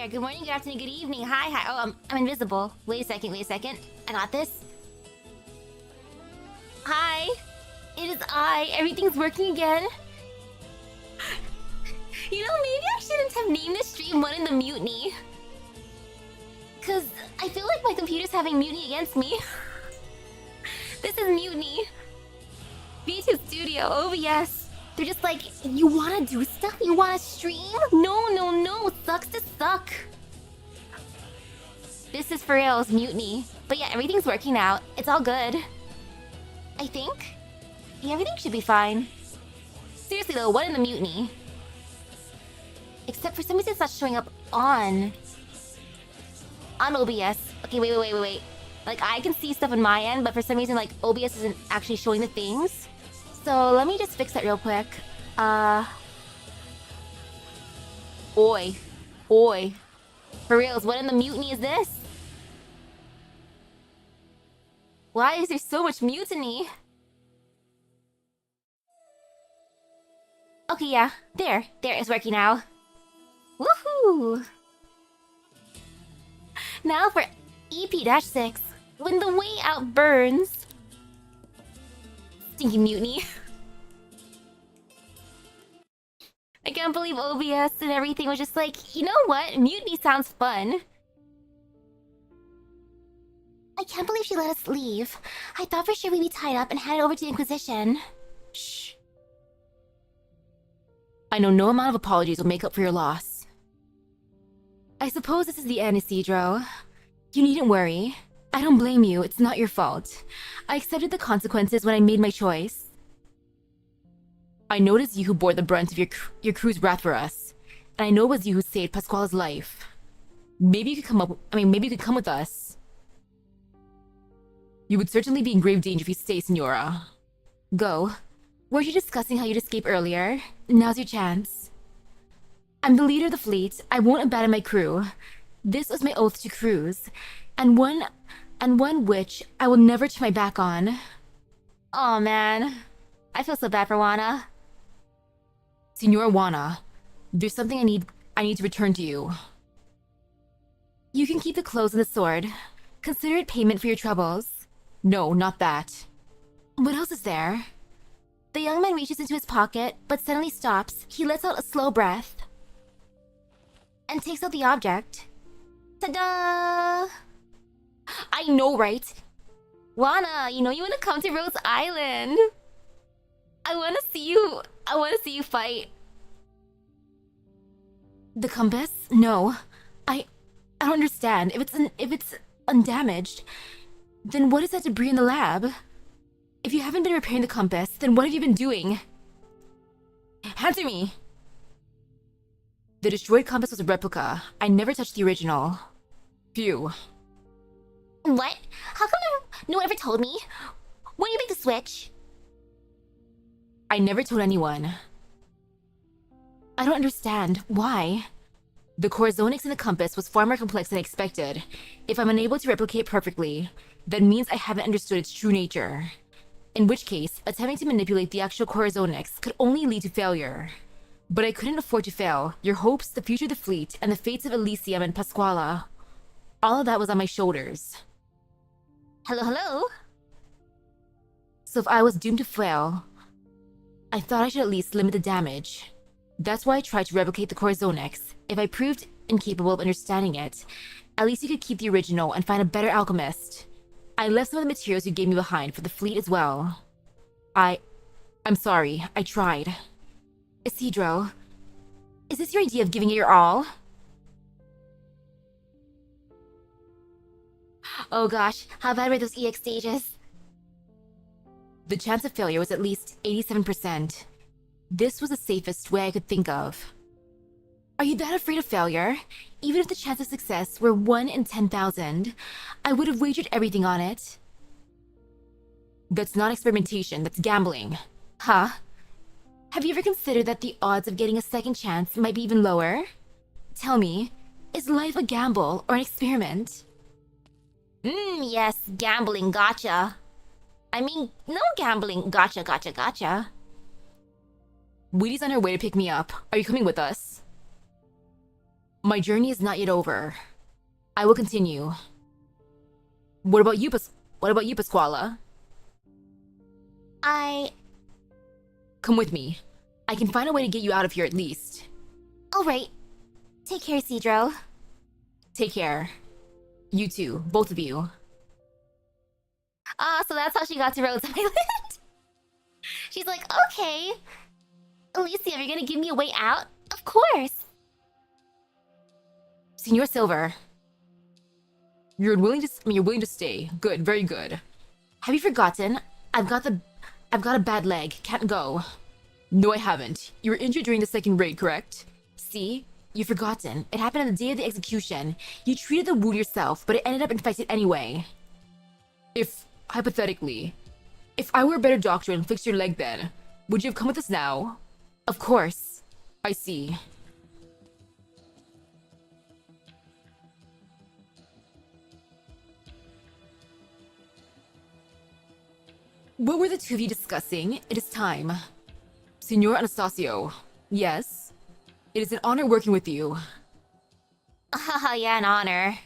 there. Good morning, good afternoon, good evening. Hi. Oh, I'm invisible. Wait a second. I got this. Hi. It is I. Everything's working again. You know, maybe I shouldn't have named this stream One in the Mutiny. Cause I feel like my computer's having mutiny against me. This is Mutiny. VTuber Studio, OBS. They're just like, you wanna do stuff? You wanna stream? No. Sucks to suck. This is for real, it's Mutiny. But yeah, everything's working out. It's all good. I think. Yeah, everything should be fine. Seriously though, One in the Mutiny? Except for some reason it's not showing up on OBS. Okay, wait. Like, I can see stuff on my end, but for some reason, like, OBS isn't actually showing the things. So, let me just fix that real quick. Oi. For reals, what in the mutiny is this? Why is there so much mutiny? Okay, yeah. There, it's working now. Woohoo! Now for EP-6. When the way out burns. Stinky mutiny. I can't believe OBS and everything was just like, you know what? Mutiny sounds fun. I can't believe she let us leave. I thought for sure we'd be tied up and headed over to the Inquisition. Shh. I know no amount of apologies will make up for your loss. I suppose this is the end, Isidro. You needn't worry. I don't blame you, it's not your fault. I accepted the consequences when I made my choice. I know it is you who bore the brunt of your crew's wrath for us. And I know it was you who saved Pasquale's life. Maybe you could come with us. You would certainly be in grave danger if you stay, Senora. Go. Weren't you discussing how you'd escape earlier? Now's your chance. I'm the leader of the fleet. I won't abandon my crew. This was my oath to crews, and one which I will never turn my back on. Aw, man. I feel so bad for Juana. Senora Juana, there's something I need to return to you. You can keep the clothes and the sword. Consider it payment for your troubles. No, not that. What else is there? The young man reaches into his pocket, but suddenly stops. He lets out a slow breath and takes out the object. Ta-da! I know, right? Juana, you know you wanna come to Rose Island. I wanna see you fight. The compass? No. I don't understand. If it's undamaged, then what is that debris in the lab? If you haven't been repairing the compass, then what have you been doing? Answer me! The destroyed compass was a replica. I never touched the original. Phew. What? How come no one ever told me? When do you make the switch? I never told anyone. I don't understand. Why? The corazonix in the compass was far more complex than I expected. If I'm unable to replicate perfectly, that means I haven't understood its true nature. In which case, attempting to manipulate the actual corazonix could only lead to failure. But I couldn't afford to fail. Your hopes, the future of the fleet, and the fates of Elysium and Pasquala. All of that was on my shoulders. Hello? So if I was doomed to fail, I thought I should at least limit the damage. That's why I tried to replicate the corazonix. If I proved incapable of understanding it, at least you could keep the original and find a better alchemist. I left some of the materials you gave me behind for the fleet as well. I'm sorry, I tried. Isidro, is this your idea of giving it your all? Oh gosh, how bad were those EX stages? The chance of failure was at least 87%. This was the safest way I could think of. Are you that afraid of failure? Even if the chance of success were 1 in 10,000, I would have wagered everything on it. That's not experimentation, that's gambling. Huh? Have you ever considered that the odds of getting a second chance might be even lower? Tell me, is life a gamble or an experiment? Yes, gambling, gotcha. I mean, no gambling, gotcha. Wheaty's on her way to pick me up. Are you coming with us? My journey is not yet over. I will continue. What about you, Pasquale? Come with me. I can find a way to get you out of here at least. Alright. Take care, Isidro. Take care. You too, both of you. Ah, so that's how she got to Rhodes Island. She's like, okay. Alicia, you're gonna give me a way out? Of course. Senor Silver. You're willing to stay. Good, very good. Have you forgotten? I've got a bad leg. Can't go. No, I haven't. You were injured during the second raid, correct? See? You've forgotten. It happened on the day of the execution. You treated the wound yourself, but it ended up infected anyway. Hypothetically, if I were a better doctor and fixed your leg then, would you have come with us now? Of course. I see. What were the two of you discussing? It is time. Senor Anastasio. Yes? It is an honor working with you. Haha, yeah, an honor.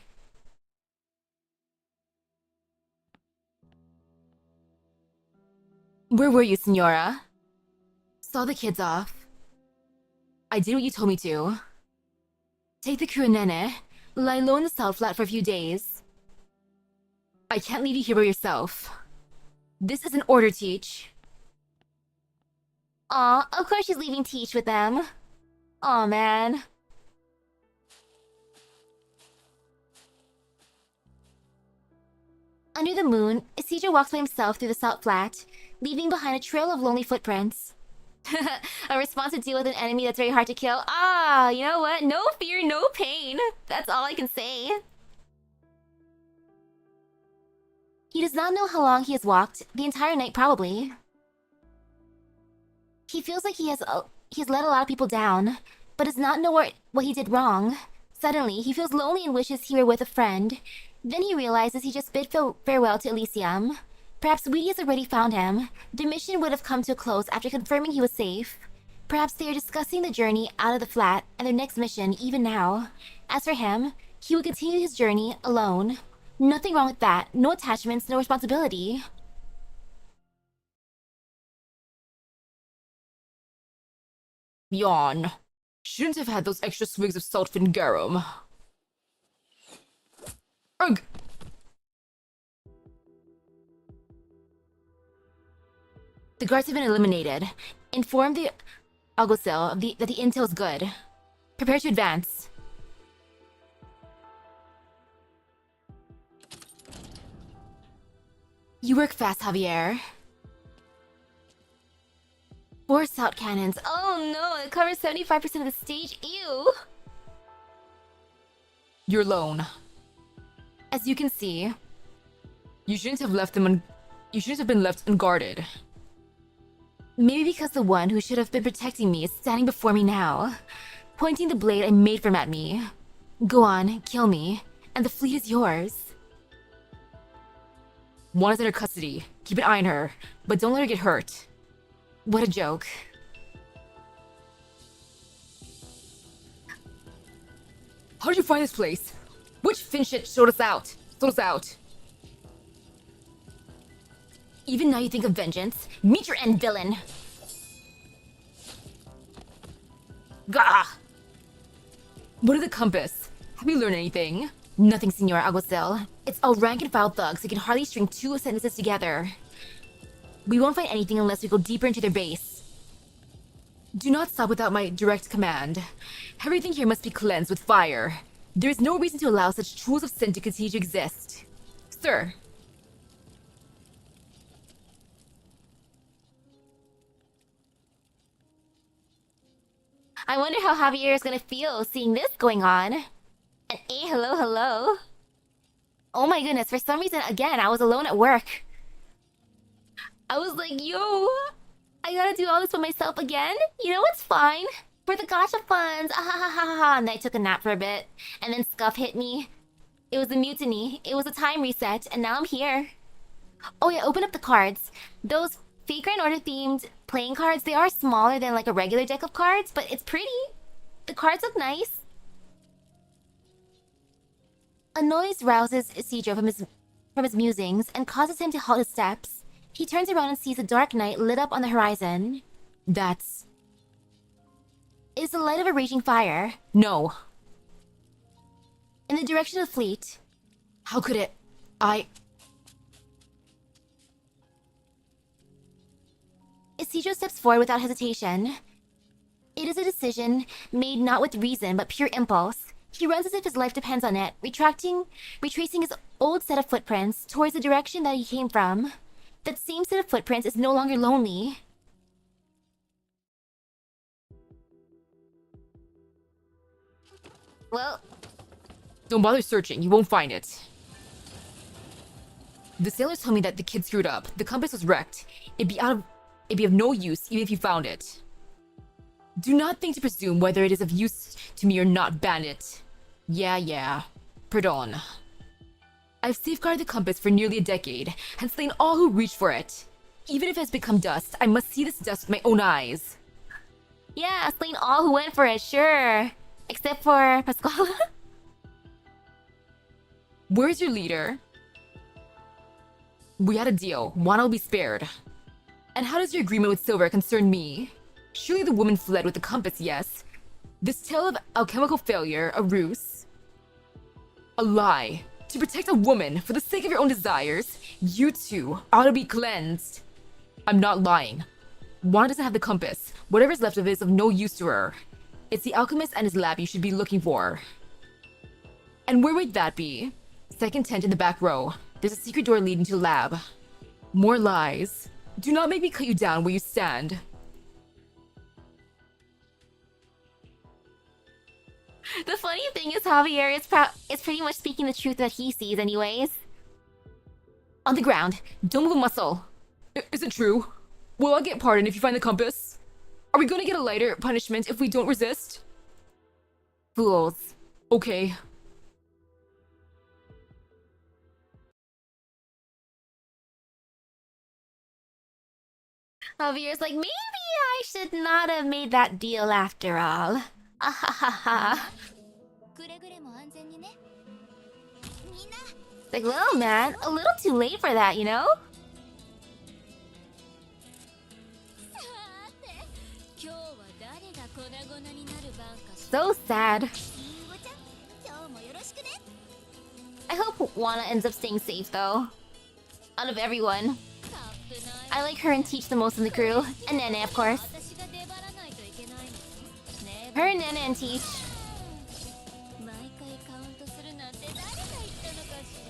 Where were you, Senora? Saw the kids off. I did what you told me to. Take the crew and Nene. Lie low in the cell flat for a few days. I can't leave you here by yourself. This is an order, Teach. Aw, of course she's leaving Teach with them. Aw, man. Under the moon, Isidro walks by himself through the salt flat, leaving behind a trail of lonely footprints. A response to deal with an enemy that's very hard to kill. Ah, you know what? No fear, no pain. That's all I can say. He does not know how long he has walked. The entire night, probably. He feels like he has let a lot of people down, but does not know what he did wrong. Suddenly, he feels lonely and wishes he were with a friend. Then he realizes he just bid farewell to Elysium. Perhaps Weedy has already found him. The mission would have come to a close after confirming he was safe. Perhaps they are discussing the journey out of the flat and their next mission even now. As for him, he would continue his journey alone. Nothing wrong with that. No attachments, no responsibility. Yawn. Shouldn't have had those extra swigs of saltfin garum. Ugh! The guards have been eliminated. Inform the Alguacil that the intel is good. Prepare to advance. You work fast, Javier. 4 salt cannons. Oh no, it covers 75% of the stage. Ew! You're alone. As you can see, you shouldn't have been left unguarded. Maybe because the one who should have been protecting me is standing before me now, pointing the blade I made from at me. Go on, kill me, and the fleet is yours. One is in her custody. Keep an eye on her, but don't let her get hurt. What a joke. How did you find this place? Which Finshit sold us out? Even now you think of vengeance? Meet your end, villain! Gah! What of the compass? Have you learned anything? Nothing, Senor Alguacil. It's all rank and file thugs who can hardly string 2 sentences together. We won't find anything unless we go deeper into their base. Do not stop without my direct command. Everything here must be cleansed with fire. There is no reason to allow such tools of sin to continue to exist. Sir. I wonder how Javier is gonna feel seeing this going on. And hello. Oh my goodness, for some reason, again, I was alone at work. I was like, yo, I gotta do all this by myself again? You know, it's fine. For the gacha funds, ah ha ha ha ha. And then I took a nap for a bit, and then Scuff hit me. It was a mutiny, it was a time reset, and now I'm here. Oh yeah, open up the cards. Those fake Grand Order themed playing cards, they are smaller than like a regular deck of cards, but it's pretty. The cards look nice. A noise rouses Isidro from his musings and causes him to halt his steps. He turns around and sees a dark night lit up on the horizon. That's... It is the light of a raging fire. No. In the direction of the fleet. How could it... Isidro steps forward without hesitation. It is a decision made not with reason but pure impulse. He runs as if his life depends on it, retracing his old set of footprints towards the direction that he came from. That same set of footprints is no longer lonely. Well... Don't bother searching, you won't find it. The sailors told me that the kid screwed up. The compass was wrecked. It'd be of no use even if you found it. Do not think to presume whether it is of use to me or not, bandit. Yeah. Pardon. I've safeguarded the compass for nearly a decade and slain all who reached for it. Even if it has become dust, I must see this dust with my own eyes. Yeah, slain all who went for it, sure. Except for Pasquale. Where's your leader? We had a deal. One will be spared. And how does your agreement with Silver concern me? Surely the woman fled with the compass, yes. This tale of alchemical failure, a ruse. A lie. To protect a woman for the sake of your own desires, you two ought to be cleansed. I'm not lying. Juan doesn't have the compass. Whatever's left of it is of no use to her. It's the alchemist and his lab you should be looking for. And where would that be? Second tent in the back row. There's a secret door leading to the lab. More lies. Do not make me cut you down where you stand. The funny thing is Javier is pretty much speaking the truth that he sees anyways. On the ground. Don't move a muscle. Is it true? Will I get pardoned if you find the compass? Are we gonna get a lighter punishment if we don't resist? Fools. Okay. Javier's like, maybe I should not have made that deal after all. Ahahaha. Like, well, man, a little too late for that, you know? So sad. I hope Juana ends up staying safe, though. Out of everyone. I like her and Teach the most in the crew. And Nene, of course. Her, Nene, and Teach.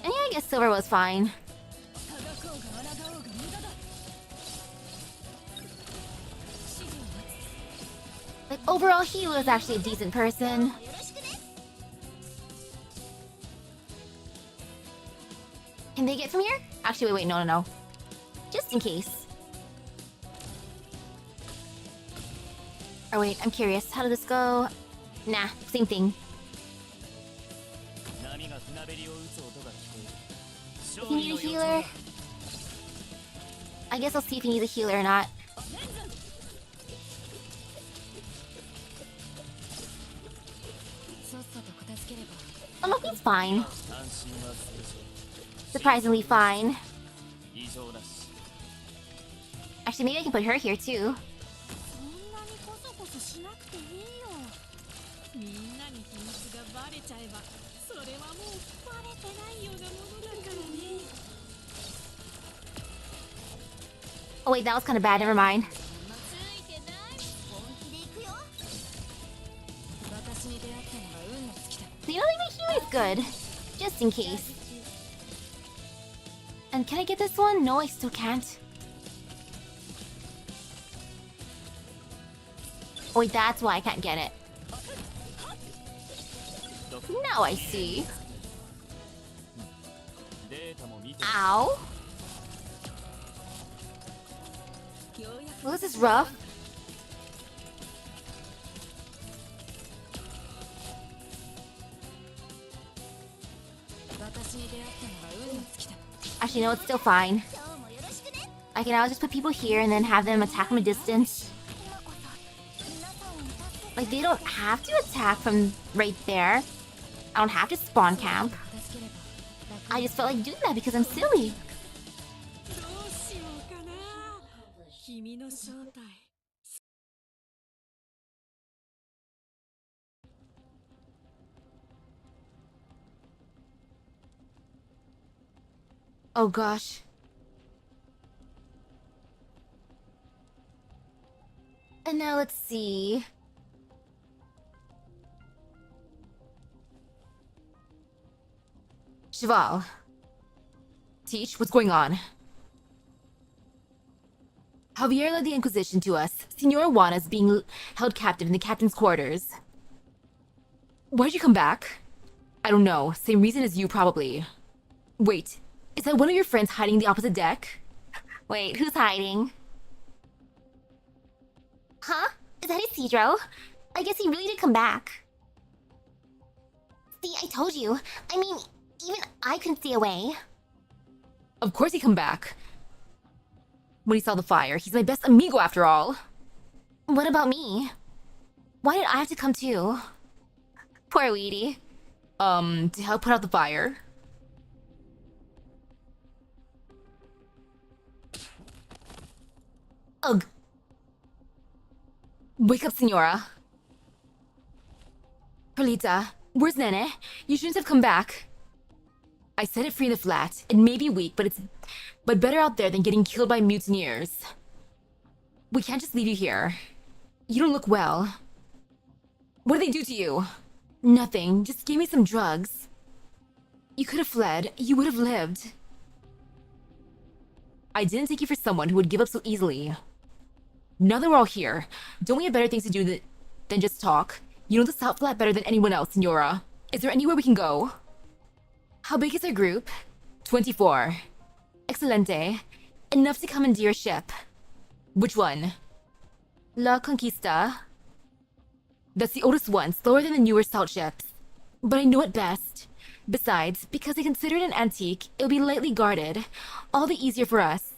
And yeah, I guess Silver was fine. Like, overall, he was actually a decent person. Can they get from here? Actually, wait, no. Just in case. Oh wait, I'm curious. How did this go? Nah, same thing. If you need a healer... I guess I'll see if he needs a healer or not. Oh no, he's fine. Surprisingly fine. Actually, maybe I can put her here too. Oh wait, that was kind of bad, never mind. So you know, maybe healing is good. Just in case. And can I get this one? No, I still can't. Oh wait, that's why I can't get it. Now I see. Ow. Well, this is rough. Actually, no, it's still fine. I can always just put people here and then have them attack from a distance. Like, they don't have to attack from right there. I don't have to spawn camp. I just felt like doing that because I'm silly. Oh gosh. And now let's see. Cheval. Teach, what's going on? Javier led the Inquisition to us. Senora Juana's being held captive in the captain's quarters. Why did you come back? I don't know. Same reason as you, probably. Wait, is that one of your friends hiding in the opposite deck? Wait, who's hiding? Huh? Is that Isidro? I guess he really did come back. See, I told you. I mean, even I couldn't see a way. Of course he come back. When he saw the fire, he's my best amigo after all. What about me? Why did I have to come too? Poor Weedy. To help put out the fire. Ugh. Wake up, Senora. Perlita, where's Nene? You shouldn't have come back. I set it free in the flat. It may be weak, but better out there than getting killed by mutineers. We can't just leave you here. You don't look well. What did they do to you? Nothing. Just gave me some drugs. You could have fled. You would have lived. I didn't take you for someone who would give up so easily. Now that we're all here, don't we have better things to do than just talk? You know the South Flat better than anyone else, Senora. Is there anywhere we can go? How big is our group? 24. Excelente. Enough to commandeer a ship. Which one? La Conquista. That's the oldest one, slower than the newer salt ships. But I know it best. Besides, because I consider it an antique, it'll be lightly guarded. All the easier for us.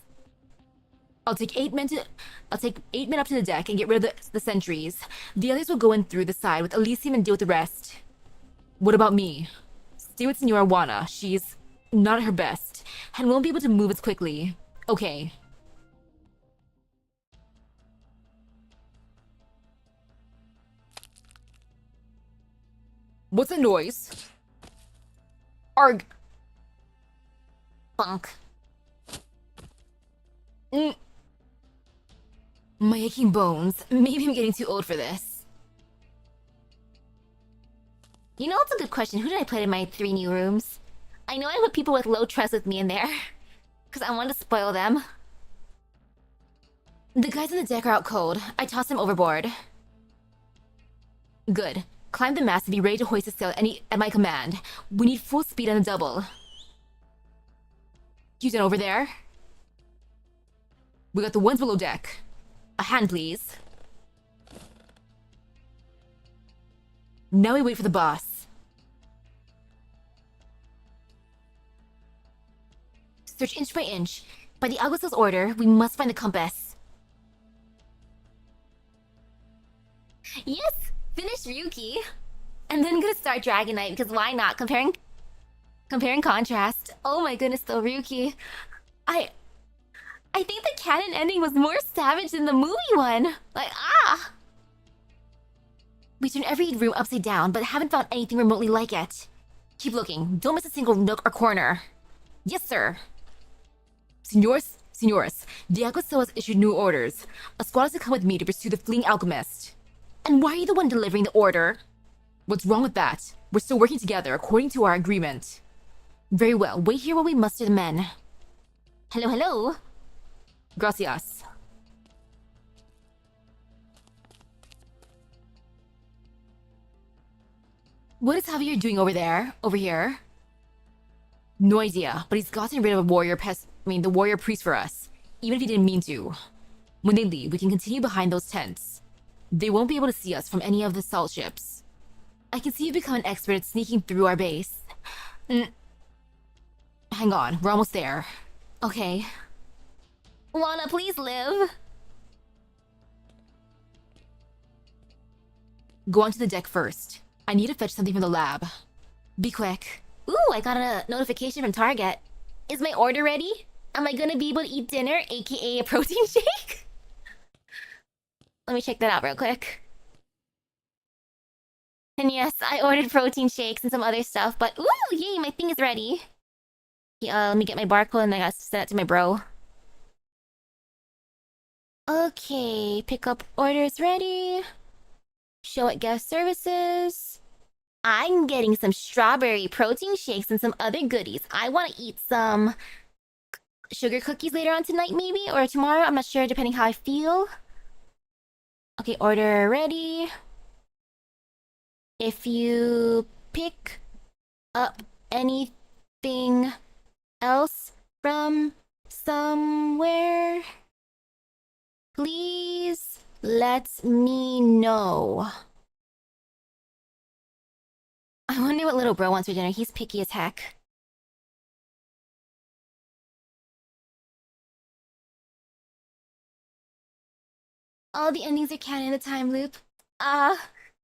I'll take 8 men up to the deck and get rid of the sentries. The others will go in through the side with Elysium and deal with the rest. What about me? Stay with Senora Juana. She's not at her best and won't be able to move as quickly. Okay. What's that noise? Arg. Bunk. My aching bones. Maybe I'm getting too old for this. You know, it's a good question. Who did I put in my 3 new rooms? I know I put people with low trust with me in there. Because I wanted to spoil them. The guys on the deck are out cold. I tossed them overboard. Good. Climb the mast and be ready to hoist a sail at my command. We need full speed on the double. You done over there? We got the ones below deck. A hand, please. Now we wait for the boss. Search inch by inch. By the Aguasel's order, we must find the compass. Yes! Finish Ryuki! And then gonna start Dragon Knight, because why not? Comparing contrast. Oh my goodness, though, Ryuki. I think the canon ending was more savage than the movie one. Like, ah! We turned every room upside down, but haven't found anything remotely like it. Keep looking. Don't miss a single nook or corner. Yes, sir. Senores, the Aguasel has issued new orders. A squad is to come with me to pursue the fleeing alchemist. And why are you the one delivering the order? What's wrong with that? We're still working together according to our agreement. Very well. Wait here while we muster the men. Hello, hello. Gracias. What is Javier doing over here? No idea, but he's gotten rid of the warrior priest for us, even if he didn't mean to. When they leave, we can continue behind those tents. They won't be able to see us from any of the salt ships. I can see you've become an expert at sneaking through our base. Hang on, we're almost there. Okay. Wanna please live? Go onto the deck first. I need to fetch something from the lab. Be quick. Ooh, I got a notification from Target. Is my order ready? Am I gonna be able to eat dinner, aka a protein shake? Let me check that out real quick. And yes, I ordered protein shakes and some other stuff, but ooh, yay, my thing is ready. Yeah, let me get my barcode and I gotta send it to my bro. Okay, pickup orders ready. Show at guest services. I'm getting some strawberry protein shakes and some other goodies. I want to eat some sugar cookies later on tonight, maybe, or tomorrow. I'm not sure, depending how I feel. Okay, order ready. If you pick up anything else from somewhere, please let me know. I wonder what little bro wants for dinner. He's picky as heck. All the endings are canon in the time loop.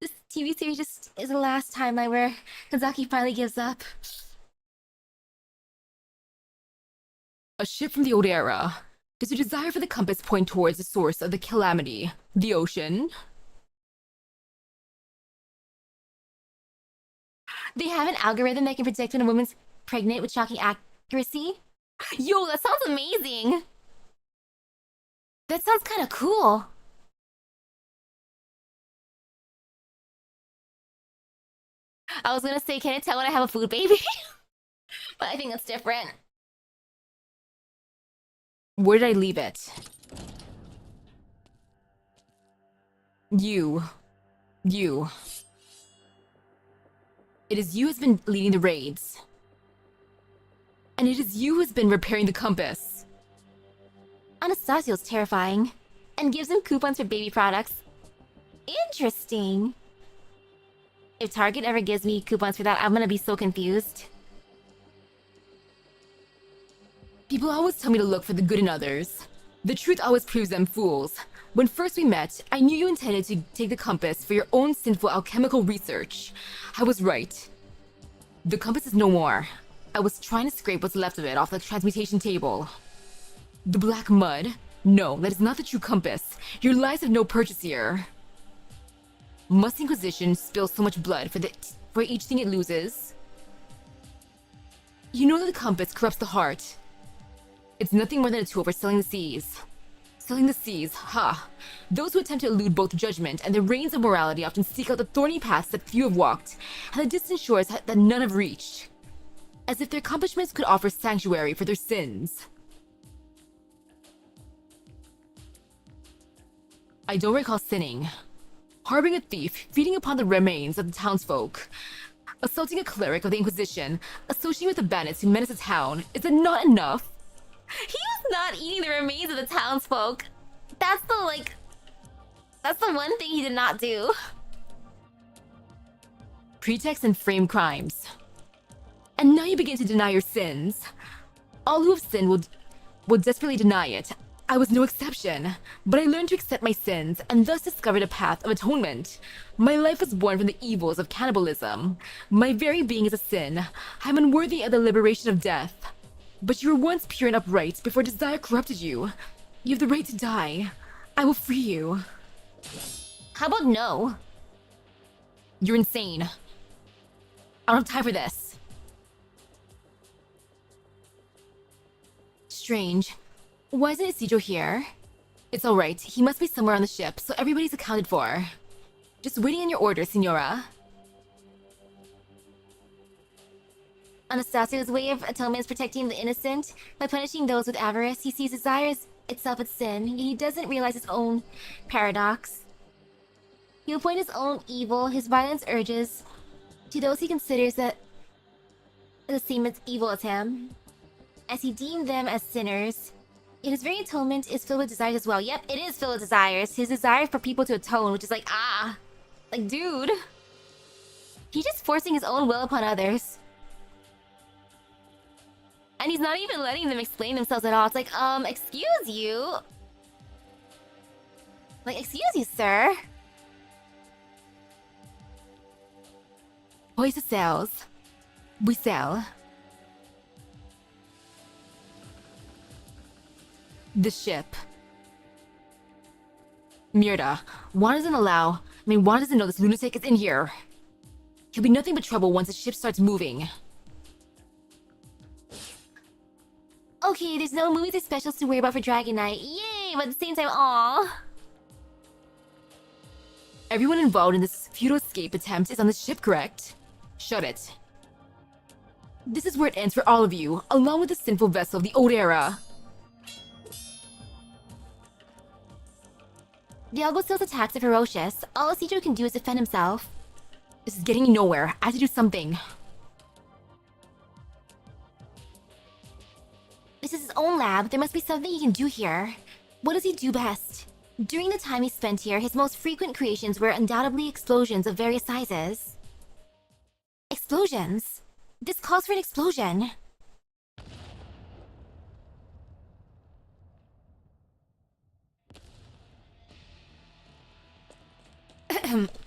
This TV series just is the last timeline where Kazaki finally gives up. A ship from the old era. Does your desire for the compass point towards the source of the calamity, the ocean? They have an algorithm that can predict when a woman's pregnant with shocking accuracy. Yo, that sounds amazing! That sounds kind of cool. I was gonna say, can it tell when I have a food baby? But I think that's different. Where did I leave it? You. It is you who's been leading the raids. And it is you who's been repairing the compass. Anastasio's terrifying. And gives him coupons for baby products. Interesting. If Target ever gives me coupons for that, I'm gonna be so confused. People always tell me to look for the good in others. The truth always proves them fools. When first we met, I knew you intended to take the compass for your own sinful alchemical research. I was right. The compass is no more. I was trying to scrape what's left of it off the transmutation table. The black mud? No, that is not the true compass. Your lives have no purchase here. Must the Inquisition spill so much blood for each thing it loses? You know that the compass corrupts the heart. It's nothing more than a tool for selling the seas. Selling the seas, ha! Those who attempt to elude both judgment and the reins of morality often seek out the thorny paths that few have walked, and the distant shores that none have reached. As if their accomplishments could offer sanctuary for their sins. I don't recall sinning. Harboring a thief, feeding upon the remains of the townsfolk, assaulting a cleric of the Inquisition, associating with the bandits who menace the town, is it not enough? He was not eating the remains of the townsfolk. That's the one thing he did not do. Pretext and frame crimes. And now you begin to deny your sins. All who have sinned will desperately deny it. I was no exception, but I learned to accept my sins and thus discovered a path of atonement. My life was born from the evils of cannibalism. My very being is a sin. I am unworthy of the liberation of death. But you were once pure and upright before desire corrupted you. You have the right to die. I will free you. How about no? You're insane. I don't have time for this. Strange. Why isn't Isidro here? It's alright, he must be somewhere on the ship, so everybody's accounted for. Just waiting on your order, Signora. Anastasio's way of atonement is protecting the innocent. By punishing those with avarice, he sees desire as itself as sin, yet he doesn't realize his own paradox. He will point his own evil, his violence urges, to those he considers that the same as evil as him, as he deemed them as sinners. Yet his very atonement is filled with desires as well. Yep, it is filled with desires. His desire for people to atone, which is like, like, dude. He's just forcing his own will upon others. And he's not even letting them explain themselves at all. It's like, excuse you? Like, excuse you, sir? Hoist the sails. We sail. The ship. Myrda, Juan doesn't know this lunatic is in here. He'll be nothing but trouble once the ship starts moving. Okay, there's no movies or specials to worry about for Dragon Knight. Yay! But at the same time, aw. Everyone involved in this futile escape attempt is on the ship, correct? Shut it. This is where it ends for all of you, along with the sinful vessel of the old era. The Alguacil's attacks are ferocious. All Isidro can do is defend himself. This is getting me nowhere. I have to do something. This is his own lab. There must be something he can do here. What does he do best? During the time he spent here, his most frequent creations were undoubtedly explosions of various sizes. Explosions? This calls for an explosion.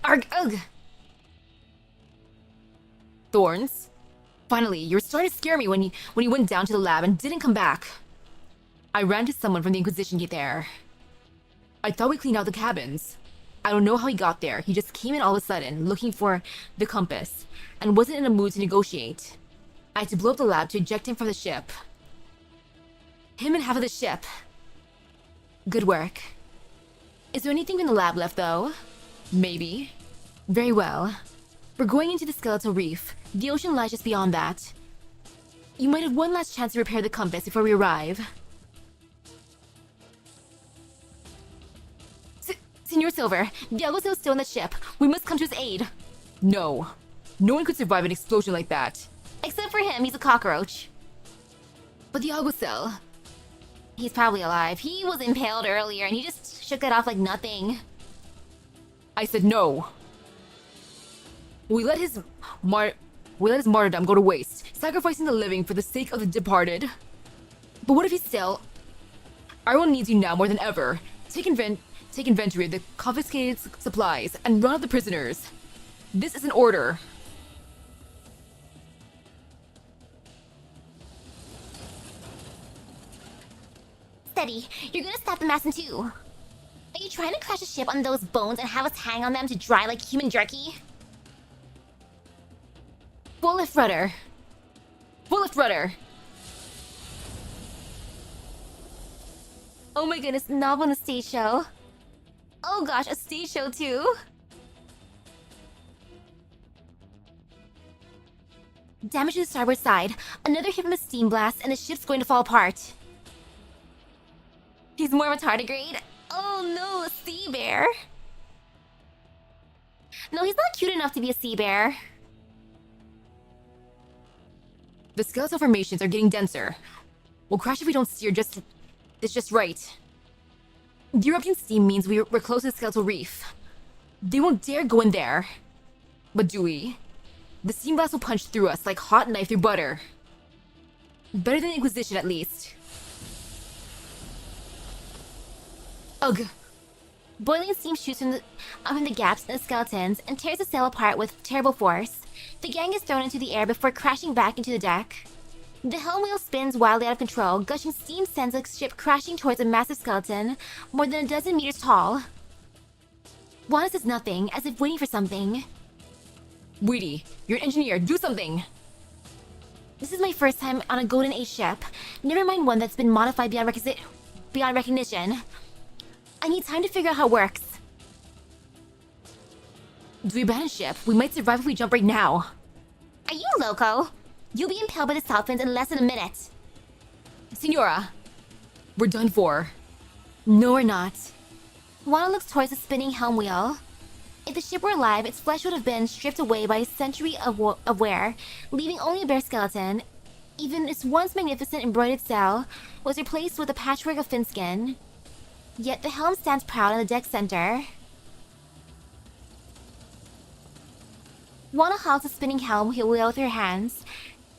Ugh. Thorns? Finally, you were starting to scare me when you went down to the lab and didn't come back. I ran to someone from the Inquisition there. I thought we cleaned out the cabins. I don't know how he got there. He just came in all of a sudden, looking for the compass, and wasn't in a mood to negotiate. I had to blow up the lab to eject him from the ship. Him and half of the ship. Good work. Is there anything in the lab left, though? Maybe. Very well. We're going into the skeletal reef. The ocean lies just beyond that. You might have one last chance to repair the compass before we arrive. Senor Silver, the Alguacil is still on the ship. We must come to his aid. No. No one could survive an explosion like that. Except for him, he's a cockroach. But the Alguacil... He's probably alive. He was impaled earlier and he just shook that off like nothing. I said no. We let his martyrdom go to waste, sacrificing the living for the sake of the departed. But what if he's still... Everyone needs you now more than ever. Take inventory of the confiscated supplies and run out the prisoners. This is an order. Steady, you're gonna stop the mast in two. Are you trying to crash a ship on those bones and have us hang on them to dry like human jerky? Full lift rudder. Full lift rudder. Oh my goodness, not on a stage show. Oh gosh, a stage show too? Damage to the starboard side. Another hit from a steam blast and the ship's going to fall apart. He's more of a tardigrade? Oh no, a sea bear. No, he's not cute enough to be a sea bear. The skeletal formations are getting denser. We'll crash if we don't steer it's just right. The erupting steam means we're close to the skeletal reef. They won't dare go in there. But do we? The steam blast will punch through us like hot knife through butter. Better than the Inquisition, at least. Ugh. Boiling steam shoots from the gaps in the skeletons and tears the sail apart with terrible force. The gang is thrown into the air before crashing back into the deck. The helm wheel spins wildly out of control. Gushing steam sends the ship crashing towards a massive skeleton, more than a dozen meters tall. Juan says nothing, as if waiting for something. Weedy, you're an engineer. Do something! This is my first time on a Golden Age ship. Never mind one that's been modified beyond recognition. I need time to figure out how it works. Do we abandon ship? We might survive if we jump right now. Are you loco? You'll be impaled by the Southwinds in less than a minute. Senora, we're done for. No, we're not. Juana looks towards the spinning helm wheel. If the ship were alive, its flesh would have been stripped away by a century of wear, leaving only a bare skeleton. Even its once magnificent embroidered sail was replaced with a patchwork of fin skin. Yet the helm stands proud in the deck center. Juana holds the spinning helm wheel with her hands,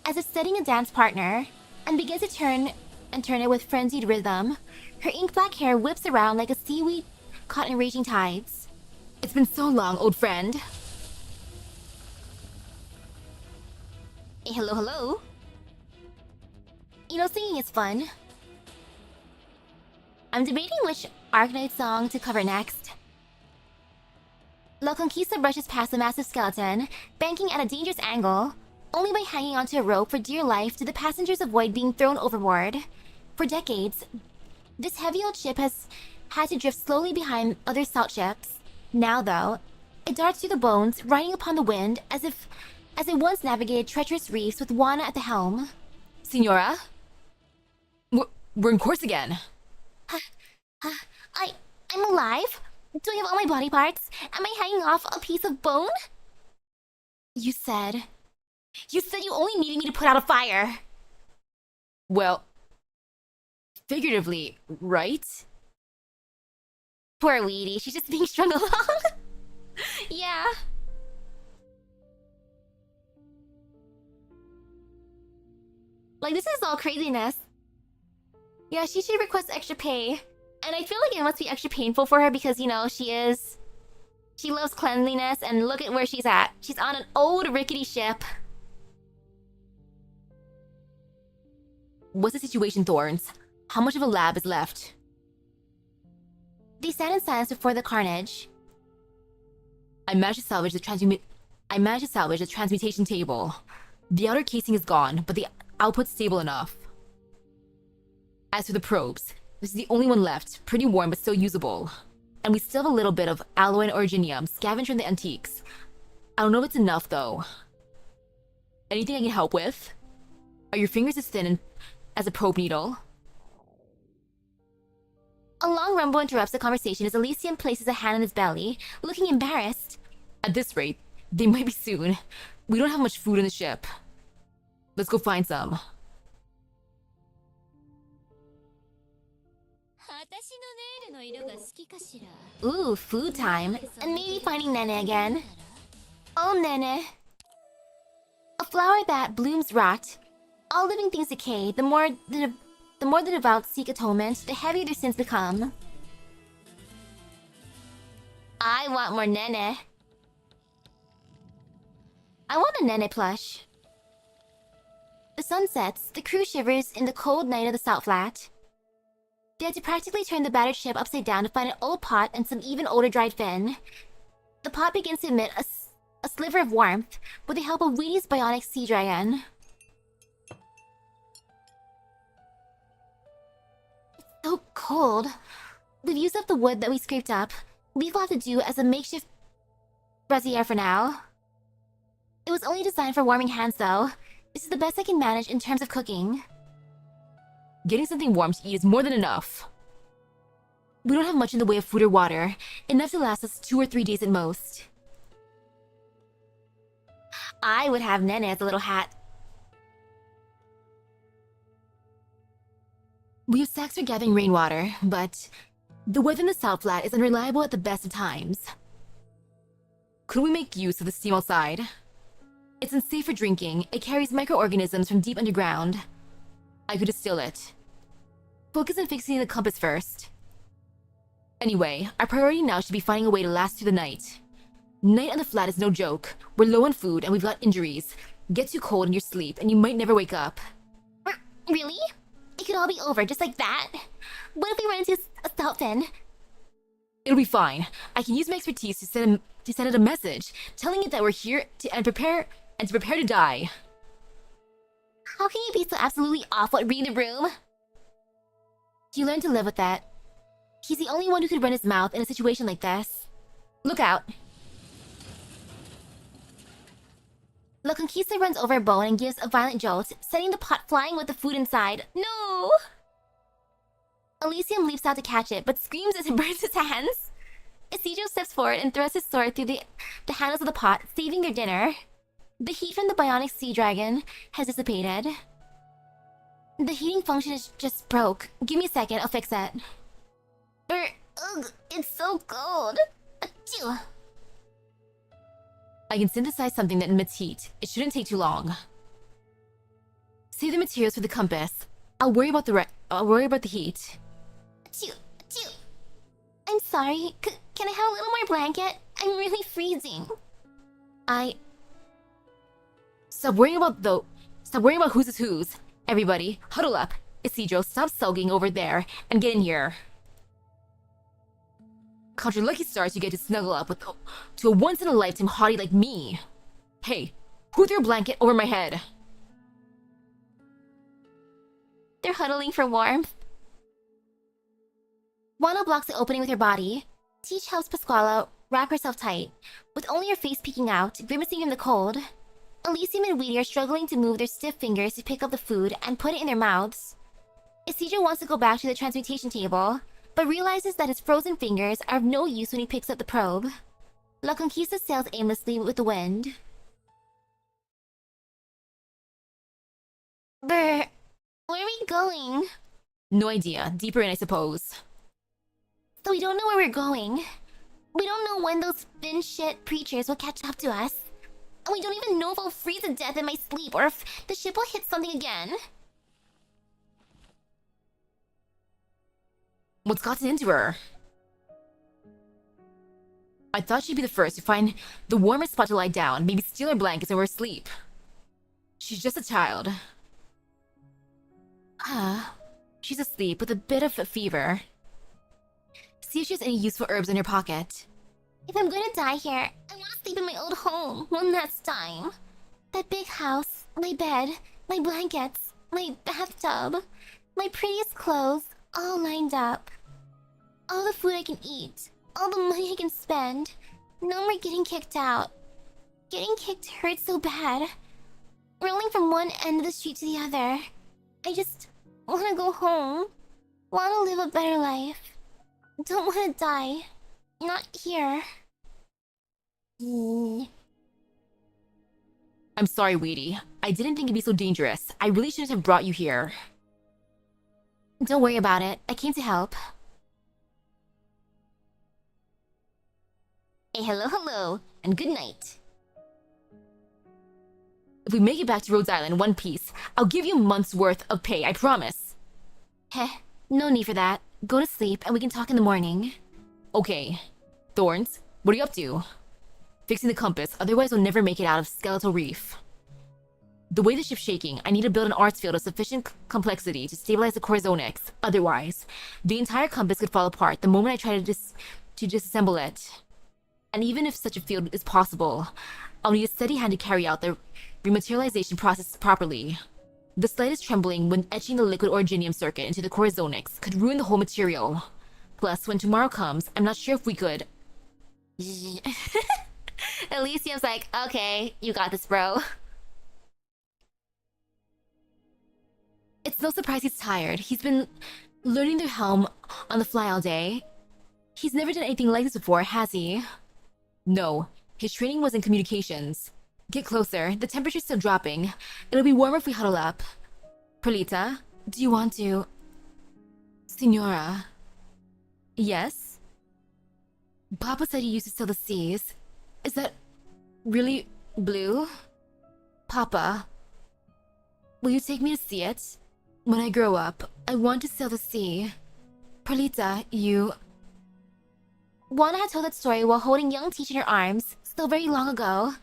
as if setting a dance partner, and begins to turn it with frenzied rhythm. Her ink-black hair whips around like a seaweed caught in raging tides. It's been so long, old friend. Hey, hello, hello. You know, singing is fun. I'm debating which Arknight song to cover next. La Conquista brushes past a massive skeleton, banking at a dangerous angle. Only by hanging onto a rope for dear life do the passengers avoid being thrown overboard. For decades, this heavy old ship has had to drift slowly behind other salt ships. Now, though, it darts through the bones, riding upon the wind as it once navigated treacherous reefs with Juana at the helm. Senora? We're in course again. I'm alive? Do I have all my body parts? Am I hanging off a piece of bone? You said you only needed me to put out a fire. Well, figuratively, right? Poor Weedy, she's just being strung along. Yeah. Like, this is all craziness. Yeah, she should request extra pay. And I feel like it must be extra painful for her because, you know, she loves cleanliness, and look at where she's at. She's on an old rickety ship. What's the situation, Thorns? How much of a lab is left? They sat in silence before the carnage. I managed to salvage the transmutation table. The outer casing is gone, but the output's stable enough. As for the probes, this is the only one left, pretty worn but still usable. And we still have a little bit of alloy and originium scavenged from the antiques. I don't know if it's enough, though. Anything I can help with? Are your fingers as thin as a probe needle? A long rumble interrupts the conversation as Elysium places a hand on his belly, looking embarrassed. At this rate, they might be soon. We don't have much food in the ship. Let's go find some. Ooh, food time. And maybe finding Nene again. Oh, Nene. A flower that blooms rot. All living things decay. The more the devout seek atonement, the heavier their sins become. I want more Nene. I want a Nene plush. The sun sets, the crew shivers in the cold night of the salt flat. They had to practically turn the battered ship upside down to find an old pot and some even older dried fin. The pot begins to emit a sliver of warmth with the help of Wheaty's bionic sea dragon. It's so cold. We've used up the wood that we scraped up. Leaf will have to do as a makeshift brazier for now. It was only designed for warming hands, though. This is the best I can manage in terms of cooking. Getting something warm to eat is more than enough. We don't have much in the way of food or water, enough to last us 2 or 3 days at most. I would have Nene as a little hat. We have sacks for gathering rainwater, but the weather in the South Flat is unreliable at the best of times. Could we make use of the steam outside? It's unsafe for drinking. It carries microorganisms from deep underground. I could distill it. Focus on fixing the compass first. Anyway, our priority now should be finding a way to last through the night. Night on the flat is no joke. We're low on food and we've got injuries. Get too cold in your sleep and you might never wake up. Really? It could all be over just like that? What if we run into a salt fin? It'll be fine. I can use my expertise to send it a message, telling it that we're here to prepare to die. How can you be so absolutely awful at reading the room? You learn to live with that. He's the only one who could run his mouth in a situation like this. Look out. La Conquista runs over a bone and gives a violent jolt, setting the pot flying with the food inside. No! Elysium leaps out to catch it, but screams as it burns his hands. Isidro steps forward and thrusts his sword through the handles of the pot, saving their dinner. The heat from the bionic sea dragon has dissipated. The heating function is just broke. Give me a second, I'll fix it. Ugh, it's so cold. Achoo. I can synthesize something that emits heat. It shouldn't take too long. Save the materials for the compass. I'll worry about the heat. Achoo, achoo. I'm sorry. Can I have a little more blanket? I'm really freezing. Stop worrying about Stop worrying about who's is who's. Everybody, huddle up. Isidro, stop sulking over there and get in here. Count your lucky stars you get to snuggle up with to a once-in-a-lifetime hottie like me. Hey, who threw a blanket over my head? They're huddling for warmth. Juana blocks the opening with her body. Teach helps Pasquale wrap herself tight, with only her face peeking out, grimacing from the cold. Elysium and Weedy are struggling to move their stiff fingers to pick up the food and put it in their mouths. Isidro wants to go back to the transmutation table, but realizes that his frozen fingers are of no use when he picks up the probe. La Conquista sails aimlessly with the wind. Brr, where are we going? No idea. Deeper in, I suppose. So we don't know where we're going. We don't know when those fin shit preachers will catch up to us. And we don't even know if I'll freeze to death in my sleep or if the ship will hit something again. What's gotten into her? I thought she'd be the first to find the warmest spot to lie down, maybe steal her blankets and we're asleep. She's just a child. She's asleep with a bit of a fever. See if she has any useful herbs in her pocket. If I'm gonna die here, I want to sleep in my old home one last time. That big house, my bed, my blankets, my bathtub, my prettiest clothes, all lined up. All the food I can eat, all the money I can spend. No more getting kicked out. Getting kicked hurts so bad. Rolling from one end of the street to the other. I just want to go home. Want to live a better life. Don't want to die. Not here. I'm sorry, Weedy. I didn't think it'd be so dangerous. I really shouldn't have brought you here. Don't worry about it. I came to help. Hey, hello, and good night. If we make it back to Rhodes Island in one piece, I'll give you a month's worth of pay, I promise. Heh, no need for that. Go to sleep and we can talk in the morning. Okay. Thorns, what are you up to? Fixing the compass, otherwise we'll never make it out of skeletal reef. The way the ship's shaking, I need to build an arts field of sufficient complexity to stabilize the corsonics. Otherwise, the entire compass could fall apart the moment I try to disassemble it. And even if such a field is possible, I'll need a steady hand to carry out the rematerialization process properly. The slightest trembling when etching the liquid originium circuit into the corsonics could ruin the whole material. Plus, when tomorrow comes, I'm not sure if we could... Elysium's like, okay, you got this, bro. It's no surprise he's tired. He's been learning the helm on the fly all day. He's never done anything like this before, has he? No, his training was in communications. Get closer, the temperature's still dropping. It'll be warmer if we huddle up. Perlita, do you want to... Signora... Yes? Papa said he used to sail the seas. Is that really blue? Papa, will you take me to see it? When I grow up, I want to sail the sea. Perlita, you... Juana had told that story while holding young Teach in her arms, so very long ago.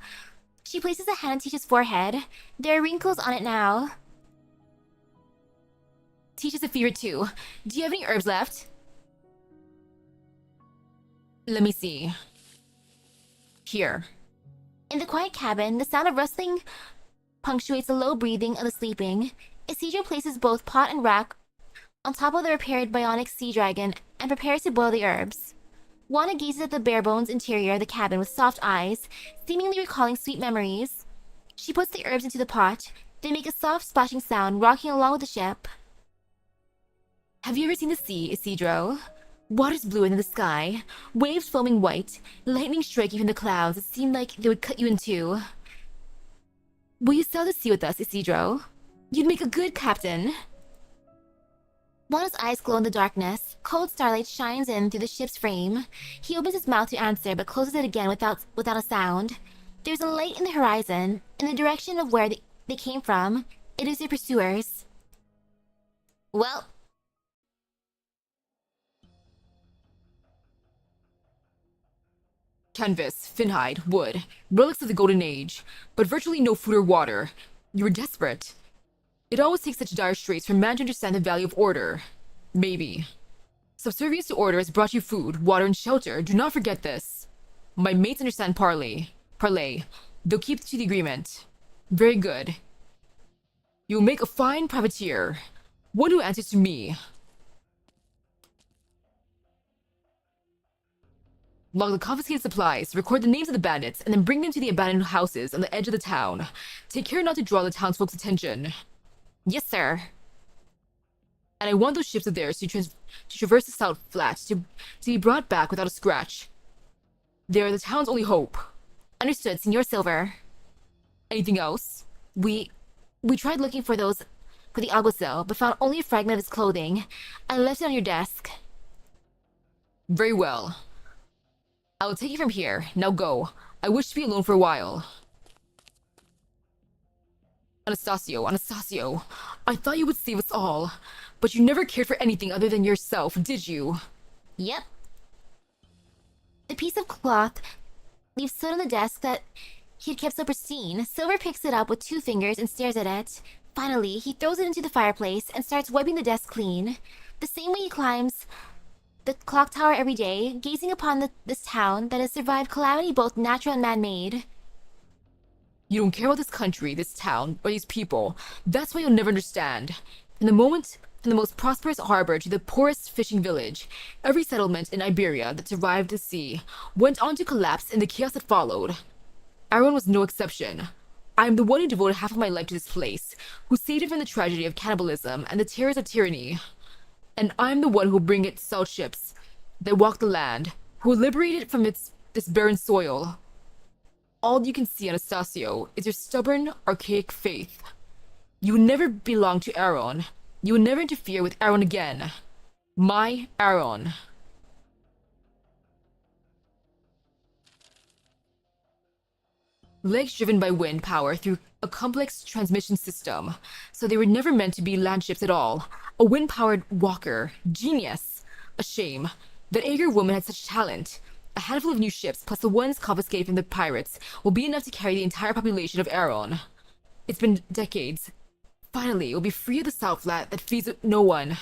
She places a hand on Teach's forehead. There are wrinkles on it now. Teach is a fever too. Do you have any herbs left? Let me see. Here. In the quiet cabin, the sound of rustling punctuates the low breathing of the sleeping. Isidro places both pot and rack on top of the repaired bionic sea dragon and prepares to boil the herbs. Juana gazes at the bare-bones interior of the cabin with soft eyes, seemingly recalling sweet memories. She puts the herbs into the pot. They make a soft splashing sound, rocking along with the ship. Have you ever seen the sea, Isidro? Water's bluer than the sky, waves foaming white, lightning striking from the clouds that seemed like they would cut you in two. Will you sail the sea with us, Isidro? You'd make a good captain. Juana's eyes glow in the darkness. Cold starlight shines in through the ship's frame. He opens his mouth to answer, but closes it again without a sound. There's a light in the horizon, in the direction of where they came from. It is their pursuers. Well... Canvas, finhide, wood, relics of the Golden Age, but virtually no food or water. You were desperate. It always takes such dire straits for man to understand the value of order. Maybe. Subservience to order has brought you food, water, and shelter. Do not forget this. My mates understand Parley. They'll keep to the agreement. Very good. You'll make a fine privateer. One who answers to me. Log the confiscated supplies, record the names of the bandits, and then bring them to the abandoned houses on the edge of the town. Take care not to draw the townsfolk's attention. Yes, sir. And I want those ships of theirs to traverse the South Flats to be brought back without a scratch. They are the town's only hope. Understood, Senor Silver. Anything else? We tried looking for the alguacil, but found only a fragment of his clothing. I left it on your desk. Very well. I will take you from here. Now go. I wish to be alone for a while. Anastasio, I thought you would save us all, but you never cared for anything other than yourself, did you? Yep. The piece of cloth leaves stood on the desk that he had kept so pristine. Silver picks it up with 2 fingers and stares at it. Finally, he throws it into the fireplace and starts wiping the desk clean. The same way he climbs the clock tower every day, gazing upon this town that has survived calamity both natural and man-made. You don't care about this country, this town, or these people. That's why you'll never understand. From the most prosperous harbor to the poorest fishing village, every settlement in Iberia that survived the sea went on to collapse in the chaos that followed. Aaron was no exception. I am the one who devoted half of my life to this place, who saved it from the tragedy of cannibalism and the terrors of tyranny. And I'm the one who will bring it salt ships that walk the land, who will liberate it from this barren soil. All you can see, Anastasio, is your stubborn, archaic faith. You will never belong to Aaron. You will never interfere with Aaron again. My Aaron. Legs driven by wind power through a complex transmission system, so they were never meant to be land ships at all. A wind-powered walker. Genius. A shame. That Ager woman had such talent. A handful of new ships, plus the ones confiscated from the pirates, will be enough to carry the entire population of Aaron. It's been decades. Finally, we'll be free of the South Flat that feeds no one.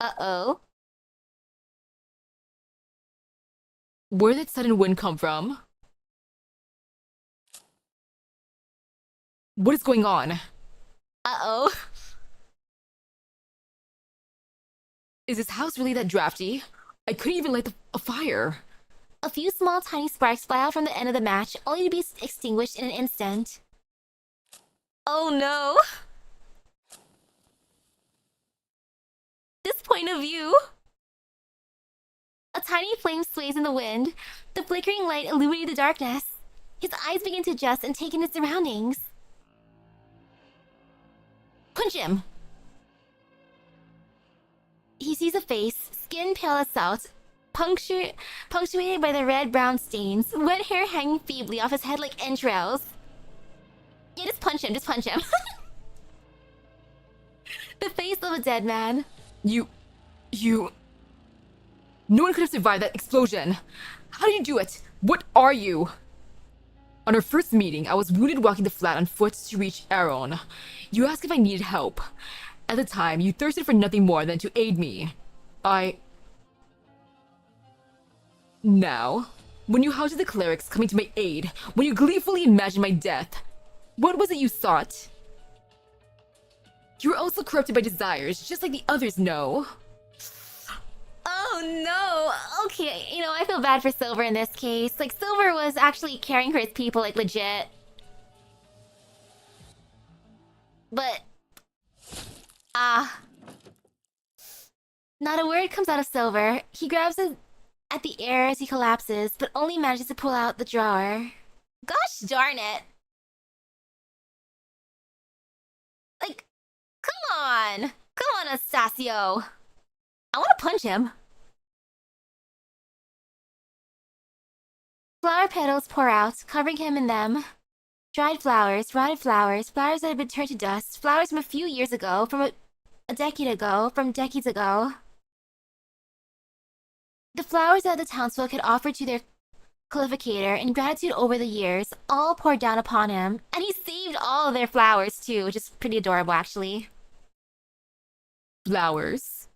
Uh-oh. Where did that sudden wind come from? What is going on? Uh-oh. Is this house really that drafty? I couldn't even light a fire. A few small tiny sparks fly out from the end of the match, only to be extinguished in an instant. Oh no! This point of view! A tiny flame sways in the wind. The flickering light illuminated the darkness. His eyes begin to adjust and take in his surroundings. Punch him! He sees a face, skin pale as salt, punctuated by the red-brown stains, wet hair hanging feebly off his head like entrails. Yeah, just punch him. The face of a dead man. You... No one could have survived that explosion. How did you do it? What are you? On our first meeting, I was wounded walking the flat on foot to reach Aaron. You asked if I needed help. At the time, you thirsted for nothing more than to aid me. Now, when you hounded the clerics coming to my aid, when you gleefully imagined my death, what was it you sought? You were also corrupted by desires, just like the others know. Oh no! Okay, I feel bad for Silver in this case. Like, Silver was actually caring for his people, like, legit. But... Not a word comes out of Silver. He grabs at the air as he collapses, but only manages to pull out the drawer. Gosh darn it! Like, come on! Come on, Anastasio! I want to punch him. Flower petals pour out, covering him in them. Dried flowers, rotted flowers, flowers that had been turned to dust, flowers from a few years ago, from a decade ago, from decades ago. The flowers that the townsfolk had offered to their Qualificator and gratitude over the years all poured down upon him, and he saved all of their flowers too, which is pretty adorable actually. Flowers?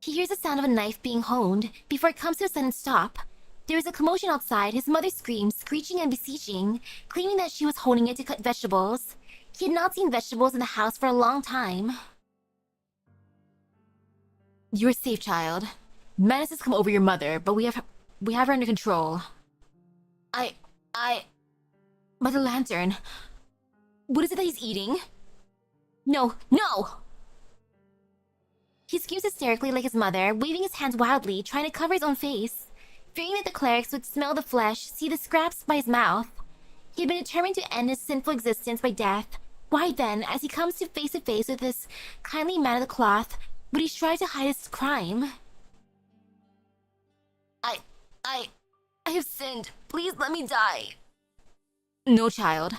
He hears the sound of a knife being honed before it comes to a sudden stop. There is a commotion outside, his mother screams, screeching and beseeching, claiming that she was holding it to cut vegetables. He had not seen vegetables in the house for a long time. You are safe, child. Menace has come over your mother, but we have her under control. By the lantern. What is it that he's eating? No, no! He screams hysterically like his mother, waving his hands wildly, trying to cover his own face. Fearing that the clerics would smell the flesh, see the scraps by his mouth. He had been determined to end his sinful existence by death. Why then, as he comes to face with this kindly man of the cloth, would he strive to hide his crime? I have sinned. Please let me die. No, child.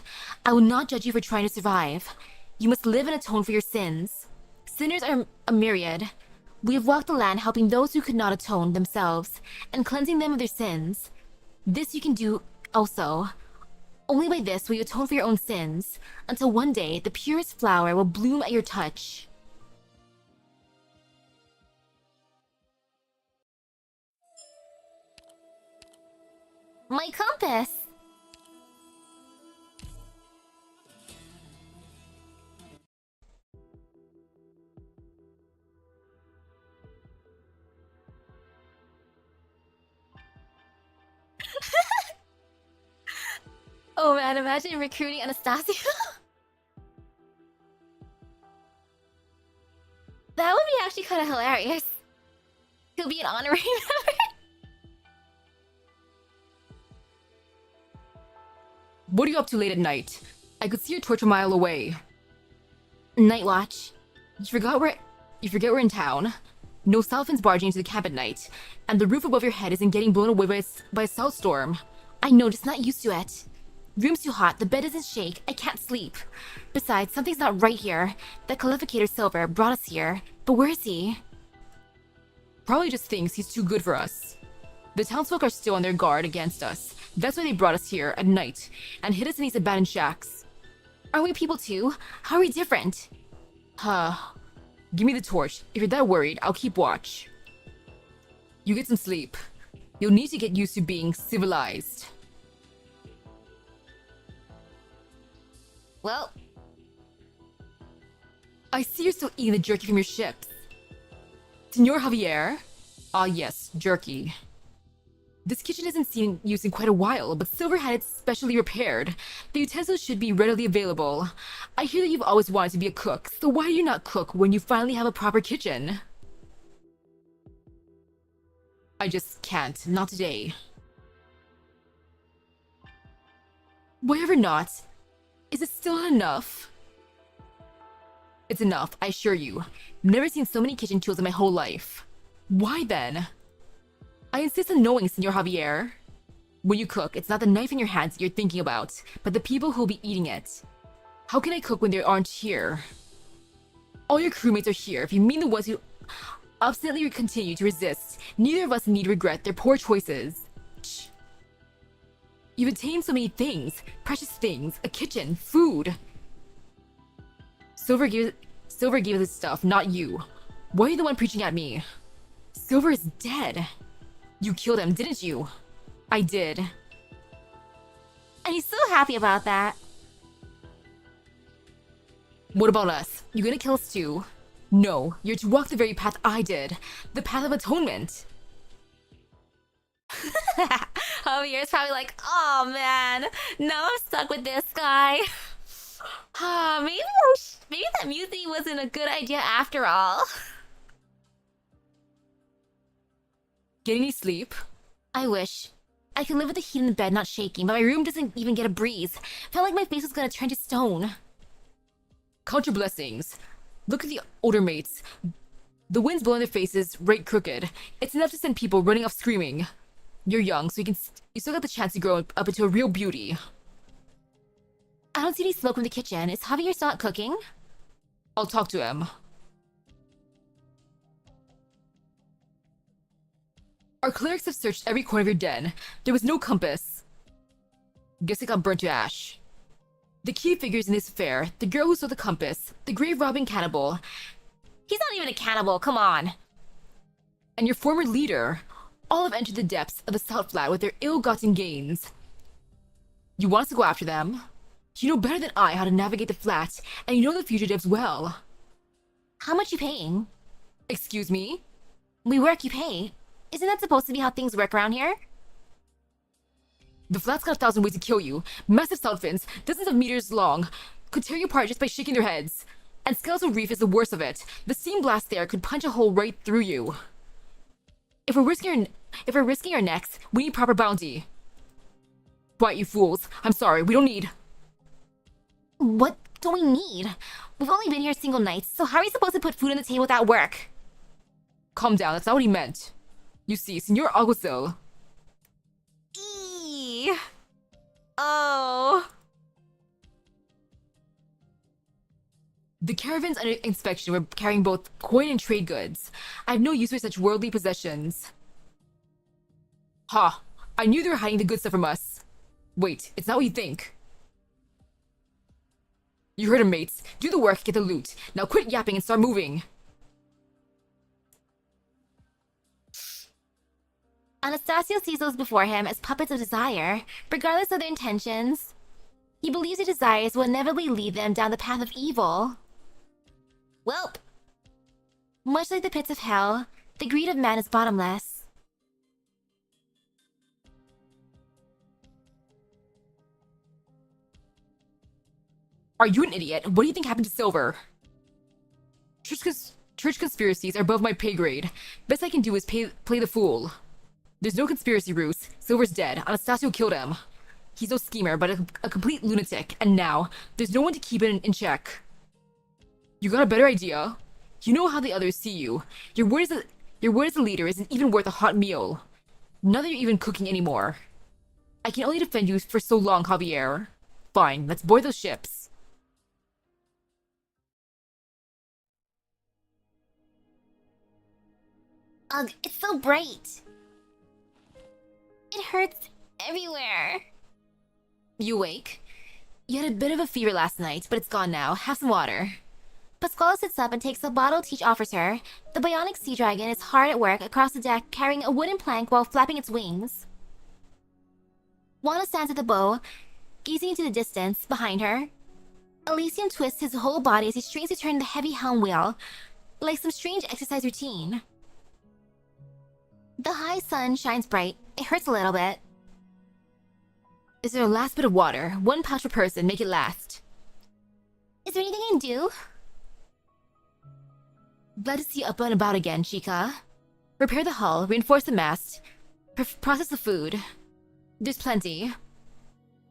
I will not judge you for trying to survive. You must live and atone for your sins. Sinners are a myriad. We have walked the land helping those who could not atone themselves and cleansing them of their sins. This you can do also. Only by this will you atone for your own sins, until one day the purest flower will bloom at your touch. My compass! Oh man, imagine recruiting Anastasio. That would be actually kind of hilarious. He'll be an honorary member. What are you up to late at night? I could see your torch a mile away. Night watch. You forget we're in town. No Salfin's barging into the camp at night, and the roof above your head isn't getting blown away by a south storm. I know, just not used to it. Room's too hot, the bed doesn't shake, I can't sleep. Besides, something's not right here. That Qualificator Silver brought us here, but where is he? Probably just thinks he's too good for us. The townsfolk are still on their guard against us. That's why they brought us here at night and hid us in these abandoned shacks. Are we people too? How are we different? Give me the torch. If you're that worried, I'll keep watch. You get some sleep. You'll need to get used to being civilized. Well, I see you're still eating the jerky from your ships. Senor Javier? Ah yes, jerky. This kitchen hasn't seen use in quite a while, but Silver had it specially repaired. The utensils should be readily available. I hear that you've always wanted to be a cook, so why do you not cook when you finally have a proper kitchen? I just can't, not today. Whatever not, is it still not enough? It's enough, I assure you. Never seen so many kitchen tools in my whole life. Why then? I insist on knowing, Senor Javier. When you cook, it's not the knife in your hands that you're thinking about, but the people who'll be eating it. How can I cook when they aren't here? All your crewmates are here. If you mean the ones who obstinately continue to resist, neither of us need regret their poor choices. Shh. You've attained so many things, precious things, a kitchen, food. Silver gave us this stuff, not you. Why are you the one preaching at me? Silver is dead. You killed him, didn't you? I did. and he's so happy about that. What about us? You gonna kill us too? No, you're to walk the very path I did. The path of atonement. Javier's probably like, oh man, now I'm stuck with this guy. Maybe that mutiny wasn't a good idea after all. Get any sleep? I wish. I could live with the heat in the bed not shaking, but my room doesn't even get a breeze. Felt like my face was gonna turn to stone. Count your blessings. Look at the older mates. The wind's blowing their faces right crooked. It's enough to send people running off screaming. You're young, so you still got the chance to grow up into a real beauty. I don't see any smoke from the kitchen. Is Javier still not cooking? I'll talk to him. Our clerics have searched every corner of your den. There was no compass. Guess it got burnt to ash. The key figures in this affair, the girl who stole the compass, the grave-robbing cannibal, He's not even a cannibal, come on. and your former leader, all have entered the depths of the Salt Flat with their ill-gotten gains. You want us to go after them? You know better than I how to navigate the flat, and you know the fugitives well. How much you paying? Excuse me? We work, you pay. Isn't that supposed to be how things work around here? The flat's got 1,000 ways to kill you. Massive salt fins, dozens of meters long, could tear you apart just by shaking their heads. And skeletal reef is the worst of it. The steam blast there could punch a hole right through you. If we're risking our necks, we need proper bounty. Quiet, you fools. I'm sorry, we don't need... What do we need? We've only been here single nights, so how are we supposed to put food on the table without work? Calm down, that's not what he meant. You see, Senor Alguacil... Eee. Oh. The caravans under inspection were carrying both coin and trade goods. I have no use for such worldly possessions. Ha! I knew they were hiding the good stuff from us. Wait, it's not what you think. You heard him, mates. Do the work, get the loot. Now quit yapping and start moving. Anastasio sees those before him as puppets of desire, regardless of their intentions. He believes their desires will inevitably lead them down the path of evil. Welp! Much like the pits of hell, the greed of man is bottomless. Are you an idiot? What do you think happened to Silver? Church conspiracies are above my pay grade. Best I can do is play the fool. There's no conspiracy, Roos. Silver's dead. Anastasio killed him. He's no schemer, but a complete lunatic. And now, there's no one to keep it in check. You got a better idea? You know how the others see you. Your word as a leader isn't even worth a hot meal. Not that you're even cooking anymore. I can only defend you for so long, Javier. Fine, let's board those ships. Ugh, it's so bright. It hurts everywhere. You awake? You had a bit of a fever last night, but it's gone now. Have some water. Pasquale sits up and takes the bottle Teach offers her. The bionic sea dragon is hard at work across the deck carrying a wooden plank while flapping its wings. Juana stands at the bow, gazing into the distance behind her. Elysium twists his whole body as he strains to turn the heavy helm wheel, like some strange exercise routine. The high sun shines bright. It hurts a little bit. Is there a last bit of water? 1 pouch per person, make it last. Is there anything I can do? Glad to see you up and about again, Chica. Repair the hull, reinforce the mast, process the food. There's plenty.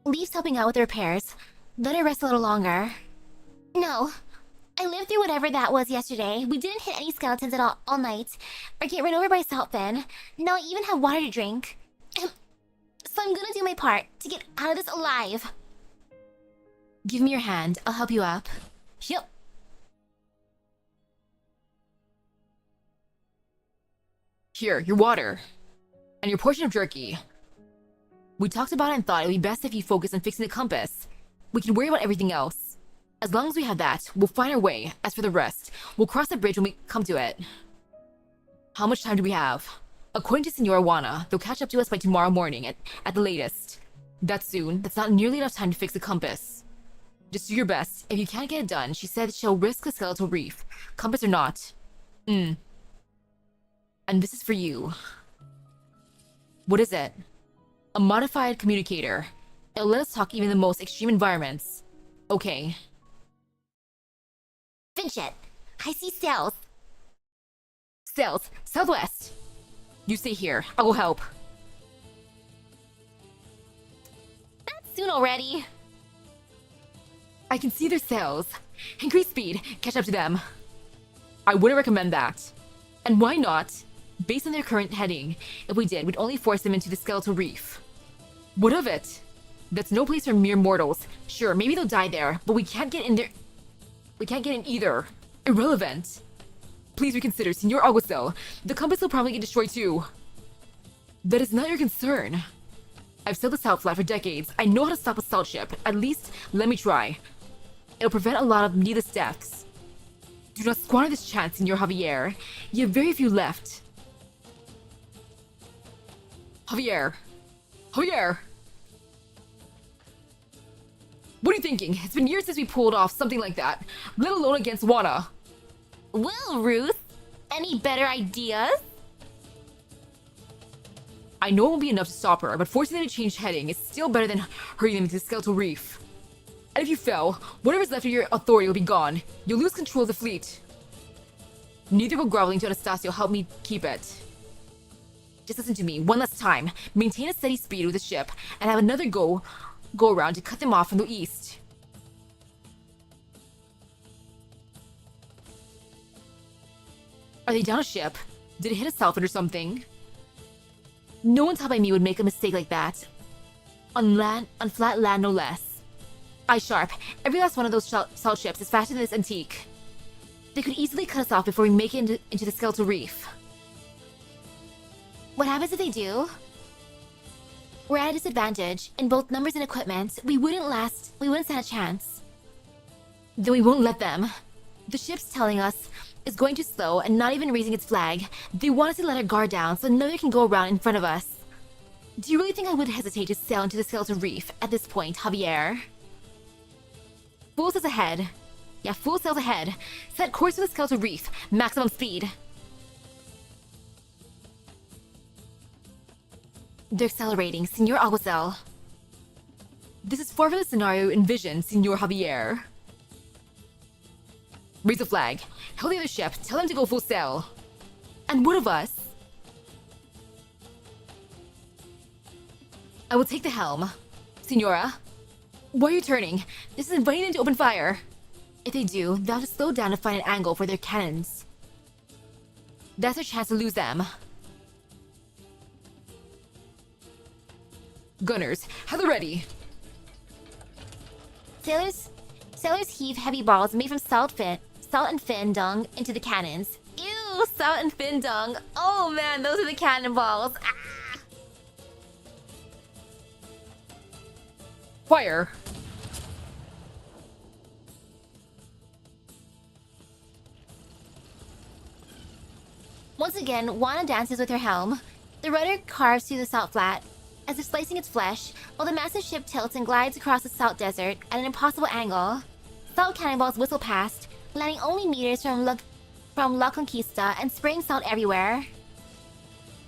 Leaf's helping out with the repairs. Let her rest a little longer. No. I lived through whatever that was yesterday. We didn't hit any skeletons at all night, or get run over by a salt fin. Now I even have water to drink. So I'm gonna do my part to get out of this alive. Give me your hand, I'll help you up. Yep. Here, your water. And your portion of jerky. We talked about it and thought it would be best if you focus on fixing the compass. We can worry about everything else. As long as we have that, we'll find our way. As for the rest, we'll cross the bridge when we come to it. How much time do we have? According to Senora Juana, they'll catch up to us by tomorrow morning at the latest. That's soon. That's not nearly enough time to fix the compass. Just do your best. If you can't get it done, she said she'll risk the skeletal reef. Compass or not. And this is for you. What is it? A modified communicator. It'll let us talk even in the most extreme environments. Okay. Finch it. I see sails. Sails. Southwest. You stay here. I'll go help. That's soon already. I can see their sails. Increase speed. Catch up to them. I wouldn't recommend that. And why not? Based on their current heading, if we did, we'd only force them into the skeletal reef. What of it? That's no place for mere mortals. Sure, maybe they'll die there, but we can't get in there. We can't get in either. Irrelevant. Please reconsider, Senor Alguacil. The compass will probably get destroyed too. That is not your concern. I've sailed the South Flat for decades. I know how to stop a salt ship. At least, let me try. It'll prevent a lot of needless deaths. Do not squander this chance, Senor Javier. You have very few left. Javier! Javier! What are you thinking? It's been years since we pulled off something like that, let alone against Juana. Well, Ruth, any better ideas? I know it won't be enough to stop her, but forcing them to change heading is still better than hurrying them into the skeletal reef. And if you fail, whatever's left of your authority will be gone. You'll lose control of the fleet. Neither will groveling to Anastasio help me keep it. Just listen to me, one last time. Maintain a steady speed with the ship, and have another go around to cut them off from the east. Are they down a ship? Did it hit a salvage or something? No one taught by me would make a mistake like that. On flat land, no less. Eye sharp, every last one of those salt ships is faster than this antique. They could easily cut us off before we make it into the skeletal reef. What happens if they do? We're at a disadvantage. In both numbers and equipment, we wouldn't stand a chance. Then we won't let them. The ship's telling us it's going too slow and not even raising its flag. They want us to let our guard down so another can go around in front of us. Do you really think I would hesitate to sail into the skeletal reef at this point, Javier? Full sails ahead. Yeah, full sails ahead. Set course for the skeletal reef. Maximum speed. They're accelerating, Senor Alguacil. This is far from the scenario envisioned, Senor Javier. Raise the flag. Hail the other ship. Tell them to go full sail. And what of us? I will take the helm. Senora, why are you turning? This is inviting them to open fire. If they do, they'll have to slow down to find an angle for their cannons. That's our chance to lose them. Gunners, have the ready. Sailors heave heavy balls made from salt and fin dung into the cannons. Ew, salt and fin dung. Oh man, those are the cannonballs. Ah! Fire! Once again, Juana dances with her helm. The rudder carves through the salt flat, as if slicing its flesh, while the massive ship tilts and glides across the salt desert at an impossible angle. Salt cannonballs whistle past, landing only meters from La Conquista and spraying salt everywhere.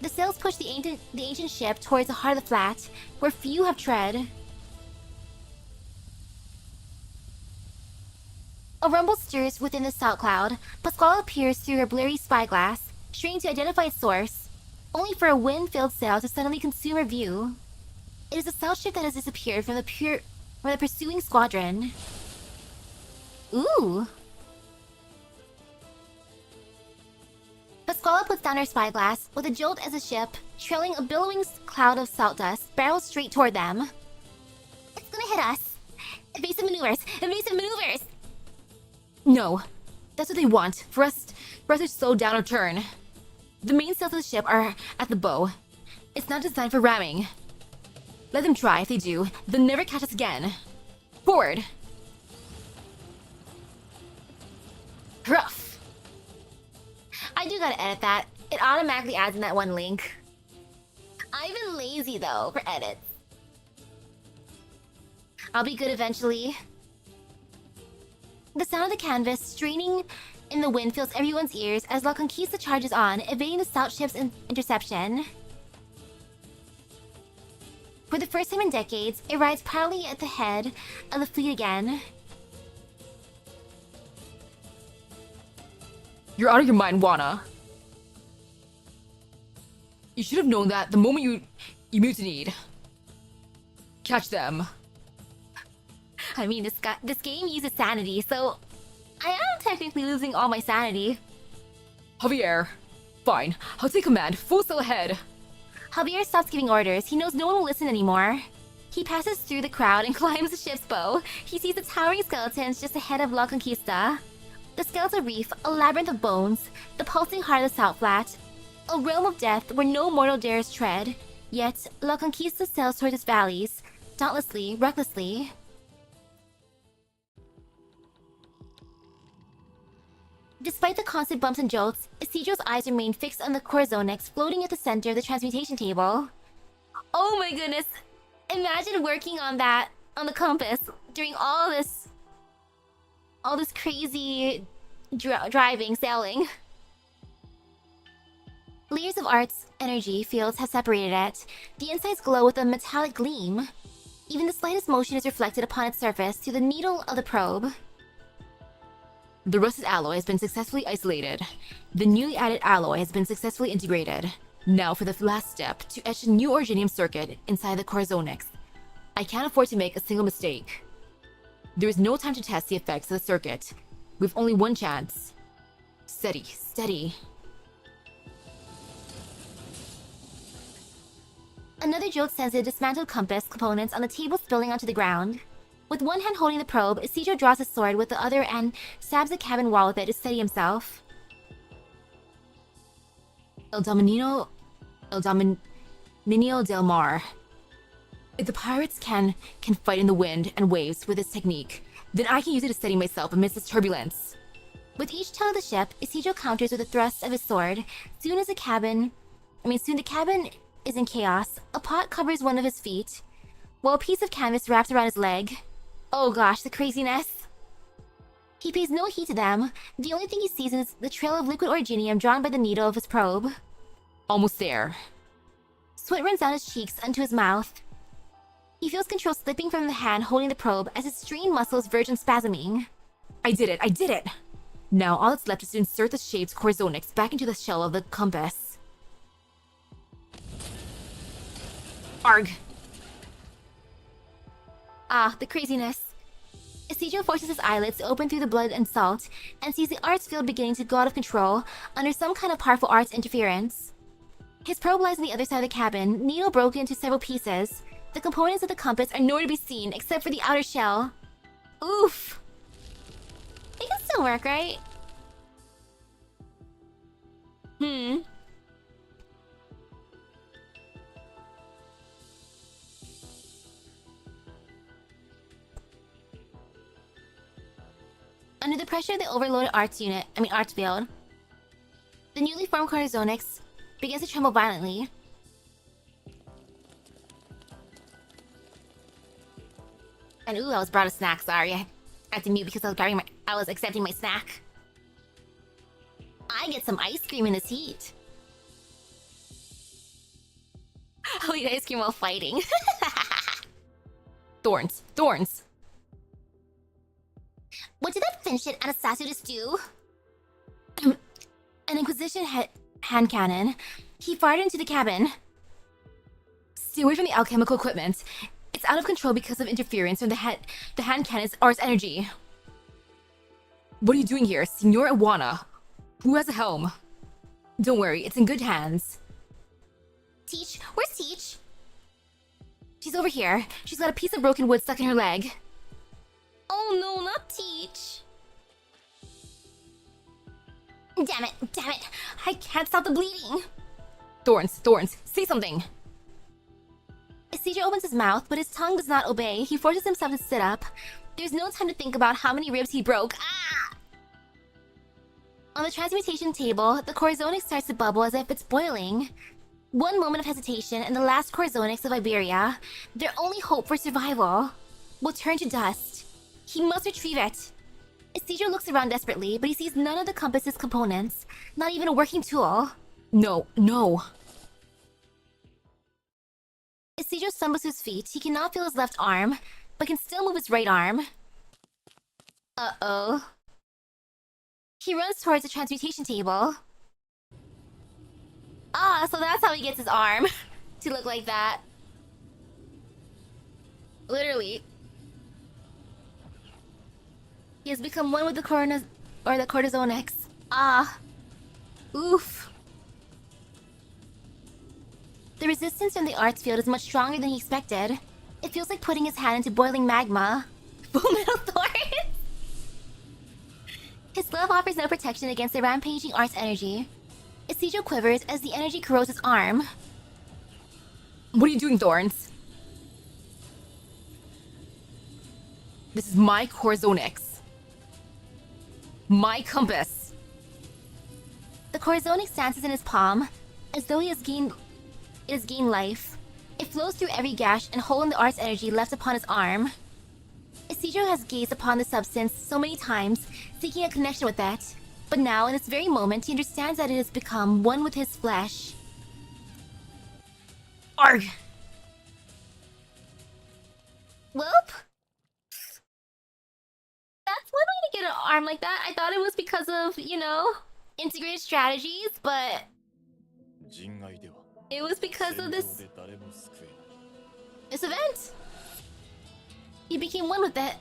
The sails push the ancient ship towards the heart of the flat, where few have tread. A rumble stirs within the salt cloud. Pasquale appears through her blurry spyglass, straining to identify its source, only for a wind-filled sail to suddenly consume her view. It is a salt ship that has disappeared from the pursuing squadron. Ooh! Pasquale puts down her spyglass with a jolt as the ship, trailing a billowing cloud of salt dust, barrels straight toward them. It's gonna hit us! Evasive maneuvers! Evasive maneuvers! No. That's what they want. For us to slow down or turn. The main sails of the ship are at the bow. It's not designed for ramming. Let them try. If they do, they'll never catch us again. Forward! Rough! I do gotta edit that. It automatically adds in that one link. I've been lazy though for edits. I'll be good eventually. The sound of the canvas straining in the wind fills everyone's ears as La Conquista charges on, evading the stout ship's interception. For the first time in decades, it rides proudly at the head of the fleet again. You're out of your mind, Juana. You should have known that the moment you mutinied. Catch them. I mean, this game uses sanity, so I am technically losing all my sanity. Javier. Fine. I'll take command. Full sail ahead. Javier stops giving orders. He knows no one will listen anymore. He passes through the crowd and climbs the ship's bow. He sees the towering skeletons just ahead of La Conquista. The skeletal reef, a labyrinth of bones, the pulsing heart of the salt flat. A realm of death where no mortal dares tread. Yet, La Conquista sails toward its valleys, dauntlessly, recklessly. Despite the constant bumps and jolts, Isidro's eyes remain fixed on the Corazonix floating at the center of the transmutation table. Oh my goodness! Imagine working on that, on the compass, during all this crazy driving, sailing. Layers of art's energy fields have separated it. The insides glow with a metallic gleam. Even the slightest motion is reflected upon its surface through the needle of the probe. The rusted alloy has been successfully isolated. The newly added alloy has been successfully integrated. Now for the last step, to etch a new originium circuit inside the Corazonix. I can't afford to make a single mistake. There is no time to test the effects of the circuit. We've only one chance. Steady, steady. Another jolt sends the dismantled compass components on the table spilling onto the ground. With one hand holding the probe, Isidro draws his sword with the other and stabs the cabin wall with it to steady himself. El Dominio del Mar. If the pirates can fight in the wind and waves with this technique, then I can use it to steady myself amidst this turbulence. With each tug of the ship, Isidro counters with a thrust of his sword. Soon the cabin is in chaos. A pot covers one of his feet, while a piece of canvas wraps around his leg. Oh gosh, the craziness. He pays no heed to them. The only thing he sees is the trail of liquid originium drawn by the needle of his probe. Almost there. Sweat runs down his cheeks onto his mouth. He feels control slipping from the hand holding the probe as his strained muscles verge on spasming. I did it! Now all that's left is to insert the shaped Corazonix back into the shell of the compass. Arg! Ah, the craziness. Isidro forces his eyelids to open through the blood and salt, and sees the arts field beginning to go out of control under some kind of powerful arts interference. His probe lies on the other side of the cabin, needle broken into several pieces. The components of the compass are nowhere to be seen except for the outer shell. Oof! It can still work, right? Under the pressure of the overloaded arts field, the newly formed Corazonix begins to tremble violently. And ooh, I was brought a snack, sorry. I had to mute because I was accepting my snack. I get some ice cream in this heat. I'll eat ice cream while fighting. Thorns! Thorns! What did that finch shit Anastasio just do? An Inquisition hand cannon. He fired into the cabin. Stay away from the alchemical equipment. It's out of control because of interference from the hand cannon's Ars energy. What are you doing here, Signor Iwana? Who has a helm? Don't worry, it's in good hands. Teach? Where's Teach? She's over here. She's got a piece of broken wood stuck in her leg. Oh no, not Teach. Damn it, I can't stop the bleeding. Thorns, say something. Isidro opens his mouth, but his tongue does not obey. He forces himself to sit up. There's no time to think about how many ribs he broke. Ah! On the transmutation table, the Corazonix starts to bubble as if it's boiling. One moment of hesitation, and the last Corazonix of Iberia, their only hope for survival, will turn to dust. He must retrieve it. Isidro looks around desperately, but he sees none of the compass's components, not even a working tool. No. Isidro stumbles to his feet. He cannot feel his left arm, but can still move his right arm. Uh-oh. He runs towards the transmutation table. Ah, so that's how he gets his arm to look like that. Literally. He has become one with the Corazonix. Ah. Oof. The resistance from the arts field is much stronger than he expected. It feels like putting his hand into boiling magma. Full Metal Thorns! His glove offers no protection against the rampaging arts energy. Isidro quivers as the energy corrodes his arm. What are you doing, Thorns? This is my Corzonix. My compass. The Corzonix dances in his palm, as though it has gained life. It flows through every gash and hole in the art's energy left upon his arm. Isidro has gazed upon the substance so many times, seeking a connection with it. But now, in this very moment, he understands that it has become one with his flesh. Arg! Whoop! That's one way to get an arm like that. I thought it was because of, you know, integrated strategies, but it was because of this event. He became one with it.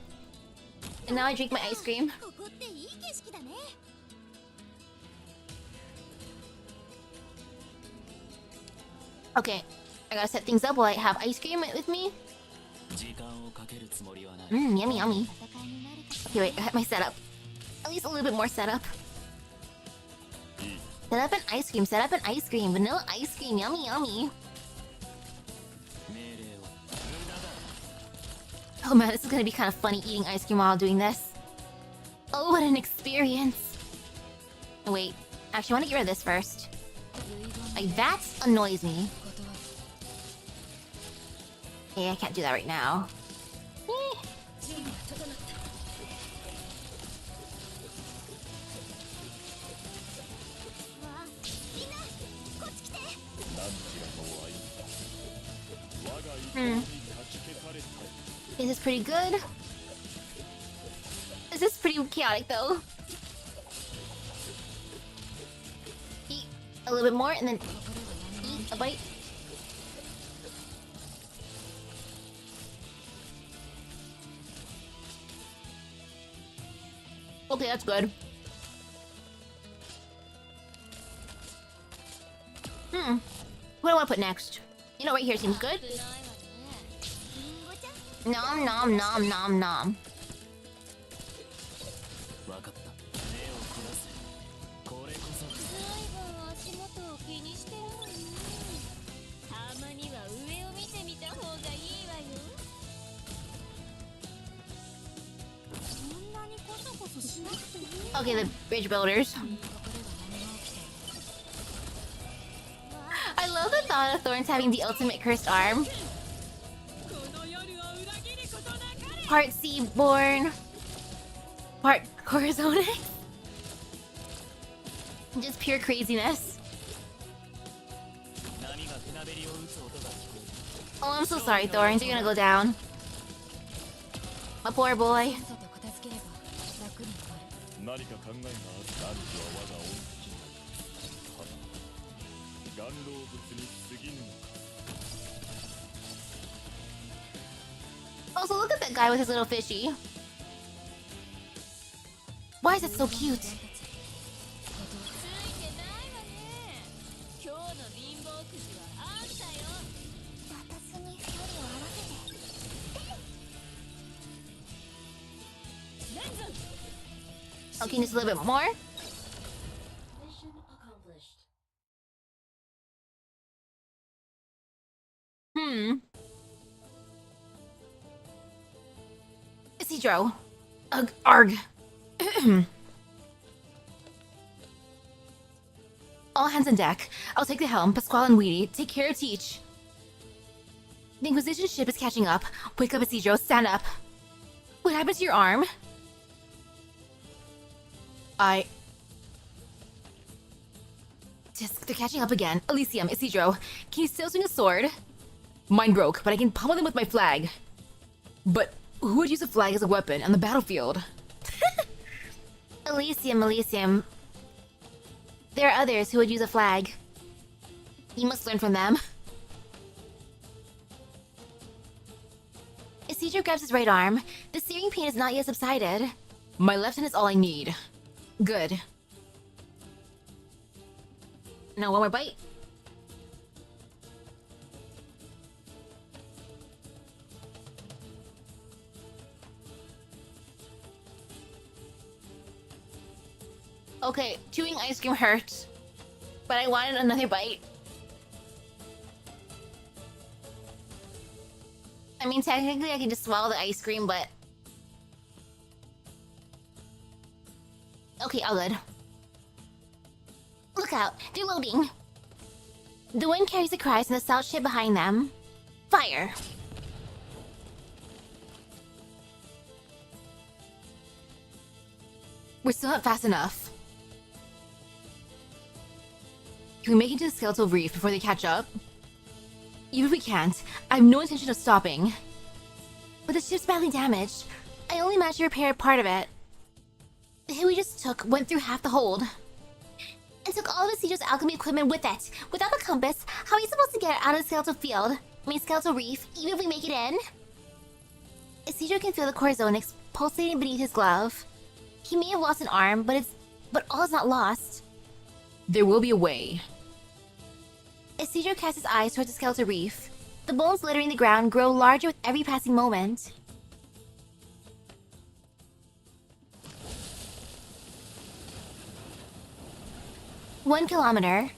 And now I drink my ice cream. Okay, I gotta set things up while I have ice cream with me. Yummy, yummy. Okay, wait, I have my setup. At least a little bit more setup. Set up an ice cream, set up an ice cream. Vanilla ice cream, yummy, yummy. Oh man, this is gonna be kind of funny eating ice cream while doing this. Oh, what an experience. Wait, actually I want to get rid of this first. Like, that annoys me. Yeah, I can't do that right now. This is pretty good. This is pretty chaotic though. Eat a little bit more and then eat a bite. Okay, that's good. What do I want to put next? You know, right here seems good. Nom nom nom nom nom. Okay, the bridge builders. I love the thought of Thorns having the ultimate cursed arm. Part Seaborn, part Corazonic. Just pure craziness. Oh, I'm so sorry, Thorns. You're gonna go down. My poor boy. Also, look at that guy with his little fishy. Why is it so cute? Okay, just a little bit more. Isidro. Ugh, arg. All hands on deck. I'll take the helm. Pasquale and Weedy, take care of Teach. The Inquisition ship is catching up. Wake up, Isidro. Stand up. What happened to your arm? They're catching up again. Elysium, Isidro, can you still swing a sword? Mine broke, but I can pummel them with my flag. But who would use a flag as a weapon on the battlefield? Elysium. There are others who would use a flag. You must learn from them. Isidro grabs his right arm. The searing pain has not yet subsided. My left hand is all I need. Good. Now one more bite. Okay, chewing ice cream hurts. But I wanted another bite. I mean, technically I can just swallow the ice cream, but... Okay, all good. Look out, they're loading. The wind carries the cries from the salt ship behind them. Fire! We're still not fast enough. Can we make it to the skeletal reef before they catch up? Even if we can't, I have no intention of stopping. But the ship's badly damaged. I only managed to repair part of it. The hit we just took went through half the hold. And took all of Isidro's alchemy equipment with it. Without the compass, how are you supposed to get it out of the skeletal field? I mean, skeletal reef, even if we make it in? Isidro can feel the corzonix pulsating beneath his glove. He may have lost an arm, but all is not lost. There will be a way. Isidro casts his eyes towards the skeletal reef. The bones littering the ground grow larger with every passing moment. One kilometer.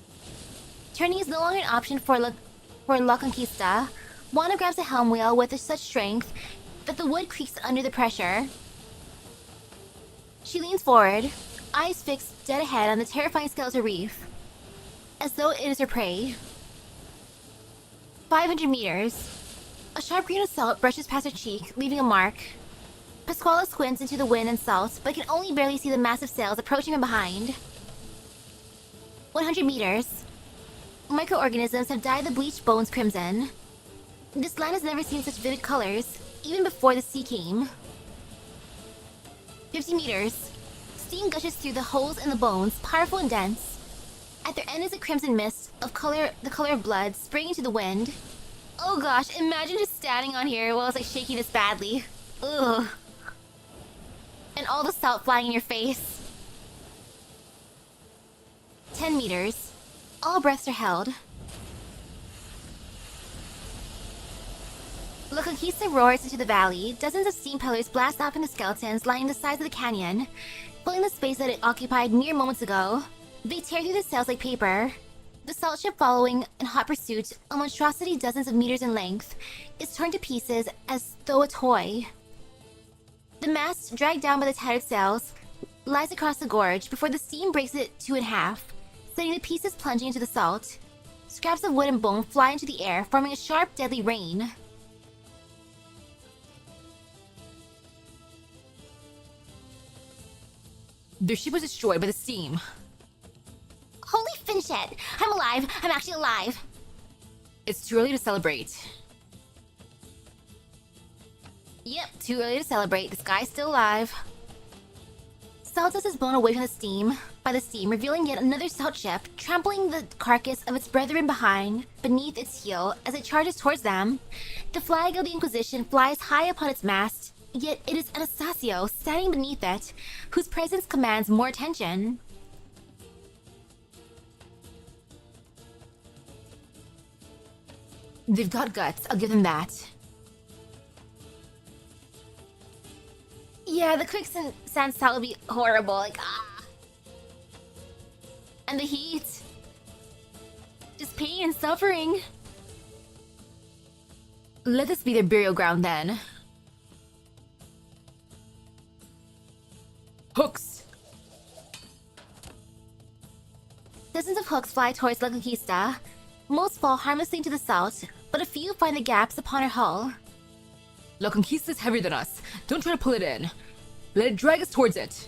Turning is no longer an option for La Conquista. Juana grabs the helm wheel with such strength that the wood creaks under the pressure. She leans forward, eyes fixed dead ahead on the terrifying skeletal reef, as though it is her prey. 500 meters. A sharp grain of salt brushes past her cheek, leaving a mark. Pasquale squints into the wind and salt, but can only barely see the massive sails approaching from behind. 100 meters. Microorganisms have dyed the bleached bones crimson. This land has never seen such vivid colors, even before the sea came. 50 meters. Steam gushes through the holes in the bones, powerful and dense. At their end is a crimson mist of the color of blood, spraying into the wind. Oh gosh, imagine just standing on here while it's like shaking this badly. Ugh. And all the salt flying in your face. 10 meters. All breaths are held. La Conquista roars into the valley. Dozens of steam pillars blast off into skeletons lining the sides of the canyon, filling the space that it occupied mere moments ago. They tear through the sails like paper. The salt ship, following in hot pursuit, a monstrosity dozens of meters in length, is torn to pieces as though a toy. The mast, dragged down by the tattered sails, lies across the gorge before the steam breaks it two in half, sending the pieces plunging into the salt. Scraps of wood and bone fly into the air, forming a sharp, deadly rain. Their ship was destroyed by the steam. Holy Finchet! I'm alive! I'm actually alive! It's too early to celebrate. Yep, too early to celebrate. This guy's still alive. Salt dust is blown away from the steam, revealing yet another salt ship, trampling the carcass of its brethren beneath its heel as it charges towards them. The flag of the Inquisition flies high upon its mast, yet it is Anastasio standing beneath it, whose presence commands more attention. They've got guts, I'll give them that. Yeah, the quicksand salt would be horrible, like, ah. And the heat. Just pain and suffering. Let this be their burial ground then. Hooks! Dozens of hooks fly towards La Conquista. Most fall harmlessly into the salt, but a few find the gaps upon her hull. La Conquista's heavier than us. Don't try to pull it in. Let it drag us towards it.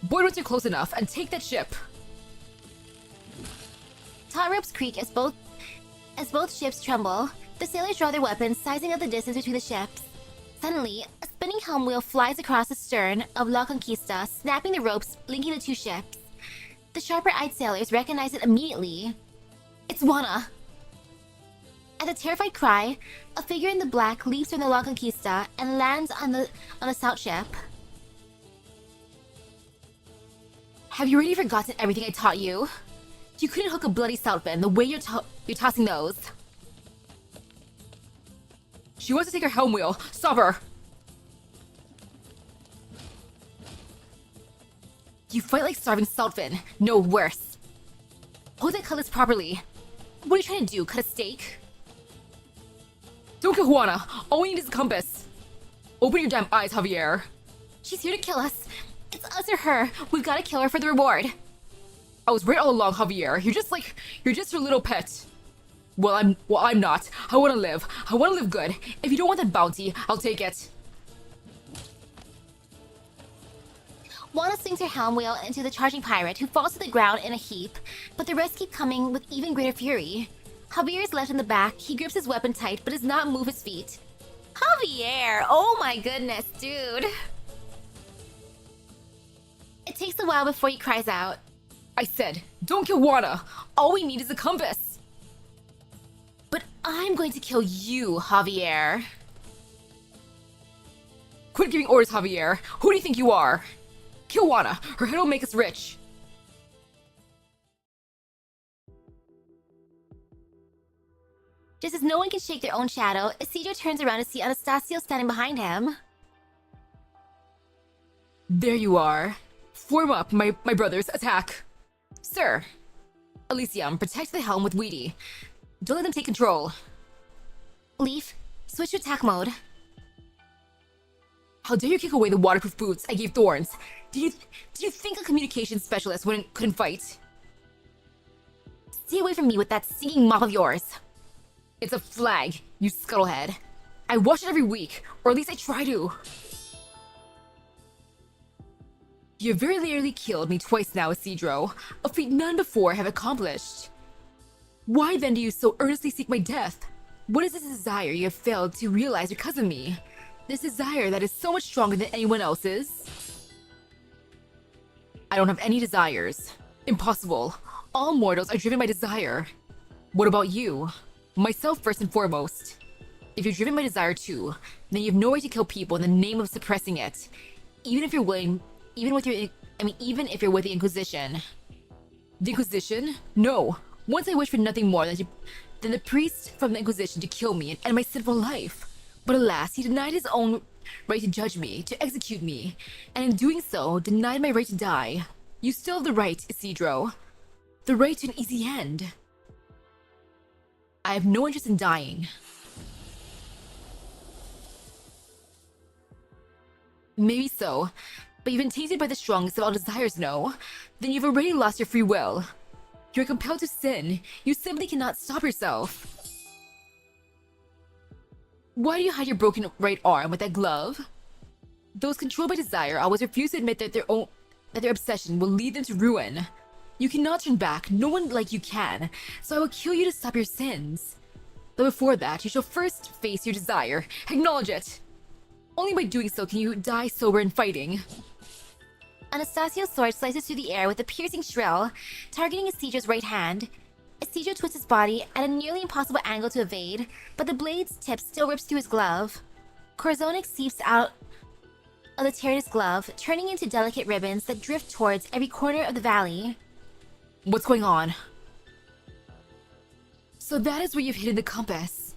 Board once you're close enough and take that ship. Taut ropes creak as both ships tremble. The sailors draw their weapons, sizing up the distance between the ships. Suddenly, a spinning helm wheel flies across the stern of La Conquista, snapping the ropes linking the two ships. The sharper-eyed sailors recognize it immediately. It's Juana! At the terrified cry, a figure in the black leaps from the La Conquista and lands on the salt ship. Have you already forgotten everything I taught you? You couldn't hook a bloody salt fin the way you're tossing those. She wants to take her helm wheel. Stop her! You fight like starving saltfin. No worse. Hold that cutlass properly. What are you trying to do, cut a steak? Don't kill Juana. All we need is a compass. Open your damn eyes, Javier. She's here to kill us. It's us or her. We've got to kill her for the reward. I was right all along, Javier. You're just her little pet. Well, I'm not. I want to live. I want to live good. If you don't want that bounty, I'll take it. Juana swings her helm wheel into the charging pirate, who falls to the ground in a heap, but the rest keep coming with even greater fury. Javier is left in the back. He grips his weapon tight, but does not move his feet. Javier! Oh my goodness, dude! It takes a while before he cries out. I said, don't kill Juana. All we need is a compass. But I'm going to kill you, Javier. Quit giving orders, Javier. Who do you think you are? Kill Juana. Her head will make us rich. Just as no one can shake their own shadow, Isidro turns around to see Anastasio standing behind him. There you are. Form up, my brothers. Attack. Sir. Elysium, protect the helm with Weedy. Don't let them take control. Leaf, switch to attack mode. How dare you kick away the waterproof boots I gave Thorns? Did you think a communications specialist couldn't fight? Stay away from me with that singing mop of yours. It's a flag, you scuttlehead. I wash it every week, or at least I try to. You very nearly killed me twice now, Isidro, a feat none before have accomplished. Why then do you so earnestly seek my death? What is this desire you have failed to realize because of me? This desire that is so much stronger than anyone else's? I don't have any desires. Impossible. All mortals are driven by desire. What about you? Myself first and foremost. If you're driven by desire too, then you have no right to kill people in the name of suppressing it. Even if you're willing, even if you're with the Inquisition. The Inquisition? No. Once I wished for nothing more than the priest from the Inquisition to kill me and end my sinful life. But alas, he denied his own right to judge me, to execute me, and in doing so, denied my right to die. You still have the right, Isidro. The right to an easy end. I have no interest in dying. Maybe so, but you've been tainted by the strongest of all desires, no? Then you've already lost your free will. You're compelled to sin. You simply cannot stop yourself. Why do you hide your broken right arm with that glove? Those controlled by desire always refuse to admit that their obsession will lead them to ruin. You cannot turn back, no one like you can, so I will kill you to stop your sins. But before that, you shall first face your desire, acknowledge it. Only by doing so can you die sober and fighting. Anastasio's sword slices through the air with a piercing shrill, targeting Isidro's right hand. Isidro twists his body at a nearly impossible angle to evade, but the blade's tip still rips through his glove. Corazonic seeps out of the tear in his glove, turning into delicate ribbons that drift towards every corner of the valley. What's going on? So that is where you've hidden the compass.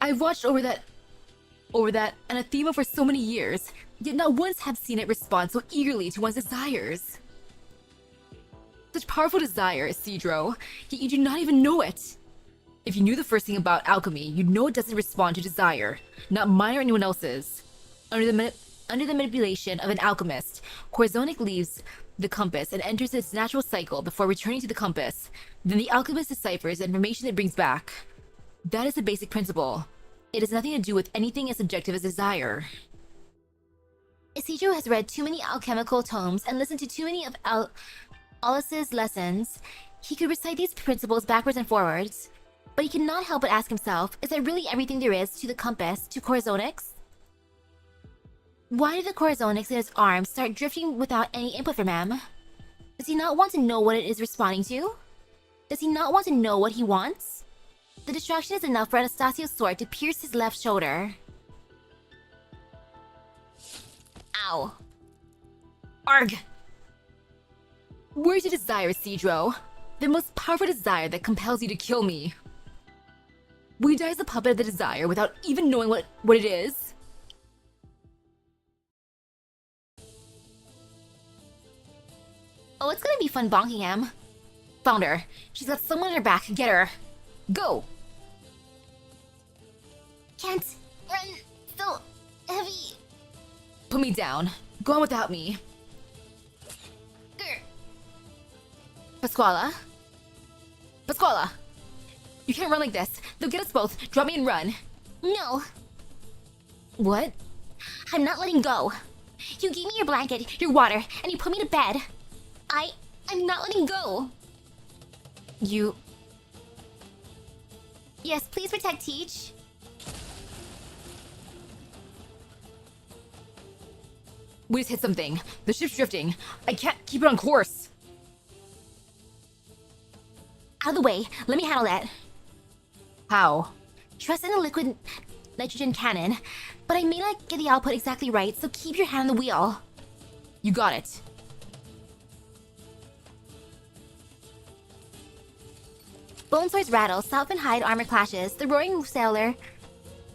I've watched over that anathema for so many years, yet not once have seen it respond so eagerly to one's desires. Such powerful desire, Isidro, yet you do not even know it. If you knew the first thing about alchemy, you'd know it doesn't respond to desire, not mine or anyone else's. Under the manipulation of an alchemist, Corazonic leaves the compass and enters its natural cycle before returning to the compass. Then the alchemist deciphers the information it brings back. That is the basic principle. It has nothing to do with anything as subjective as desire. Isidro has read too many alchemical tomes and listened to too many of Aulus's lessons. He could recite these principles backwards and forwards, but he cannot help but ask himself, is that really everything there is to the compass, to Corazonics? Why did the Corazonics in his arm start drifting without any input from him? Does he not want to know what it is responding to? Does he not want to know what he wants? The distraction is enough for Anastasio's sword to pierce his left shoulder. Ow. Arg! Where's your desire, Isidro? The most powerful desire that compels you to kill me. Will you die as a puppet of the desire without even knowing what it is? Oh, it's gonna be fun bonking him. Found her. She's got someone on her back. Get her. Go! Can't run so heavy. Put me down. Go on without me. Grr. Pasquala? Pasquala! You can't run like this. They'll get us both. Drop me and run. No, What? I'm not letting go. You gave me your blanket, your water, and you put me to bed. I'm not letting go. You... Yes, please protect Teach. We just hit something. The ship's drifting. I can't keep it on course. Out of the way. Let me handle that. How? Trust in the liquid nitrogen cannon, but I may not get the output exactly right, so keep your hand on the wheel. You got it. Bone swords rattle, South and hide armor clashes. The roaring sailor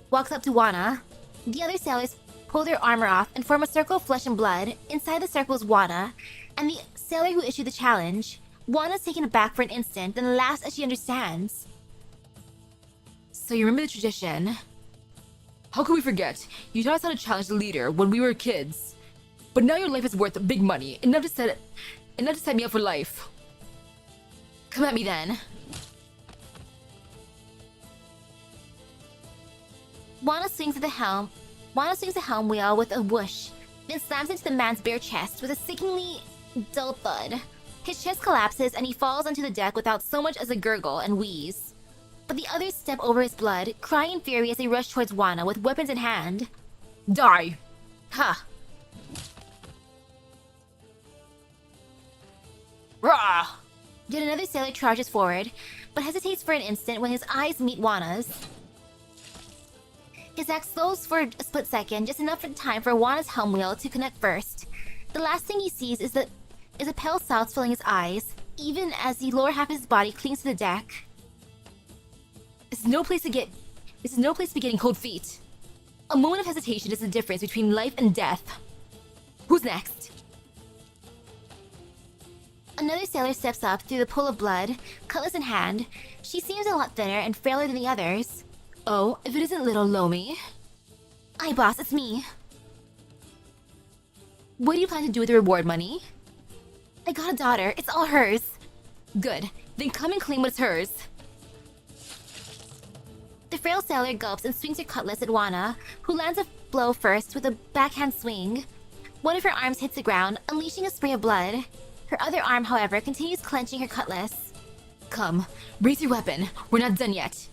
walks up to Wana. The other sailors pull their armor off and form a circle of flesh and blood. Inside the circle is Wana, and the sailor who issued the challenge. Wana's taken aback for an instant, then laughs as she understands. So you remember the tradition? How could we forget? You taught us how to challenge the leader when we were kids. But now your life is worth big money, enough to set me up for life. Come at me then. Wana swings the helm wheel with a whoosh, then slams into the man's bare chest with a sickeningly dull thud. His chest collapses and he falls onto the deck without so much as a gurgle and wheeze. But the others step over his blood, crying in fury as they rush towards Wana with weapons in hand. Die! Ha! Rah! Yet another sailor charges forward, but hesitates for an instant when his eyes meet Wana's. His axe slows for a split second, just enough time for Wana's helm wheel to connect first. The last thing he sees is a pale south filling his eyes, even as the lower half of his body clings to the deck. This is no place to be getting cold feet. A moment of hesitation is the difference between life and death. Who's next? Another sailor steps up through the pool of blood, cutlass in hand. She seems a lot thinner and frailer than the others. Oh, if it isn't little Lomi. Aye, boss, it's me. What do you plan to do with the reward money? I got a daughter. It's all hers. Good. Then come and claim what's hers. The frail sailor gulps and swings her cutlass at Wana, who lands a blow first with a backhand swing. One of her arms hits the ground, unleashing a spray of blood. Her other arm, however, continues clenching her cutlass. Come, raise your weapon. We're not done yet.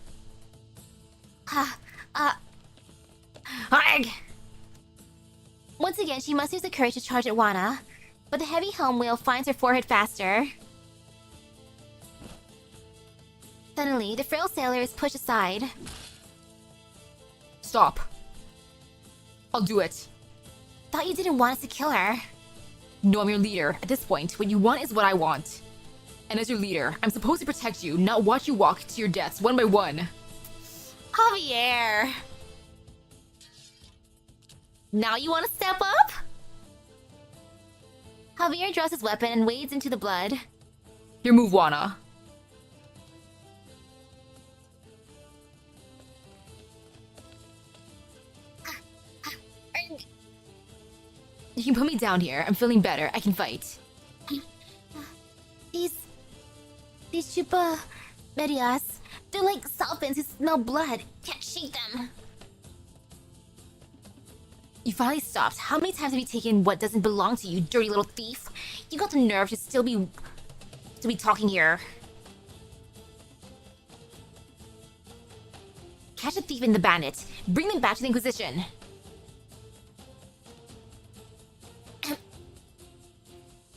Arg! Once again, she musters the courage to charge at Wana, but the heavy helm wheel finds her forehead faster. Suddenly, the frail sailor is pushed aside. Stop. I'll do it. Thought you didn't want us to kill her. No, I'm your leader. At this point, what you want is what I want. And as your leader, I'm supposed to protect you, not watch you walk to your deaths one by one. Javier! Now you want to step up? Javier draws his weapon and wades into the blood. Your move, Wana. You can put me down here. I'm feeling better. I can fight. These chupa medias, they're like dolphins who smell blood. Can't shake them. You finally stopped. How many times have you taken what doesn't belong to you, dirty little thief? You got the nerve to still be talking here. Catch a thief and the bandit. Bring them back to the Inquisition.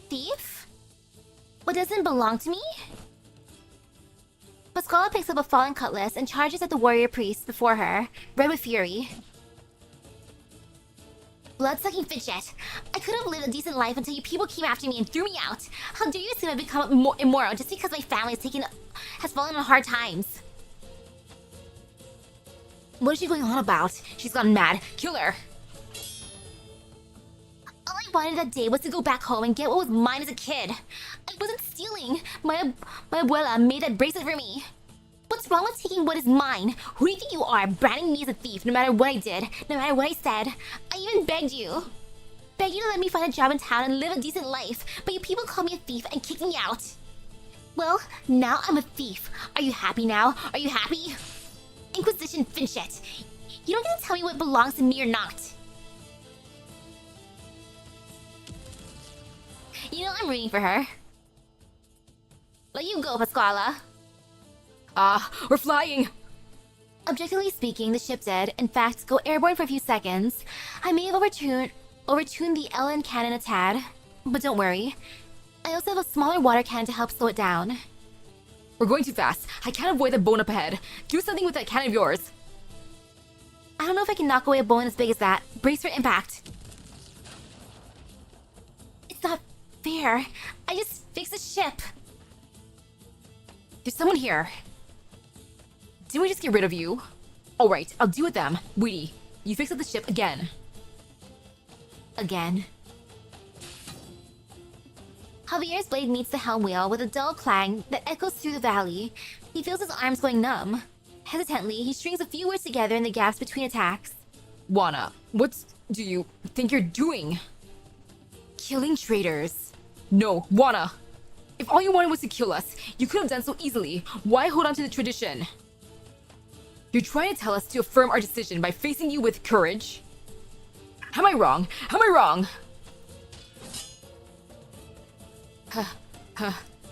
Thief? What doesn't belong to me? Pasquala picks up a fallen cutlass and charges at the warrior priest before her, red with fury. Blood-sucking fidget. I could have lived a decent life until you people came after me and threw me out. How dare you assume I've become immoral just because my family has fallen on hard times? What is she going on about? She's gone mad. Kill her! All I I wanted that day was to go back home and get what was mine as a kid. I wasn't stealing. My abuela made that bracelet for me. What's wrong with taking what is mine? Who do you think you are, branding me as a thief no matter what I did, no matter what I said? I even begged you. Begged you to let me find a job in town and live a decent life, but you people call me a thief and kick me out. Well, now I'm a thief. Are you happy now? Are you happy? Inquisition Finchette. You don't get to tell me what belongs to me or not. You know I'm rooting for her. Let you go, Pasquala. We're flying! Objectively speaking, the ship did, in fact, go airborne for a few seconds. I may have overtuned the LN cannon a tad, but don't worry. I also have a smaller water cannon to help slow it down. We're going too fast. I can't avoid the bone up ahead. Do something with that cannon of yours. I don't know if I can knock away a bone as big as that. Brace for impact. It's not fair. I just fixed the ship. There's someone here. Didn't we just get rid of you? Alright, I'll deal with them. Weedy, you fix up the ship again. Again. Javier's blade meets the helm wheel with a dull clang that echoes through the valley. He feels his arms going numb. Hesitantly, he strings a few words together in the gaps between attacks. Juana, what do you think you're doing? Killing traitors. No, Juana! If all you wanted was to kill us, you could have done so easily. Why hold on to the tradition? You're trying to tell us to affirm our decision by facing you with courage? Am I wrong? Am I wrong?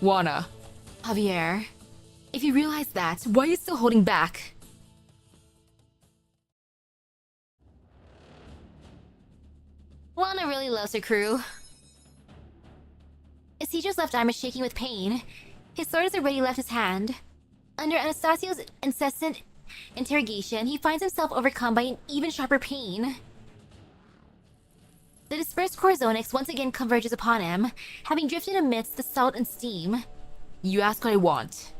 Juana. Javier, If you realize that, why are you still holding back? Juana really loves her crew. Isidro's left arm is shaking with pain. His sword has already left his hand. Under Anastasio's incessant interrogation, he finds himself overcome by an even sharper pain. The dispersed Corzonix once again converges upon him, having drifted amidst the salt and steam. You ask what I want.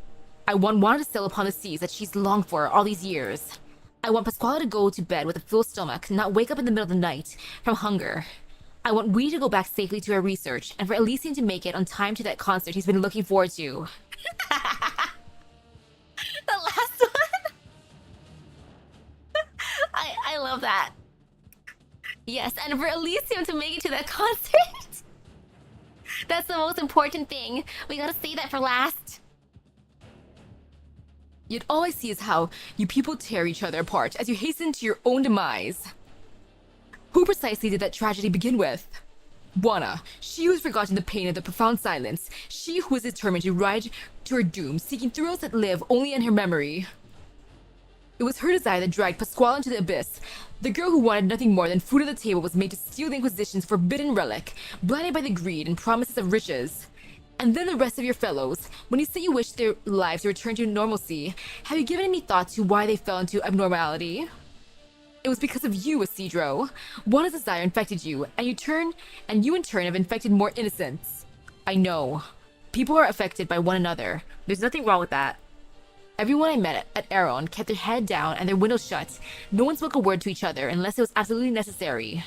I want Juana to sail upon the seas that she's longed for all these years. I want Pasquale to go to bed with a full stomach, not wake up in the middle of the night from hunger. I want Weedy to go back safely to her research, and for Elysian to make it on time to that concert he's been looking forward to. The last one? I love that. Yes, and for Elysium to make it to that concert. That's the most important thing. We gotta save that for last. Yet all I see is how you people tear each other apart as you hasten to your own demise. Who precisely did that tragedy begin with? Juana, she who has forgotten the pain of the profound silence, she who is determined to ride to her doom, seeking thrills that live only in her memory. It was her desire that dragged Pasquale into the abyss. The girl who wanted nothing more than food at the table was made to steal the Inquisition's forbidden relic, blinded by the greed and promises of riches. And then the rest of your fellows, when you say you wish their lives to return to normalcy, have you given any thought to why they fell into abnormality? It was because of you, Isidro. Juana's desire infected you, and you in turn have infected more innocents. I know. People are affected by one another. There's nothing wrong with that. Everyone I met at Aeron kept their head down and their windows shut. No one spoke a word to each other unless it was absolutely necessary.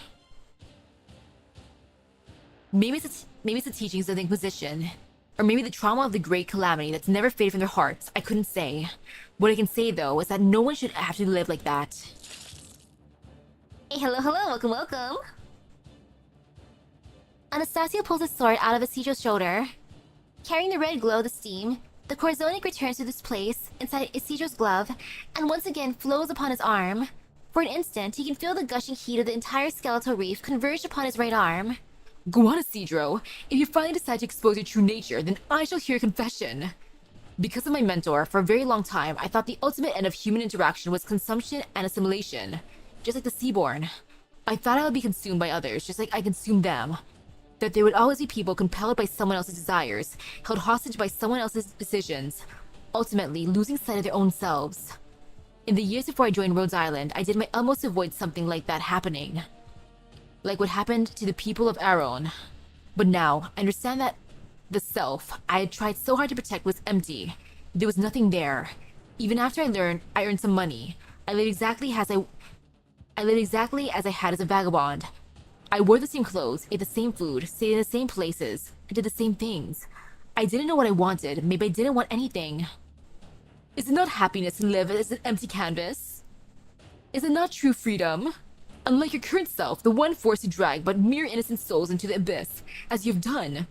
Maybe it's the teachings of the Inquisition. Or maybe the trauma of the great calamity that's never faded from their hearts. I couldn't say. What I can say, though, is that no one should have to live like that. Hey, hello, welcome, welcome. Anastasio pulls his sword out of Isidro's shoulder. Carrying the red glow of the steam, the Corzonic returns to this place inside Isidro's glove and once again flows upon his arm. For an instant, he can feel the gushing heat of the entire skeletal reef converged upon his right arm. Go on, Isidro. If you finally decide to expose your true nature, then I shall hear your confession. Because of my mentor, for a very long time, I thought the ultimate end of human interaction was consumption and assimilation. Just like the Seaborn. I thought I would be consumed by others, just like I consumed them. That there would always be people compelled by someone else's desires, held hostage by someone else's decisions, ultimately losing sight of their own selves. In the years before I joined Rhodes Island, I did my utmost to avoid something like that happening. Like what happened to the people of Aeron. But now, I understand that the self I had tried so hard to protect was empty. There was nothing there. Even after I earned some money. I lived exactly as I had as a vagabond. I wore the same clothes, ate the same food, stayed in the same places, and did the same things. I didn't know what I wanted. Maybe I didn't want anything. Is it not happiness to live as an empty canvas? Is it not true freedom? Unlike your current self, the one forced to drag but mere innocent souls into the abyss, as you've done.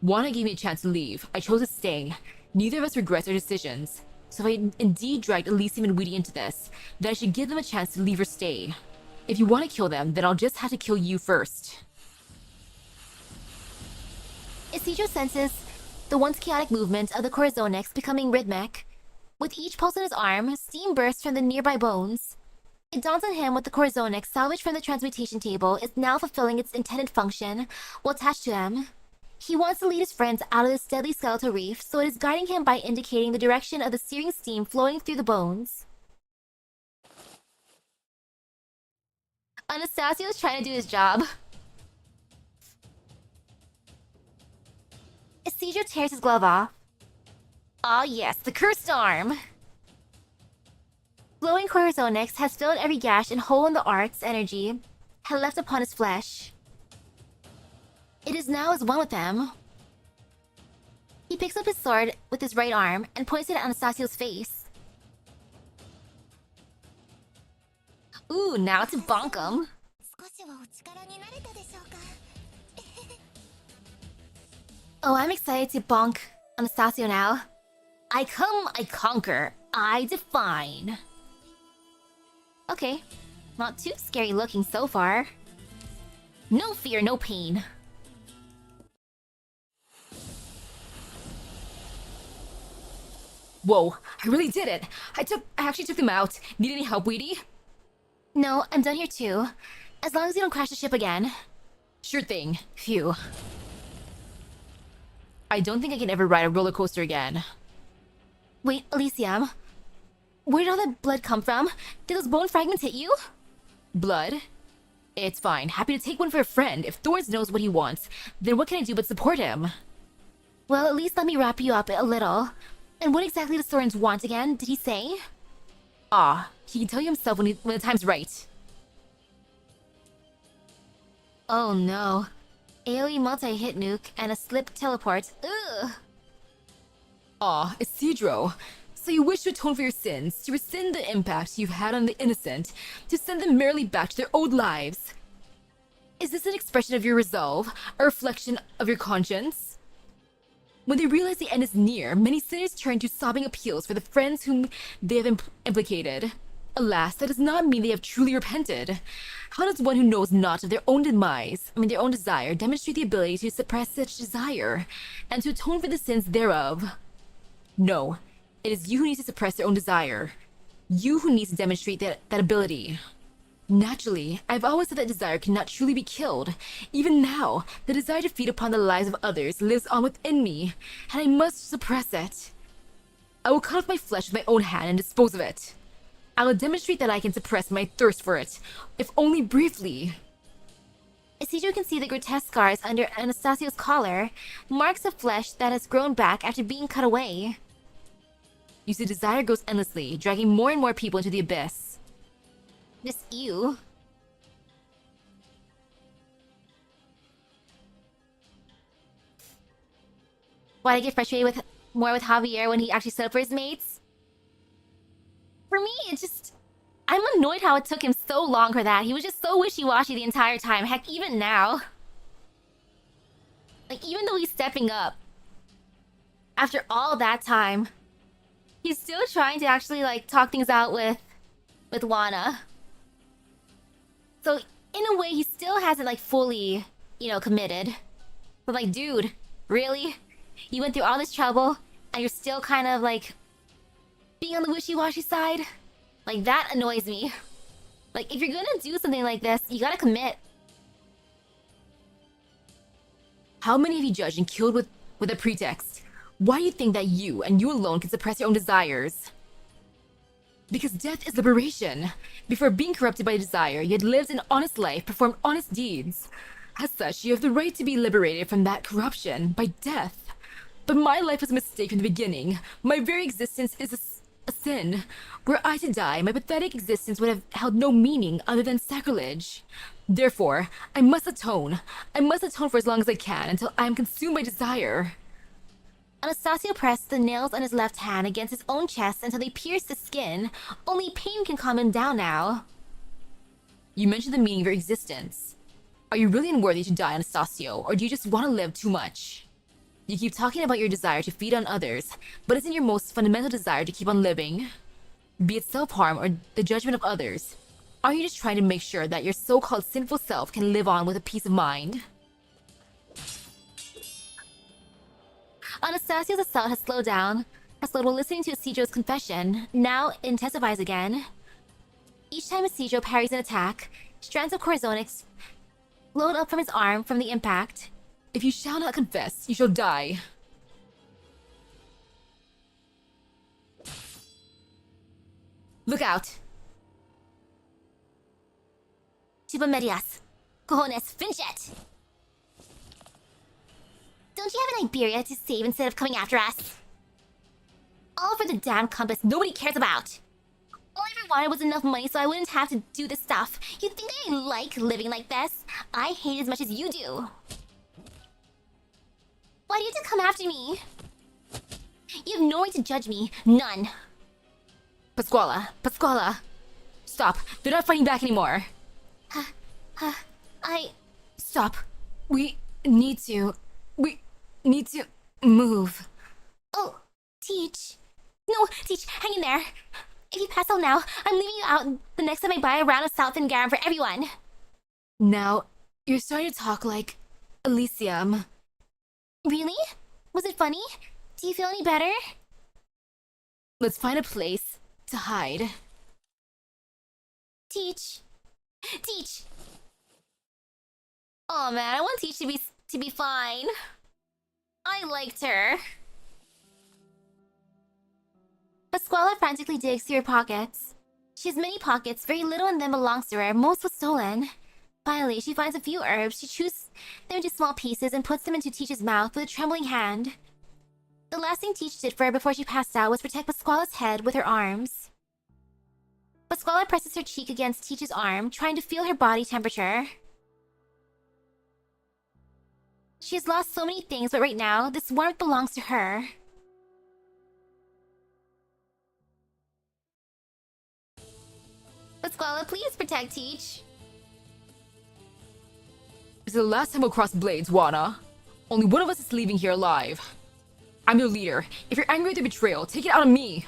Juana gave me a chance to leave. I chose to stay. Neither of us regrets our decisions. So if I indeed dragged Elysium and Weedy into this, then I should give them a chance to leave or stay. If you want to kill them, then I'll just have to kill you first. Isidro senses the once chaotic movement of the Corazonics becoming rhythmic. With each pulse in his arm, steam bursts from the nearby bones. It dawns on him what the Corazonics salvaged from the transmutation table is now fulfilling its intended function while attached to him. He wants to lead his friends out of this deadly skeletal reef, so it is guiding him by indicating the direction of the searing steam flowing through the bones. Anastasio is trying to do his job. Isidro tears his glove off. Ah yes, the cursed arm! Glowing Corazonics has filled every gash and hole in the art's energy had left upon his flesh. It is now as one with them. He picks up his sword with his right arm and points it at Anastasio's face. Ooh, now to bonk him. Oh, I'm excited to bonk Anastasio now. I come, I conquer, I define. Okay, not too scary looking so far. No fear, no pain. Whoa, I really did it! I actually took them out. Need any help, Weedy? No, I'm done here too. As long as you don't crash the ship again. Sure thing. Phew. I don't think I can ever ride a roller coaster again. Wait, Elysium. Where did all that blood come from? Did those bone fragments hit you? Blood? It's fine. Happy to take one for a friend. If Thorns knows what he wants, then what can I do but support him? Well, at least let me wrap you up a little. And what exactly does Thorns want again? Did he say? Ah, he can tell you himself when the time's right. Oh no. AoE multi-hit nuke and a slip teleport. Ugh! Ah, Isidro. So you wish to atone for your sins, to rescind the impact you've had on the innocent, to send them merrily back to their old lives. Is this an expression of your resolve, a reflection of your conscience? When they realize the end is near, many sinners turn to sobbing appeals for the friends whom they have implicated. Alas, that does not mean they have truly repented. How does one who knows not of their own their own desire, demonstrate the ability to suppress such desire, and to atone for the sins thereof? No, it is you who needs to suppress their own desire. You who needs to demonstrate that ability. Naturally, I've always said that desire cannot truly be killed. Even now, the desire to feed upon the lives of others lives on within me, and I must suppress it. I will cut off my flesh with my own hand and dispose of it. I will demonstrate that I can suppress my thirst for it, if only briefly. Isidro can see the grotesque scars under Anastasio's collar, marks of flesh that has grown back after being cut away. You see, desire goes endlessly, dragging more and more people into the abyss. Just you. Why I get frustrated more with Javier when he actually stood up for his mates? For me, I'm annoyed how it took him so long for that. He was just so wishy-washy the entire time. Heck, even now. Like, even though he's stepping up, after all that time, he's still trying to actually, like, talk things out with Juana. So, in a way, he still hasn't, like, fully, committed. But, like, dude, really? You went through all this trouble, and you're still kind of, like, being on the wishy-washy side? Like, that annoys me. Like, if you're gonna do something like this, you gotta commit. How many have you judged and killed with a pretext? Why do you think that you, and you alone, can suppress your own desires? Because death is liberation. Before being corrupted by desire, you had lived an honest life, performed honest deeds. As such, you have the right to be liberated from that corruption by death. But my life was a mistake from the beginning. My very existence is a sin. Were I to die, my pathetic existence would have held no meaning other than sacrilege. Therefore, I must atone. I must atone for as long as I can until I am consumed by desire. Anastasio pressed the nails on his left hand against his own chest until they pierced the skin. Only pain can calm him down now. You mentioned the meaning of your existence. Are you really unworthy to die, Anastasio, or do you just want to live too much? You keep talking about your desire to feed on others, but isn't your most fundamental desire to keep on living? Be it self-harm or the judgment of others. Are you just trying to make sure that your so-called sinful self can live on with a peace of mind? Anastasio's assault has slowed while listening to Isidro's confession. Now it intensifies again. Each time Isidro parries an attack, strands of corazonics float up from his arm from the impact. If you shall not confess, you shall die. Look out! Chupa medias. Cojones, finish it! Don't you have an Iberia to save instead of coming after us? All for the damn compass nobody cares about. All I ever wanted was enough money so I wouldn't have to do this stuff. You think I like living like this? I hate it as much as you do. Why do you have to come after me? You have no right to judge me. None. Pasquala, Pasquala! Stop! They're not fighting back anymore! Stop! We need to move. Oh, Teach. No, Teach, hang in there. If you pass out now, I'm leaving you out the next time I buy a round of South and Garam for everyone. Now, you're starting to talk like Elysium. Really? Was it funny? Do you feel any better? Let's find a place to hide. Teach. Teach. Oh man, I want Teach to be fine. I liked her. Pasquala frantically digs through her pockets. She has many pockets, very little in them belongs to her, most was stolen. Finally, she finds a few herbs. She chews them into small pieces and puts them into Teach's mouth with a trembling hand. The last thing Teach did for her before she passed out was protect Pasquala's head with her arms. Pasquala presses her cheek against Teach's arm, trying to feel her body temperature. She has lost so many things, but right now, this warmth belongs to her. Pasquala, please protect Teach. This is the last time we'll cross blades, Juana. Only one of us is leaving here alive. I'm your leader. If you're angry at the betrayal, take it out on me.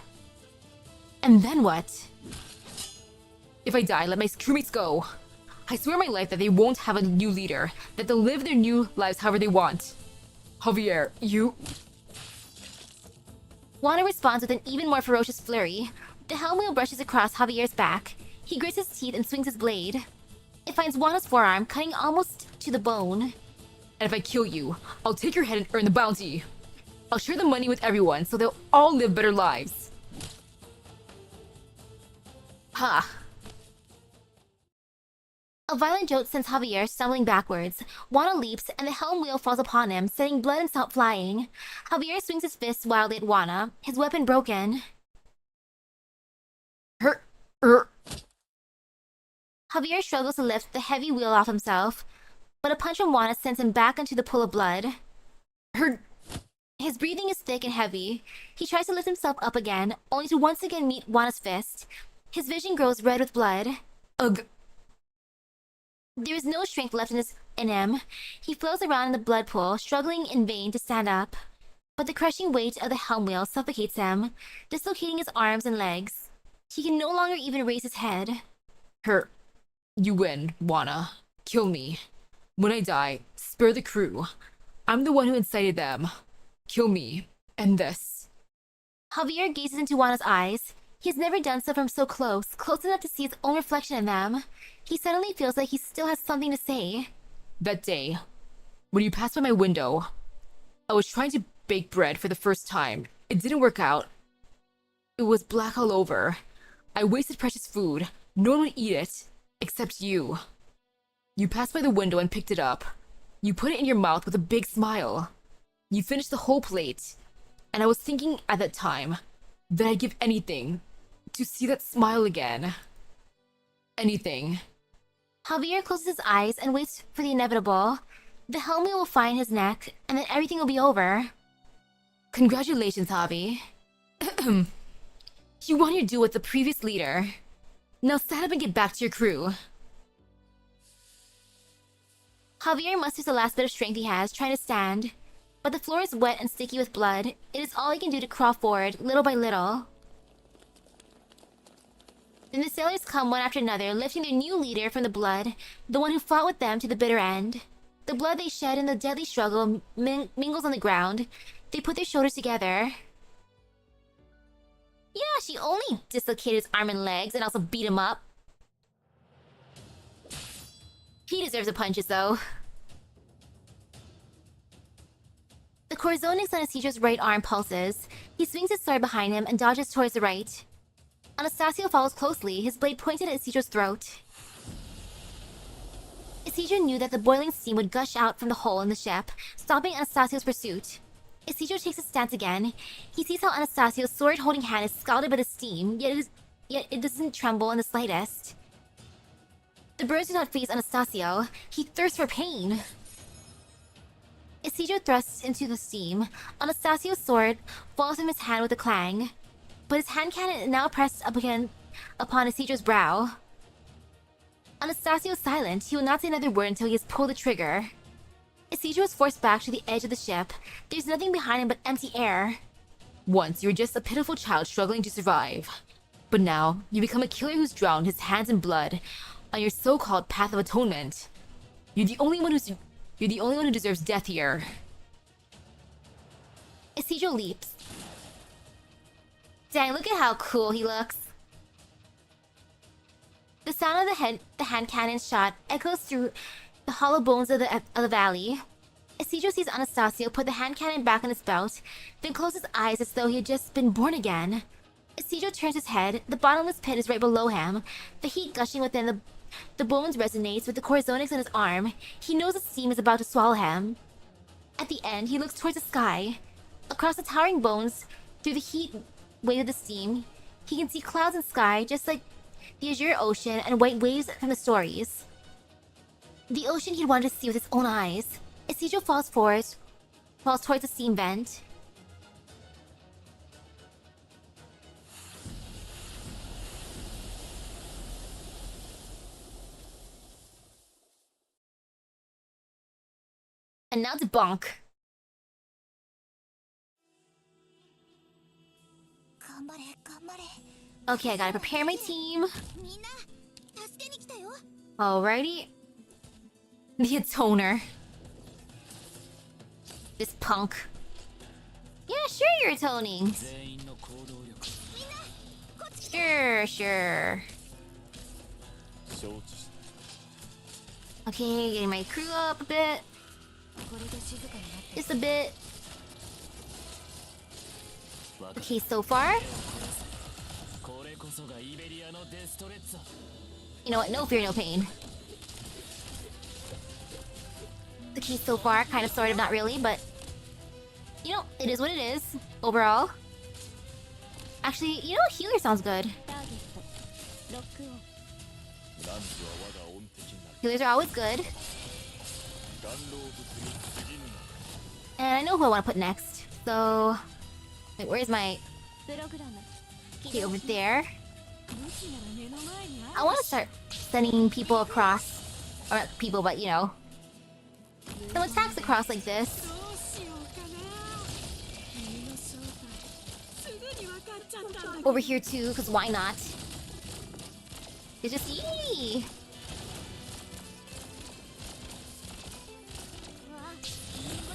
And then what? If I die, let my crewmates go. I swear my life that they won't have a new leader, that they'll live their new lives however they want. Javier, you... Juana responds with an even more ferocious flurry. The helm wheel brushes across Javier's back. He grits his teeth and swings his blade. It finds Juana's forearm, cutting almost to the bone. And if I kill you, I'll take your head and earn the bounty. I'll share the money with everyone so they'll all live better lives. Ha! A violent jolt sends Javier stumbling backwards. Juana leaps, and the helm wheel falls upon him, sending blood and salt flying. Javier swings his fist wildly at Juana, his weapon broken. Javier struggles to lift the heavy wheel off himself, but a punch from Juana sends him back into the pool of blood. His breathing is thick and heavy. He tries to lift himself up again, only to once again meet Juana's fist. His vision grows red with blood. Ugh. There is no strength left in him. He floats around in the blood pool, struggling in vain to stand up. But the crushing weight of the helm wheel suffocates him, dislocating his arms and legs. He can no longer even raise his head. You win, Juana. Kill me. When I die, spare the crew. I'm the one who incited them. Kill me. End this. Javier gazes into Juana's eyes. He has never done so from so close enough to see his own reflection in them. He suddenly feels like he still has something to say. That day, when you passed by my window, I was trying to bake bread for the first time. It didn't work out. It was black all over. I wasted precious food. No one would eat it, except you. You passed by the window and picked it up. You put it in your mouth with a big smile. You finished the whole plate. And I was thinking at that time, that I'd give anything to see that smile again. Anything. Javier closes his eyes and waits for the inevitable. The helmet will find his neck, and then everything will be over. Congratulations, Javi. You won your duel with the previous leader. Now stand up and get back to your crew. Javier musters the last bit of strength he has, trying to stand. But the floor is wet and sticky with blood. It is all he can do to crawl forward, little by little. Then the sailors come one after another, lifting their new leader from the blood, the one who fought with them to the bitter end. The blood they shed in the deadly struggle mingles on the ground. They put their shoulders together. Yeah, she only dislocated his arm and legs and also beat him up. He deserves the punches, though. The Corzonix on Isidro's right arm pulses. He swings his sword behind him and dodges towards the right. Anastasio follows closely, his blade pointed at Isidro's throat. Isidro knew that the boiling steam would gush out from the hole in the ship, stopping Anastasio's pursuit. Isidro takes his stance again. He sees how Anastasio's sword-holding hand is scalded by the steam, yet it doesn't tremble in the slightest. The birds do not faze Anastasio. He thirsts for pain. Isidro thrusts into the steam. Anastasio's sword falls from his hand with a clang, but his hand cannon is now pressed up again upon Isidro's brow. Anastasio is silent. He will not say another word until he has pulled the trigger. Isidro is forced back to the edge of the ship. There's nothing behind him but empty air. Once you were just a pitiful child struggling to survive. But now, you become a killer who's drowned his hands in blood on your so-called path of atonement. You're the only one who deserves death here. Isidro leaps. Dang, look at how cool he looks. The sound of the hand cannon shot echoes through the hollow bones of the valley. Isidro sees Anastasio put the hand cannon back on his belt, then close his eyes as though he had just been born again. Isidro turns his head. The bottomless pit is right below him. The heat gushing within the bones resonates with the Corzonix on his arm. He knows the steam is about to swallow him. At the end, he looks towards the sky. Across the towering bones, through the heat wave of the steam, he can see clouds and sky just like the azure ocean and white waves from the stories. The ocean he'd wanted to see with his own eyes. Isidro falls towards the steam vent. And now to bonk. Okay, I gotta prepare my team. Alrighty. The atoner. This punk. Yeah, sure you're atoning. Sure. Okay, getting my crew up a bit. Just a bit. Okay, so far. You know what? No fear, no pain. Okay, so far, kind of, sort of, not really, but you know, it is what it is. Overall, actually, you know, healer sounds good. Healers are always good. And I know who I want to put next. So, wait, where's my? Okay, over there. I want to start sending people across, or not people, but you know, some attacks across like this. Over here too, because why not? It's just easy.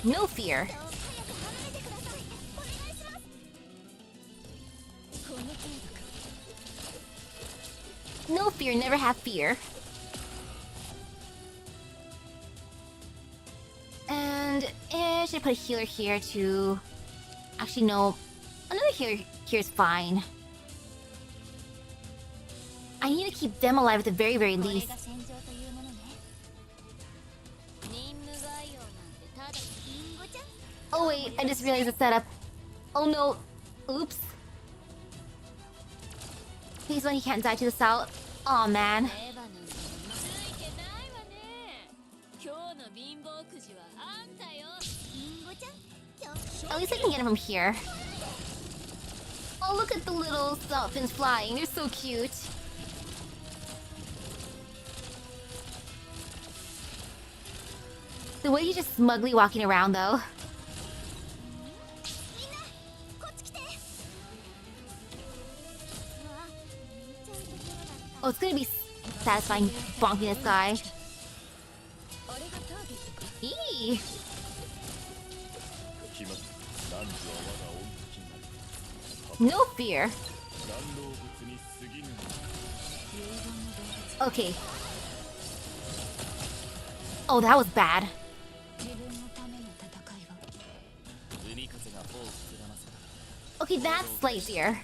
No fear. No fear, never have fear. And should I put a healer here to... Actually, no. Another healer here is fine. I need to keep them alive at the very, very least. Oh wait, I just realized the setup. Oh no. Oops. Please when he can't die to the south. Aw, man. At least I can get him from here. Oh, look at the little dolphins flying. They're so cute. The way he's just smugly walking around, though. Oh, it's gonna be satisfying bonking this guy. Eee! No fear. Okay. Oh, that was bad. Okay, that's slight fear.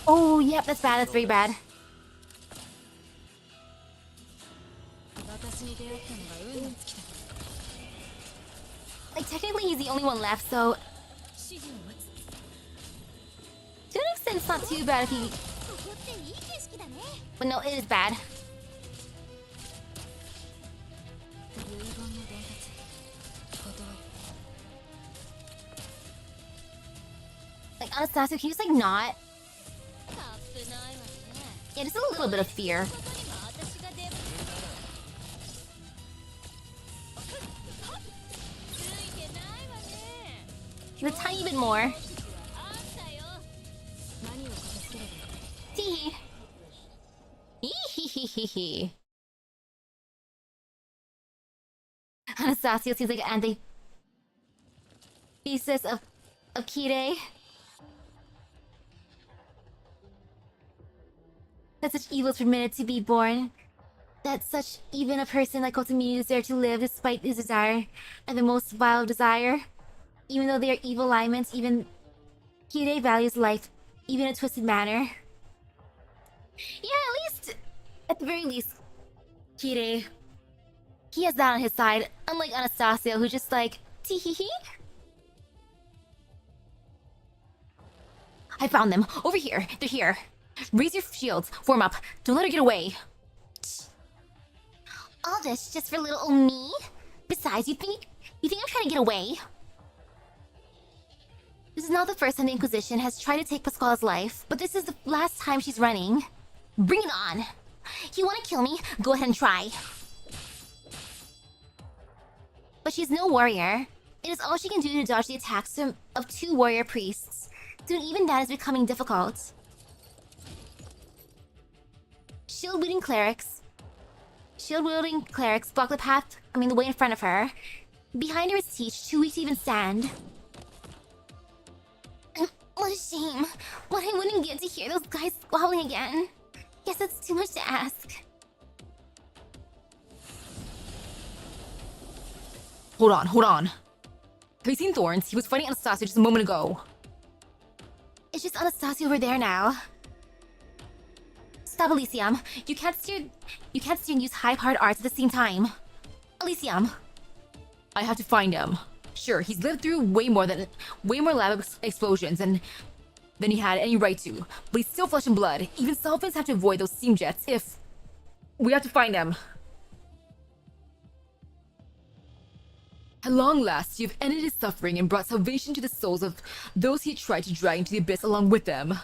Oh, yep, that's bad. That's very bad. Like, technically he's the only one left, so... To an extent, it's not too bad if he... But no, it is bad. Like, Anastasio, can you just, like, not? Yeah, just a little bit of fear. A tiny bit more. Tee. Hee. Anastasio seems like an antithesis of Kire. That such evil is permitted to be born. That such even a person like Kotomi is there to live despite his desire, and the most vile desire. Even though they are evil alignments, even Kire values life, even in a twisted manner. Yeah, at the very least, Kire, he has that on his side, unlike Anastasio, who's just like, tee-hee-hee. I found them. Over here. They're here. Raise your shields. Form up. Don't let her get away. All this just for little old me? Besides, you think I'm trying to get away? This is not the first time the Inquisition has tried to take Pasquale's life, but this is the last time she's running. Bring it on! You want to kill me? Go ahead and try. But she's no warrior. It is all she can do to dodge the attacks of two warrior priests. Soon even that is becoming difficult. Shield-wielding clerics block the path, the way in front of her. Behind her is Teach, too weak to even stand. What a shame. What I wouldn't get to hear those guys squabbling again. Guess that's too much to ask. Hold on. Have you seen Thorns? He was fighting Anastasio just a moment ago. It's just Anastasio over there now. Stop, Elysium. You can't steer and use high-powered arts at the same time. Elysium. I have to find him. Sure, he's lived through way more lab explosions than he had any right to. But he's still flesh and blood. Even Dolphins have to avoid those steam jets if... We have to find him. At long last, you've ended his suffering and brought salvation to the souls of those he tried to drag into the abyss along with them.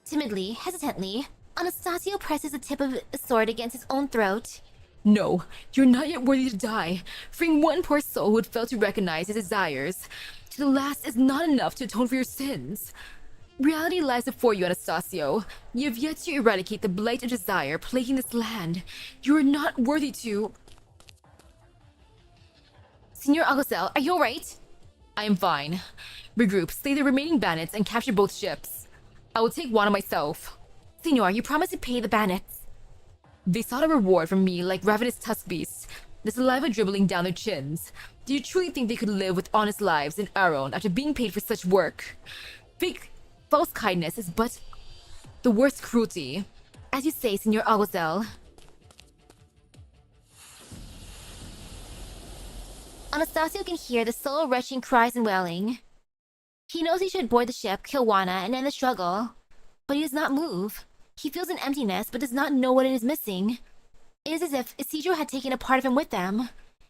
Timidly, hesitantly, Anastasio presses the tip of a sword against his own throat. No, you're not yet worthy to die. Freeing one poor soul who had failed to recognize his desires to the last is not enough to atone for your sins. Reality lies before you, Anastasio. You have yet to eradicate the blight of desire plaguing this land. You are not worthy to... Senor Aguzel, are you alright? I am fine. Regroup, slay the remaining bandits, and capture both ships. I will take one on myself. Senor, you promised to pay the bandits. They sought a reward from me like ravenous tusk beasts, the saliva dribbling down their chins. Do you truly think they could live with honest lives in Aron after being paid for such work? False kindness is but the worst cruelty. As you say, Senor Aguzel. Anastasio can hear the soul-wrenching cries and wailing. He knows he should board the ship, kill Juana, and end the struggle. But he does not move. He feels an emptiness, but does not know what it is missing. It is as if Isidro had taken a part of him with them.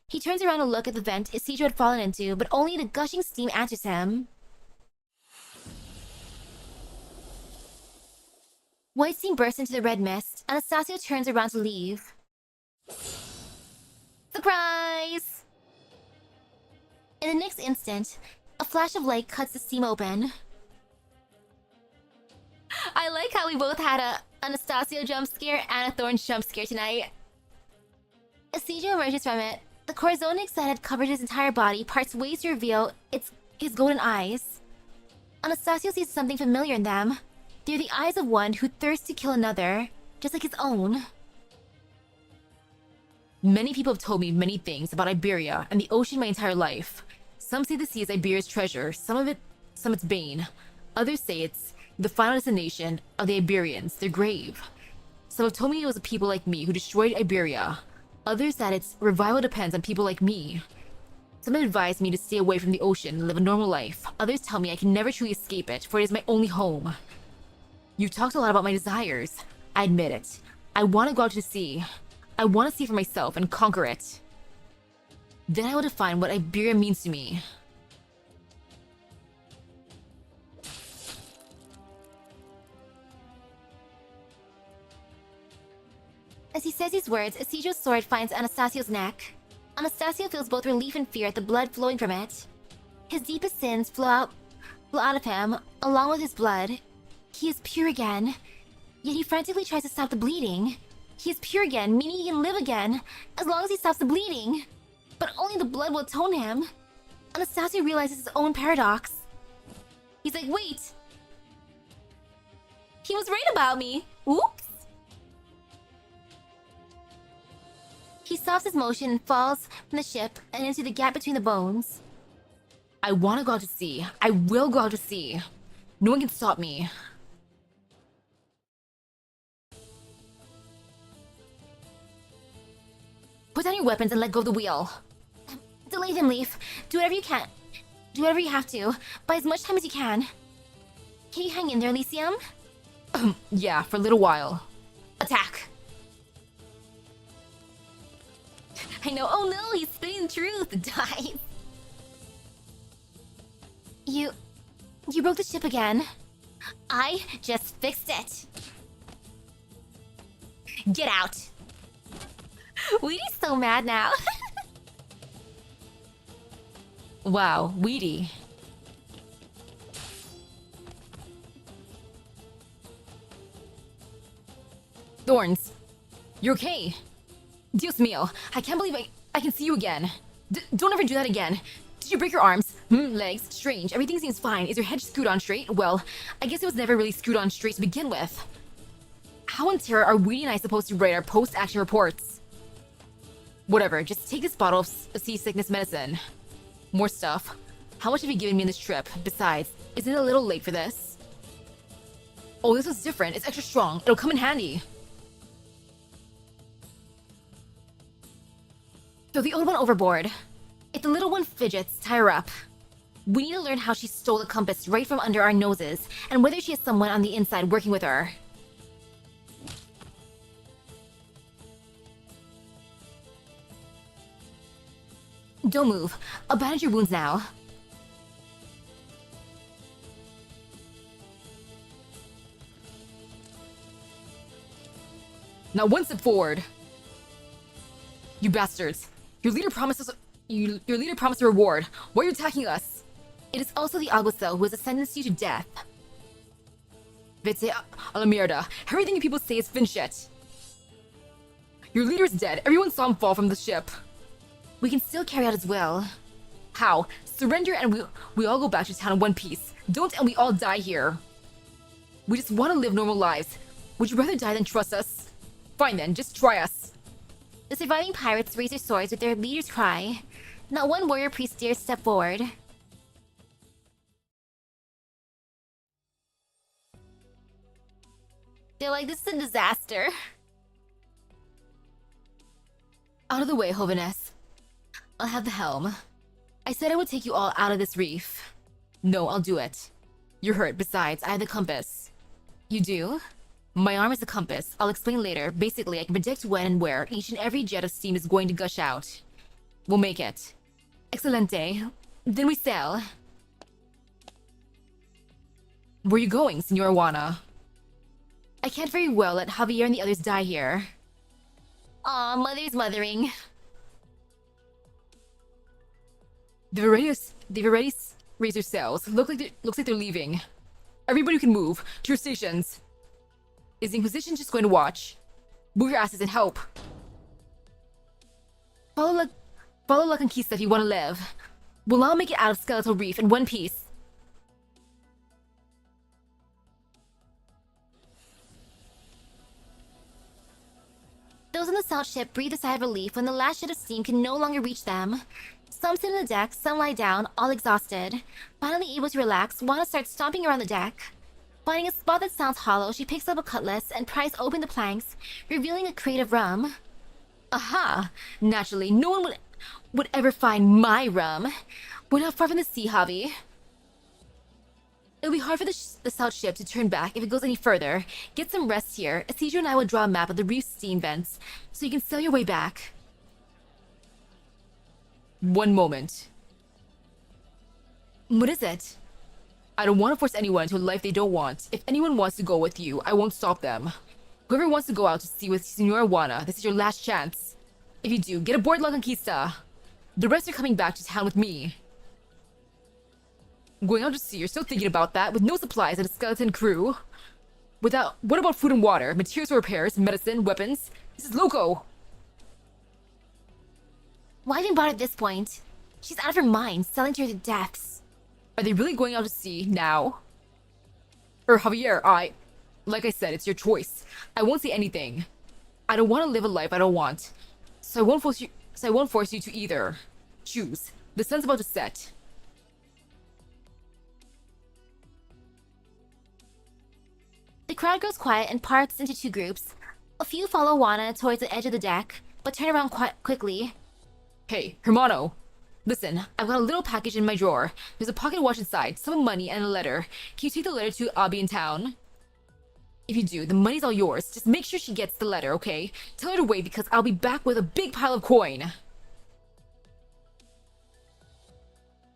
He turns around to look at the vent Isidro had fallen into, but only the gushing steam answers him. White steam bursts into the red mist. Anastasio turns around to leave. Surprise! In the next instant, a flash of light cuts the steam open. I like how we both had a Anastasio jump scare and a Thorns jump scare tonight. Isidro emerges from it. The corzonix that had covered his entire body parts ways to reveal his golden eyes. Anastasio sees something familiar in them. They're the eyes of one who thirsts to kill another, just like his own. Many people have told me many things about Iberia and the ocean my entire life. Some say the sea is Iberia's treasure, some its bane. Others say it's the final destination of the Iberians, their grave. Some have told me it was the people like me who destroyed Iberia. Others that its revival depends on people like me. Some have advised me to stay away from the ocean and live a normal life. Others tell me I can never truly escape it, for it is my only home. You've talked a lot about my desires. I admit it. I want to go out to sea. I want to see for myself and conquer it. Then I will define what Iberia means to me. As he says these words, Isidro's sword finds Anastasio's neck. Anastasio feels both relief and fear at the blood flowing from it. His deepest sins flow out of him, along with his blood. He is pure again, yet he frantically tries to stop the bleeding. He is pure again, meaning he can live again, as long as he stops the bleeding. But only the blood will atone him. Anastasio realizes his own paradox. He's like, wait! He was right about me! Oops! He stops his motion and falls from the ship and into the gap between the bones. I want to go out to sea. I will go out to sea. No one can stop me. Put down your weapons and let go of the wheel. Delay them, Leaf. Do whatever you can. Do whatever you have to. Buy as much time as you can. Can you hang in there, Elysium? Yeah, for a little while. Attack! I know. Oh no, he's spitting the truth. Die. You broke the ship again. I just fixed it. Get out. Weedy's so mad now. Wow, Weedy. Thorns, you're okay. Dios mío, I can't believe I can see you again. Don't ever do that again. Did you break your arms? Legs? Strange. Everything seems fine. Is your head screwed on straight? Well, I guess it was never really screwed on straight to begin with. How in terror are Weedy and I supposed to write our post-action reports? Whatever, just take this bottle of seasickness medicine. More stuff. How much have you given me in this trip? Besides, isn't it a little late for this? Oh, this one's different. It's extra strong. It'll come in handy. Throw the old one overboard. If the little one fidgets, tie her up. We need to learn how she stole the compass right from under our noses, and whether she has someone on the inside working with her. Don't move. I'll bandage your wounds now. Now one step forward. You bastards. Your leader promised us a reward. Why are you attacking us? It is also the Alguacil who has sentenced you to death. Vete a la mierda. Everything you people say is fin shit. Your leader is dead. Everyone saw him fall from the ship. We can still carry out his will. How? Surrender and we all go back to town in one piece. Don't and we all die here. We just want to live normal lives. Would you rather die than trust us? Fine then, just try us. The surviving pirates raise their swords with their leader's cry. Not one warrior priest dares step forward. They're like, this is a disaster. Out of the way, Hoviness. I'll have the helm. I said I would take you all out of this reef. No, I'll do it. You're hurt. Besides, I have the compass. You do? My arm is the compass. I'll explain later. Basically, I can predict when and where each and every jet of steam is going to gush out. We'll make it. Excelente. Then we sail. Where are you going, Senora Juana? I can't very well let Javier and the others die here. Aw, mother's mothering. They've already raised their sails. Looks like they're leaving. Everybody can move to your stations. Is the Inquisition just going to watch? Move your asses and help. Follow La Conquista if you want to live. We'll all make it out of Skeletal Reef in one piece. Those on the South ship breathe a sigh of relief when the last jet of steam can no longer reach them. Some sit on the deck, some lie down, all exhausted. Finally able to relax, Juana starts stomping around the deck. Finding a spot that sounds hollow, she picks up a cutlass and pries open the planks, revealing a crate of rum. Aha! Naturally, no one would ever find my rum. We're not far from the sea, Javi. It'll be hard for the South ship to turn back if it goes any further. Get some rest here. Isidro and I will draw a map of the reef steam vents, so you can sail your way back. One moment. What is it? I don't want to force anyone into a life they don't want. If anyone wants to go with you, I won't stop them. Whoever wants to go out to sea with Senora Juana, this is your last chance. If you do, get aboard La Conquista. The rest are coming back to town with me. Going out to sea, you're still thinking about that, with no supplies and a skeleton crew? What about food and water, materials for repairs, medicine, weapons? This is loco! Why even bother at this point? She's out of her mind, selling to her deaths. Are they really going out to sea now? Javier, like I said, it's your choice. I won't say anything. I don't want to live a life I don't want. So I won't force you to either. Choose. The sun's about to set. The crowd grows quiet and parts into two groups. A few follow Juana towards the edge of the deck, but turn around quickly. Hey, Hermano. Listen, I've got a little package in my drawer. There's a pocket watch inside, some money, and a letter. Can you take the letter to Abby in town? If you do, the money's all yours. Just make sure she gets the letter, okay? Tell her to wait because I'll be back with a big pile of coin.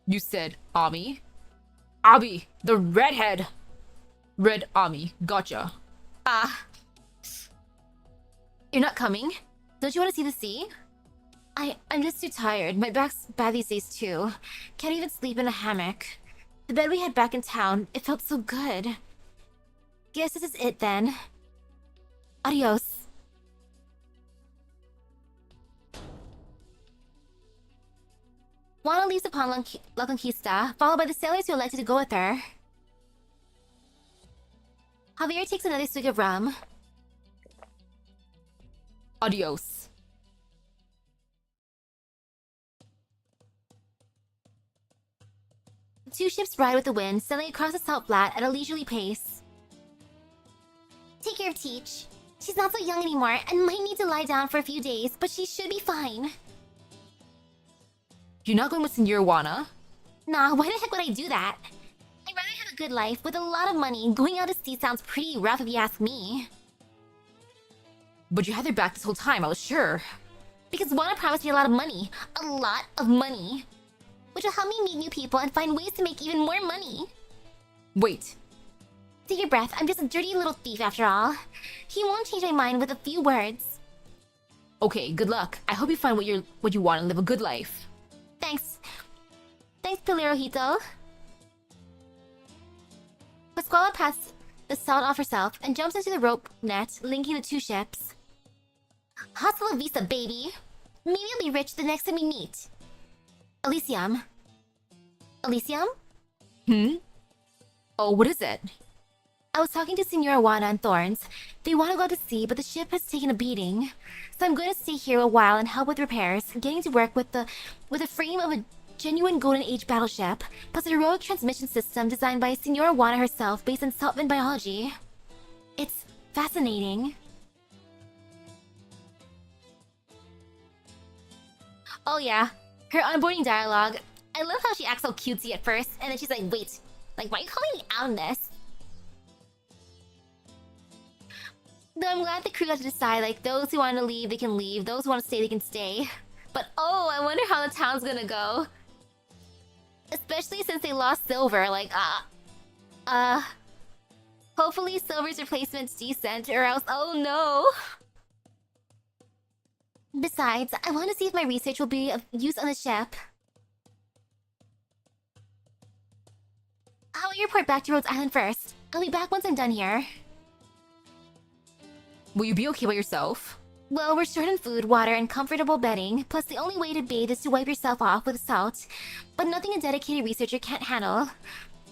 You said Ami? Abby, the redhead! Red Ami, gotcha. You're not coming? Don't you want to see the sea? I'm just too tired. My back's bad these days too. Can't even sleep in a hammock. The bed we had back in town, it felt so good. Guess this is it then. Adios. Juana leaves upon La Conquista, followed by the sailors who elected to go with her. Javier takes another swig of rum. Adios. The two ships ride with the wind, sailing across the salt flat at a leisurely pace. Take care of Teach. She's not so young anymore and might need to lie down for a few days, but she should be fine. You're not going with Senora Juana? Nah, why the heck would I do that? I'd rather have a good life with a lot of money. Going out to sea sounds pretty rough if you ask me. But you had their back this whole time, I was sure. Because Juana promised me a lot of money. A lot of money. Which will help me meet new people and find ways to make even more money. Wait. Take your breath, I'm just a dirty little thief after all. He won't change my mind with a few words. Okay, good luck. I hope you find what you want and live a good life. Thanks. Thanks, Pilirojito. Pascuala pats the salt off herself and jumps into the rope net linking the two ships. Hasta la vista, baby. Maybe I'll be rich the next time we meet. Elysium. Elysium? Oh, what is it? I was talking to Senora Juana and Thorns. They want to go to sea, but the ship has taken a beating. So I'm going to stay here a while and help with repairs, getting to work with the frame of a genuine Golden Age battleship, plus a heroic transmission system designed by Senora Juana herself based on Saltvan biology. It's fascinating. Oh yeah, her onboarding dialogue. I love how she acts so cutesy at first, and then she's like, wait, like, why are you calling me out on this? Though I'm glad the crew got to decide, like, those who want to leave, they can leave. Those who want to stay, they can stay. But oh, I wonder how the town's gonna go. Especially since they lost Silver, like, hopefully Silver's replacement's decent, or else, oh no! Besides, I want to see if my research will be of use on the ship. I'll report back to Rhodes Island first. I'll be back once I'm done here. Will you be okay by yourself? Well, we're short on food, water, and comfortable bedding, plus the only way to bathe is to wipe yourself off with salt. But nothing a dedicated researcher can't handle.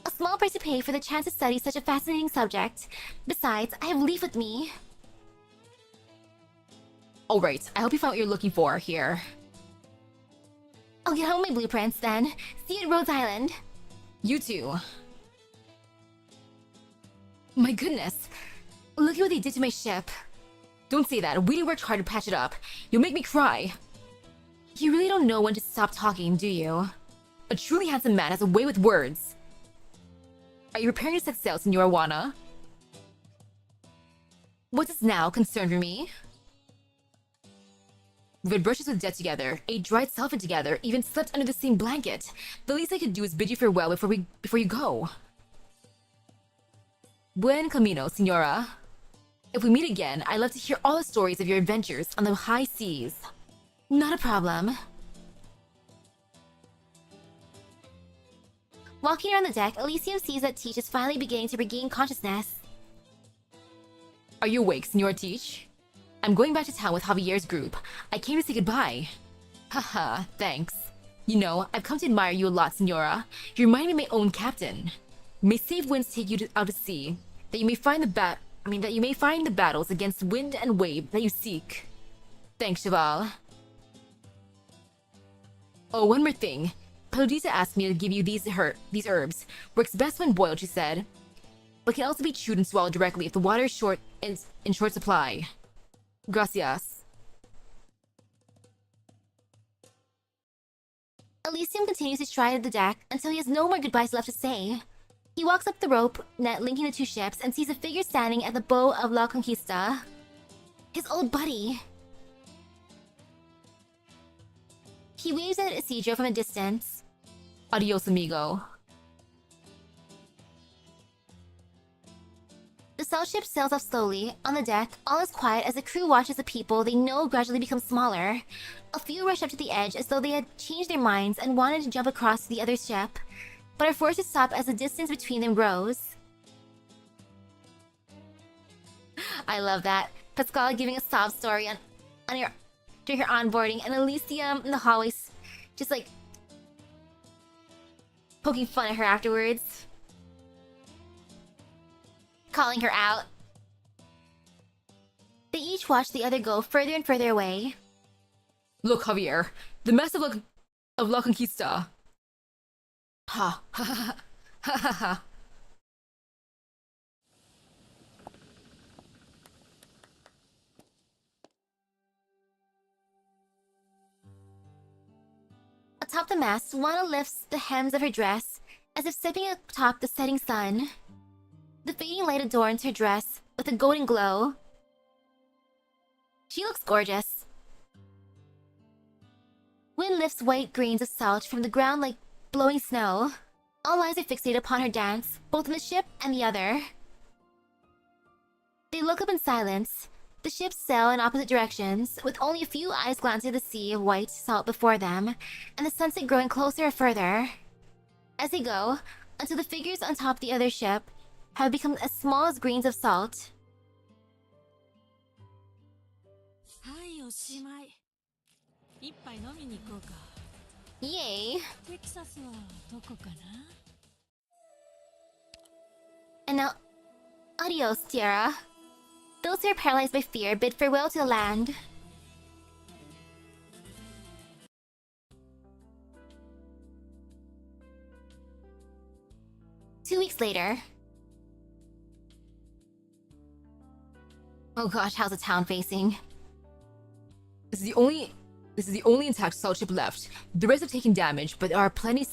A small price to pay for the chance to study such a fascinating subject. Besides, I have Leaf with me. Alright, I hope you found what you're looking for here. I'll get home my blueprints then. See you at Rhodes Island. You too. My goodness. Look at what they did to my ship. Don't say that. We worked hard to patch it up. You'll make me cry. You really don't know when to stop talking, do you? A truly handsome man has a way with words. Are you preparing to set sail, Senora Juana? What's this now concern for me? We've had brushes with death together, ate dried salmon together, even slept under the same blanket. The least I could do is bid you farewell before you go. Buen camino, Senora. If we meet again, I'd love to hear all the stories of your adventures on the high seas. Not a problem. Walking around the deck, Elysium sees that Teach is finally beginning to regain consciousness. Are you awake, Senora Teach? I'm going back to town with Javier's group. I came to say goodbye. Haha, thanks. You know, I've come to admire you a lot, Senora. You remind me of my own captain. May safe winds take you out to sea, that you may find the battles against wind and wave that you seek. Thanks, Cheval. Oh, one more thing. Pelodita asked me to give you these herbs. Works best when boiled, she said. But can also be chewed and swallowed directly if the water is in short supply. Gracias. Elysium continues to stride at the deck until he has no more goodbyes left to say. He walks up the rope net linking the two ships and sees a figure standing at the bow of La Conquista. His old buddy. He waves at Isidro from a distance. Adios, amigo. The South ship sails off slowly. On the deck, all is quiet as the crew watches the people they know gradually become smaller. A few rush up to the edge as though they had changed their minds and wanted to jump across to the other ship, but are forced to stop as the distance between them grows. I love that. Pascal giving a sob story during her onboarding, and Elysium in the hallways just like poking fun at her afterwards. Calling her out. They each watch the other go further and further away. Look, Javier. The mess of La Conquista. Ha ha ha ha ha ha. Atop the mast, Juana lifts the hems of her dress, as if stepping atop the setting sun. The fading light adorns her dress with a golden glow. She looks gorgeous. Wind lifts white grains of salt from the ground like blowing snow. All eyes are fixated upon her dance, both in the ship and the other. They look up in silence. The ships sail in opposite directions, with only a few eyes glancing at the sea of white salt before them, and the sunset growing closer or further. As they go, until the figures on top the other ship have become as small as grains of salt. Yay! And now, adios, Tierra. Those who are paralyzed by fear bid farewell to the land. Two weeks later. Oh gosh, how's the town facing? This is This is the only intact salt ship left. The rest have taken damage, but there are plenty of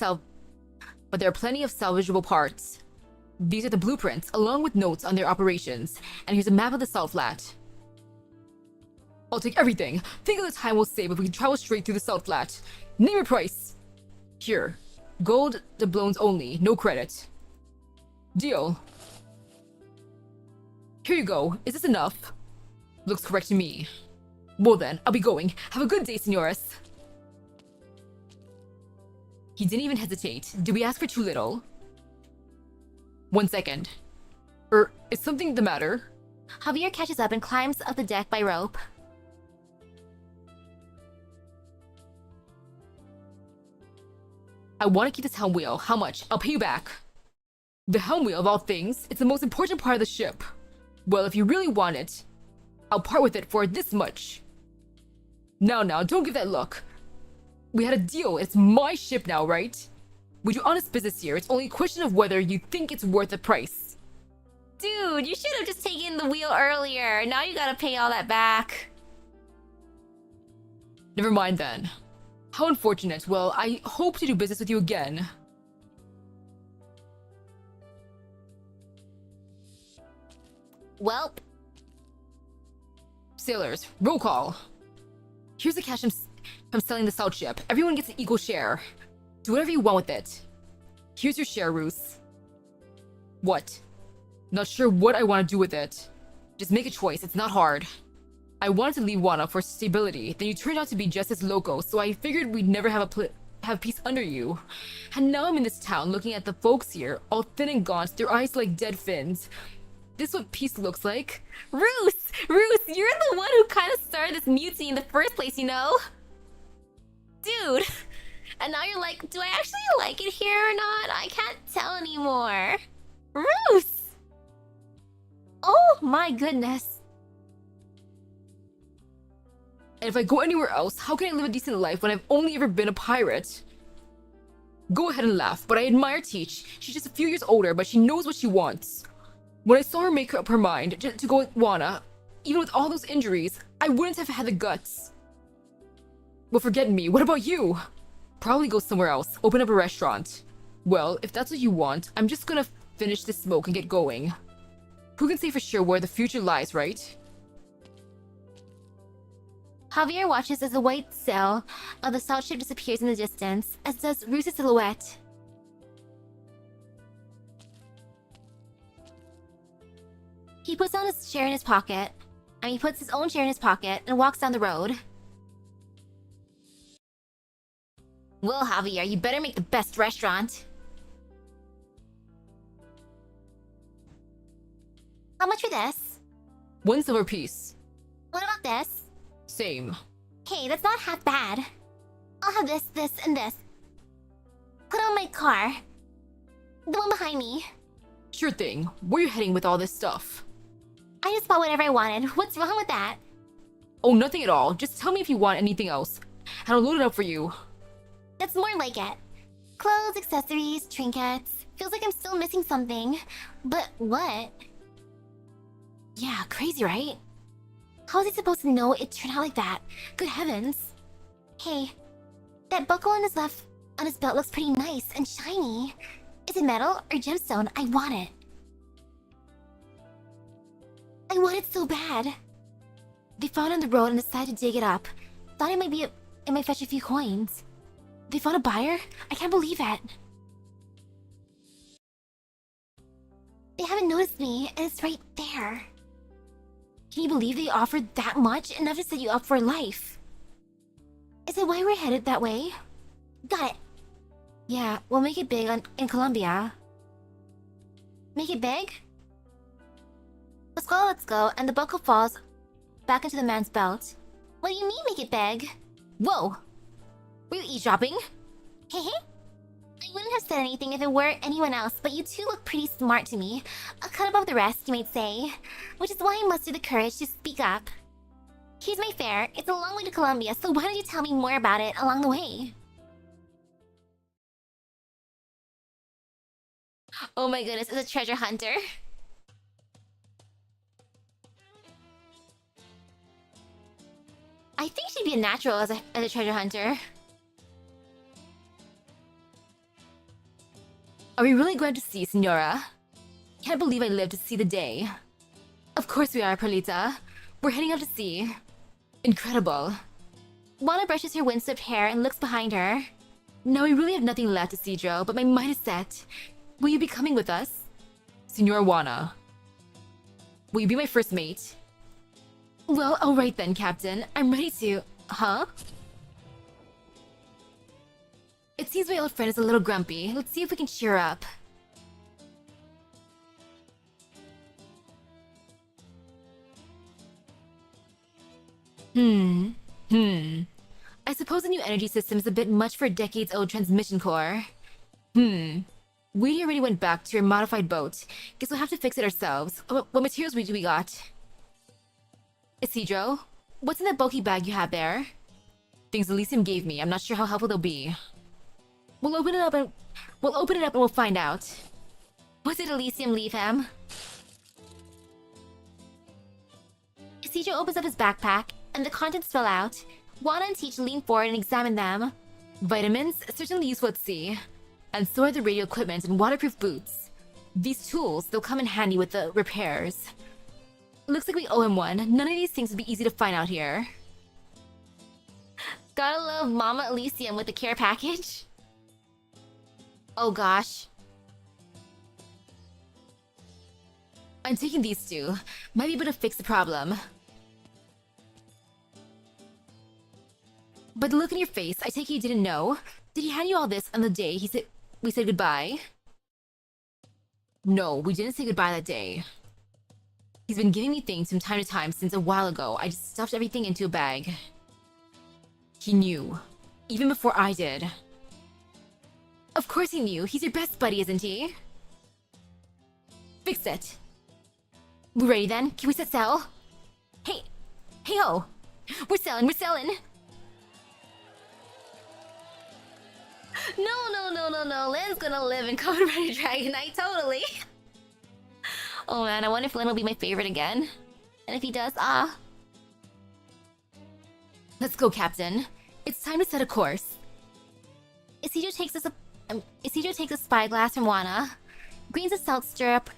salvageable parts. These are the blueprints, along with notes on their operations. And here's a map of the salt flat. I'll take everything. Think of the time we'll save if we can travel straight through the salt flat. Name your price. Here. Gold doubloons only, no credit. Deal. Here you go. Is this enough? Looks correct to me. Well then, I'll be going. Have a good day, senores. He didn't even hesitate. Did we ask for too little? 1 second. Is something the matter? Javier catches up and climbs up the deck by rope. I want to keep this helm wheel. How much? I'll pay you back. The helm wheel, of all things, it's the most important part of the ship. Well, if you really want it, I'll part with it for this much. Now, don't give that look. We had a deal. It's my ship now, right? We do honest business here. It's only a question of whether you think it's worth the price. Dude, you should have just taken the wheel earlier. Now you gotta pay all that back. Never mind then. How unfortunate. Well, I hope to do business with you again. Welp. Sailors, roll call. Here's the cash from selling the salt ship. Everyone gets an equal share. Do whatever you want with it. Here's your share, Ruth. What? Not sure what I want to do with it. Just make a choice. It's not hard. I wanted to leave Wana for stability, then you turned out to be just as loco, so I figured we'd never have peace under you. And now I'm in this town looking at the folks here, all thin and gaunt, their eyes like dead fins. This is what peace looks like? Ruth, you're the one who kind of started this mutiny in the first place, you know? Dude, and now you're like, do I actually like it here or not? I can't tell anymore. Ruth! Oh my goodness. And if I go anywhere else, how can I live a decent life when I've only ever been a pirate? Go ahead and laugh, but I admire Teach. She's just a few years older, but she knows what she wants. When I saw her make up her mind to go with Wana, even with all those injuries, I wouldn't have had the guts. Well, forget me. What about you? Probably go somewhere else, open up a restaurant. Well, if that's what you want, I'm just gonna finish this smoke and get going. Who can say for sure where the future lies, right? Javier watches as the white sail of the salt ship disappears in the distance, as does Ruth's silhouette. He puts on his share in his pocket, and he puts his own share in his pocket and walks down the road. Well, Javier, you better make the best restaurant. How much for this? 1 silver piece. What about this? Same. Hey, that's not half bad. I'll have this, and this. Put on my car. The one behind me. Sure thing. Where are you heading with all this stuff? I just bought whatever I wanted. What's wrong with that? Oh, nothing at all. Just tell me if you want anything else, and I'll load it up for you. That's more like it. Clothes, accessories, trinkets. Feels like I'm still missing something. But what? Yeah, crazy, right? How was he supposed to know it turned out like that? Good heavens. Hey, that buckle on his belt looks pretty nice and shiny. Is it metal or gemstone? I want it. I want it so bad. They found it on the road and decided to dig it up. Thought it might fetch a few coins. They found a buyer? I can't believe it. They haven't noticed me, and it's right there. Can you believe they offered that much? Enough to set you up for life. Is that why we're headed that way? Got it. Yeah, we'll make it big in Colombia. Make it big? Let's go, and the buckle falls back into the man's belt. What do you mean, make it big? Whoa! Were you eavesdropping? Hehe. I wouldn't have said anything if it were anyone else, but you two look pretty smart to me. A cut above the rest, you might say. Which is why I mustered the courage to speak up. Here's my fare. It's a long way to Colombia, so why don't you tell me more about it along the way? Oh my goodness, it's a treasure hunter. I think she'd be a natural as a treasure hunter. Are we really going to sea, Senora? Can't believe I lived to see the day. Of course we are, Perlita. We're heading out to sea. Incredible. Juana brushes her windswept hair and looks behind her. Now we really have nothing left, Isidro, but my mind is set. Will you be coming with us? Senora Juana. Will you be my first mate? Well, alright then, Captain. I'm ready to... Huh? It seems my old friend is a little grumpy. Let's see if we can cheer her up. I suppose the new energy system is a bit much for a decades-old transmission core. We already went back to your modified boat. Guess we'll have to fix it ourselves. What materials do we got? Isidro, what's in that bulky bag you have there? Things Elysium gave me. I'm not sure how helpful they'll be. We'll open it up and we'll find out. What did Elysium leave him? Isidro opens up his backpack, and the contents spill out. Juana and Teach lean forward and examine them. Vitamins, certainly useful at sea. And so are the radio equipment and waterproof boots. These tools, they'll come in handy with the repairs. Looks like we owe him one. None of these things would be easy to find out here. Gotta love Mama Elysium with the care package. Oh gosh. I'm taking these two. Might be able to fix the problem. By the look in your face, I take it you didn't know. Did he hand you all this on the day we said goodbye? No, we didn't say goodbye that day. He's been giving me things from time to time since a while ago. I just stuffed everything into a bag. He knew. Even before I did. Of course he knew. He's your best buddy, isn't he? Fix it. We ready then? Can we set sail? Hey! Hey-ho! We're sailing! No. Len's gonna live in Code Red Dragon Knight, totally. Oh man, I wonder if Len will be my favorite again. And if he does, Let's go, Captain. It's time to set a course. Isidro takes a spyglass from Juana, greens a salt stirrup,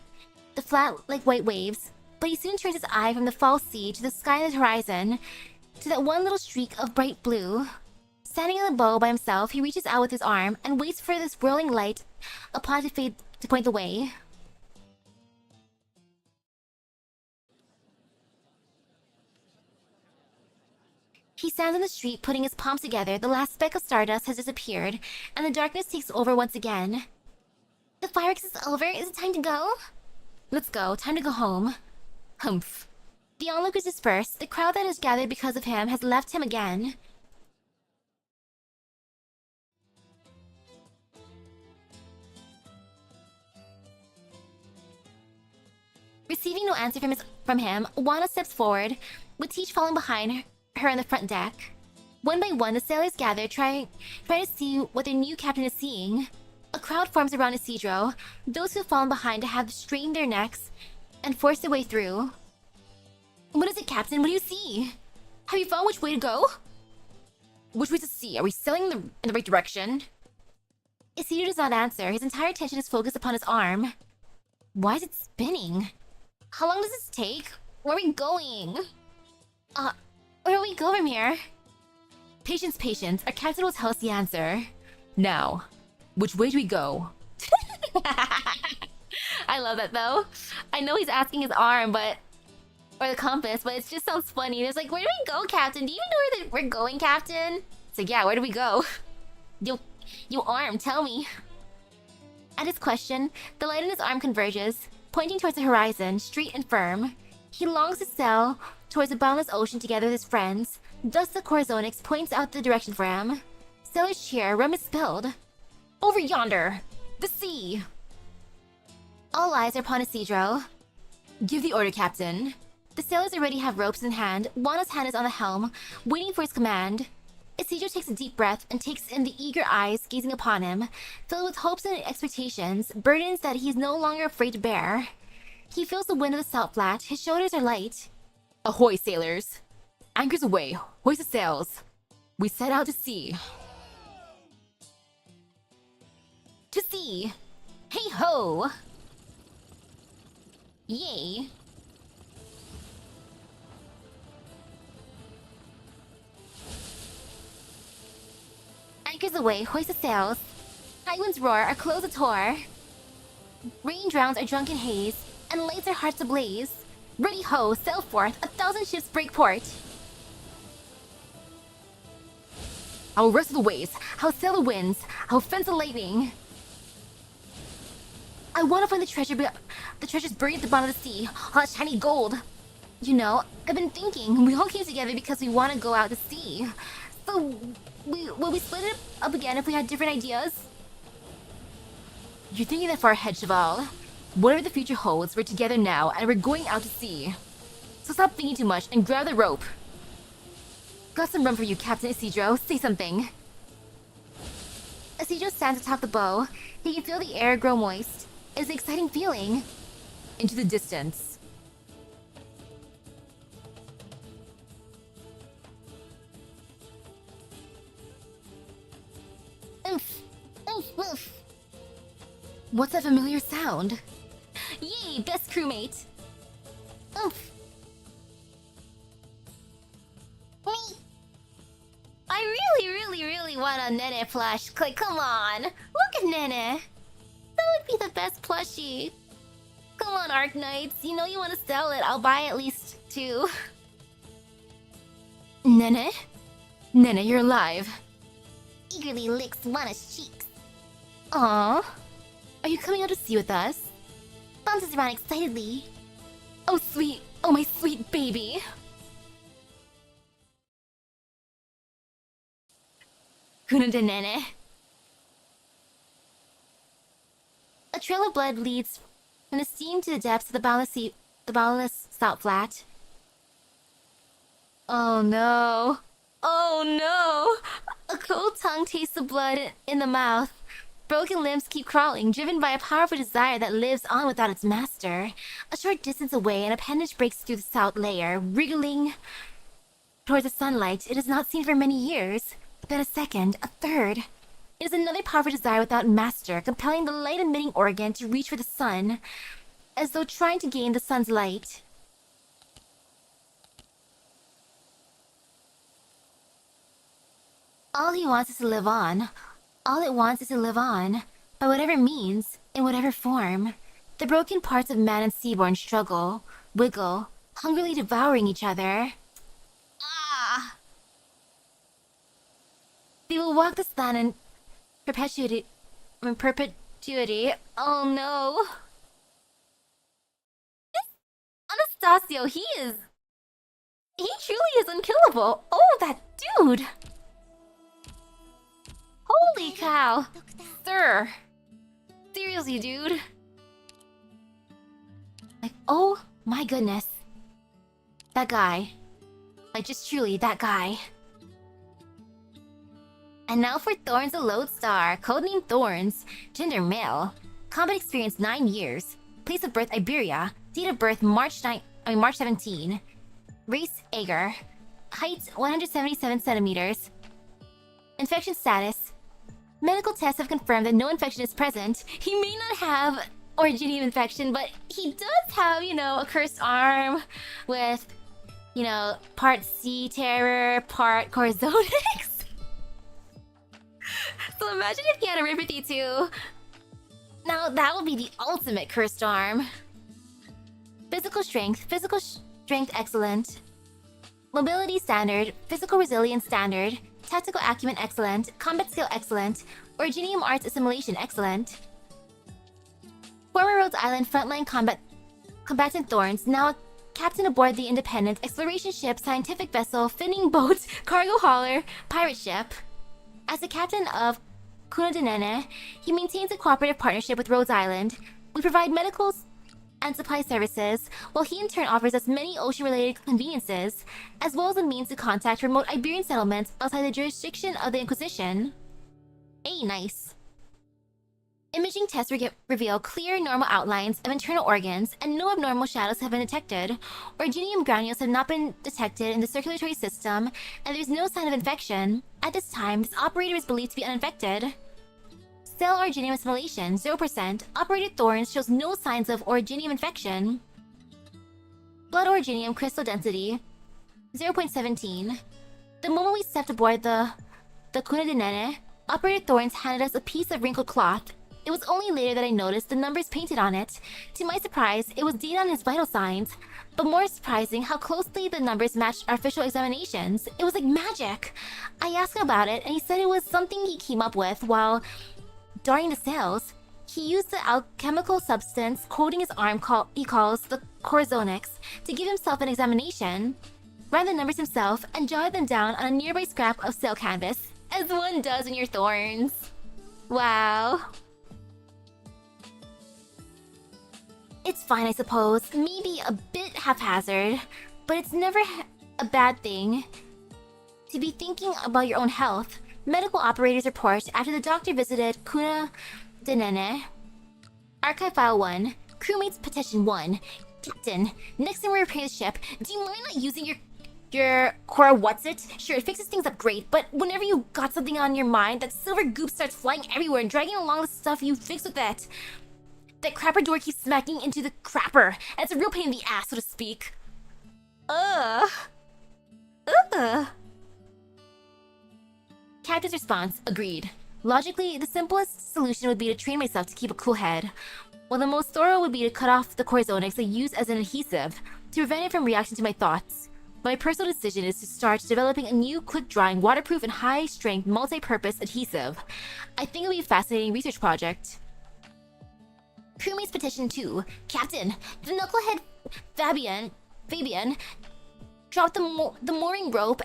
the flat like white waves, but he soon turns his eye from the false sea to the sky and the horizon, to that one little streak of bright blue. Standing on the bow by himself, he reaches out with his arm and waits for this whirling light upon to fade to point the way. He stands on the street, putting his palms together. The last speck of stardust has disappeared, and the darkness takes over once again. The fireworks is over. Is it time to go? Let's go. Time to go home. Humph. The onlookers disperse. The crowd that has gathered because of him has left him again. Receiving no answer from him, Juana steps forward, with Teach falling behind her on the front deck. One by one, the sailors gather, trying to see what their new captain is seeing. A crowd forms around Isidro, those who have fallen behind have strained their necks and forced their way through. What is it, Captain? What do you see? Have you found which way to go? Which way to sea? Are we sailing in the right direction? Isidro does not answer. His entire attention is focused upon his arm. Why is it spinning? How long does this take? Where are we going? Where do we go from here? Patience. Our captain will tell us the answer. Now, which way do we go? I love that though. I know he's asking his arm, or the compass, but it just sounds funny. It's like, where do we go, Captain? Do you even know where we're going, Captain? It's like, yeah, where do we go? Yo arm, tell me. At his question, the light in his arm converges, pointing towards the horizon, straight and firm. He longs to sail towards the boundless ocean together with his friends. Thus the Corazonix points out the direction for him. Sailors cheer, rum is spilled. Over yonder! The sea! All eyes are upon Isidro. Give the order, Captain. The sailors already have ropes in hand. Juana's hand is on the helm, waiting for his command. Isidro takes a deep breath and takes in the eager eyes gazing upon him, filled with hopes and expectations, burdens that he is no longer afraid to bear. He feels the wind of the salt flat. His shoulders are light. Ahoy, sailors! Anchors away, hoist the sails. We set out to sea. To sea! Hey ho! Yay! Anchors away, hoist the sails. High winds roar, our clothes a tour. Rain drowns our drunken haze, and lights our hearts ablaze. Ready ho, sail forth, 1,000 ships break port. I'll wrestle the waves, I'll sail the winds, I'll fence the lightning. I want to find the treasures buried at the bottom of the sea, all that shiny gold. You know, I've been thinking, we all came together because we want to go out to sea. So, will we split it up again if we had different ideas? You're thinking that far ahead, Cheval. Whatever the future holds, we're together now and we're going out to sea. So stop thinking too much and grab the rope. Got some rum for you, Captain Isidro. Say something. Isidro stands atop the bow. He can feel the air grow moist. It's an exciting feeling. Into the distance. Oof. Oof, oof. What's that familiar sound? Yay, best crewmate. Oof. Me. I really want a Nene plush. Like, come on. Look at Nene. That would be the best plushie. Come on, Arknights. You know you want to sell it. I'll buy at least 2. Nene? Nene, you're alive. Eagerly licks Wana's cheeks. Aww. Are you coming out to sea with us? Bounces around excitedly. Oh, sweet. Oh, my sweet baby. Kuna de Nene. A trail of blood leads from the steam to the depths of the boundless salt flat. Oh no. Oh no! A cold tongue tastes the blood in the mouth. Broken limbs keep crawling, driven by a powerful desire that lives on without its master. A short distance away, an appendage breaks through the salt layer, wriggling towards the sunlight it has not seen for many years. Then a second, a third. It is another powerful desire without master, compelling the light-emitting organ to reach for the sun, as though trying to gain the sun's light. All he wants is to live on. All it wants is to live on, by whatever means, in whatever form. The broken parts of man and seaborn struggle, wiggle, hungrily devouring each other. Ah! They will walk this land in perpetuity. Oh no! This Anastasio, he truly is unkillable. Oh, that dude! Holy cow! Sir! Seriously, dude? Like, oh my goodness. That guy. Like, just truly, that guy. And now for Thorns, a lodestar. Codename Thorns. Gender male. Combat experience 9 years. Place of birth Iberia. Date of birth March 17. Race Ager. Height 177 centimeters. Infection status. Medical tests have confirmed that no infection is present. He may not have originium infection, but he does have, you know, a cursed arm with, you know, part sea terror, part corzonix. So imagine if he had a Ripathy too. Now that would be the ultimate cursed arm. Physical strength excellent. Mobility standard, physical resilience standard, tactical acumen excellent, combat skill excellent, originium arts assimilation excellent. Former Rhodes Island frontline combatant Thorns, now a captain aboard the independent exploration ship, scientific vessel, finning boat, cargo hauler, pirate ship. As the captain of Kuna de Nene, he maintains a cooperative partnership with Rhodes Island. We provide medical and supply services, while he in turn offers us many ocean-related conveniences, as well as a means to contact remote Iberian settlements outside the jurisdiction of the Inquisition. Hey, nice. Imaging tests reveal clear, normal outlines of internal organs, and no abnormal shadows have been detected. Orginium granules have not been detected in the circulatory system, and there's no sign of infection. At this time, this operator is believed to be uninfected. Cell orginium assimilation, 0%. Operator Thorns shows no signs of orginium infection. Blood orginium crystal density, 0.17. The moment we stepped aboard the Cuna de Nene, Operator Thorns handed us a piece of wrinkled cloth. It was only later that I noticed the numbers painted on it. To my surprise, it was data on his vital signs. But more surprising, how closely the numbers matched our official examinations. It was like magic. I asked him about it, and he said it was something he came up with while during the sales. He used the alchemical substance coating his arm he calls the corzonix to give himself an examination, ran the numbers himself, and jotted them down on a nearby scrap of sail canvas, as one does when you're Thorns. Wow. It's fine, I suppose. Maybe a bit haphazard, but it's never a bad thing to be thinking about your own health. Medical operators report after the doctor visited Cuna de Nene. Archive File 1. Crewmates Petition 1. Captain, next time we repair the ship, do you mind not using your Cora what's-it? Sure, it fixes things up great, but whenever you got something on your mind, that silver goop starts flying everywhere and dragging along the stuff you fixed with it. That crapper door keeps smacking into the crapper, and it's a real pain in the ass, so to speak. Captain's response, agreed. Logically, the simplest solution would be to train myself to keep a cool head, while the most thorough would be to cut off the corzonix I use as an adhesive to prevent it from reacting to my thoughts. My personal decision is to start developing a new quick-drying, waterproof, and high-strength multi-purpose adhesive. I think it'll be a fascinating research project. Crewmates Petition 2. Captain, the knucklehead Fabian dropped the mooring rope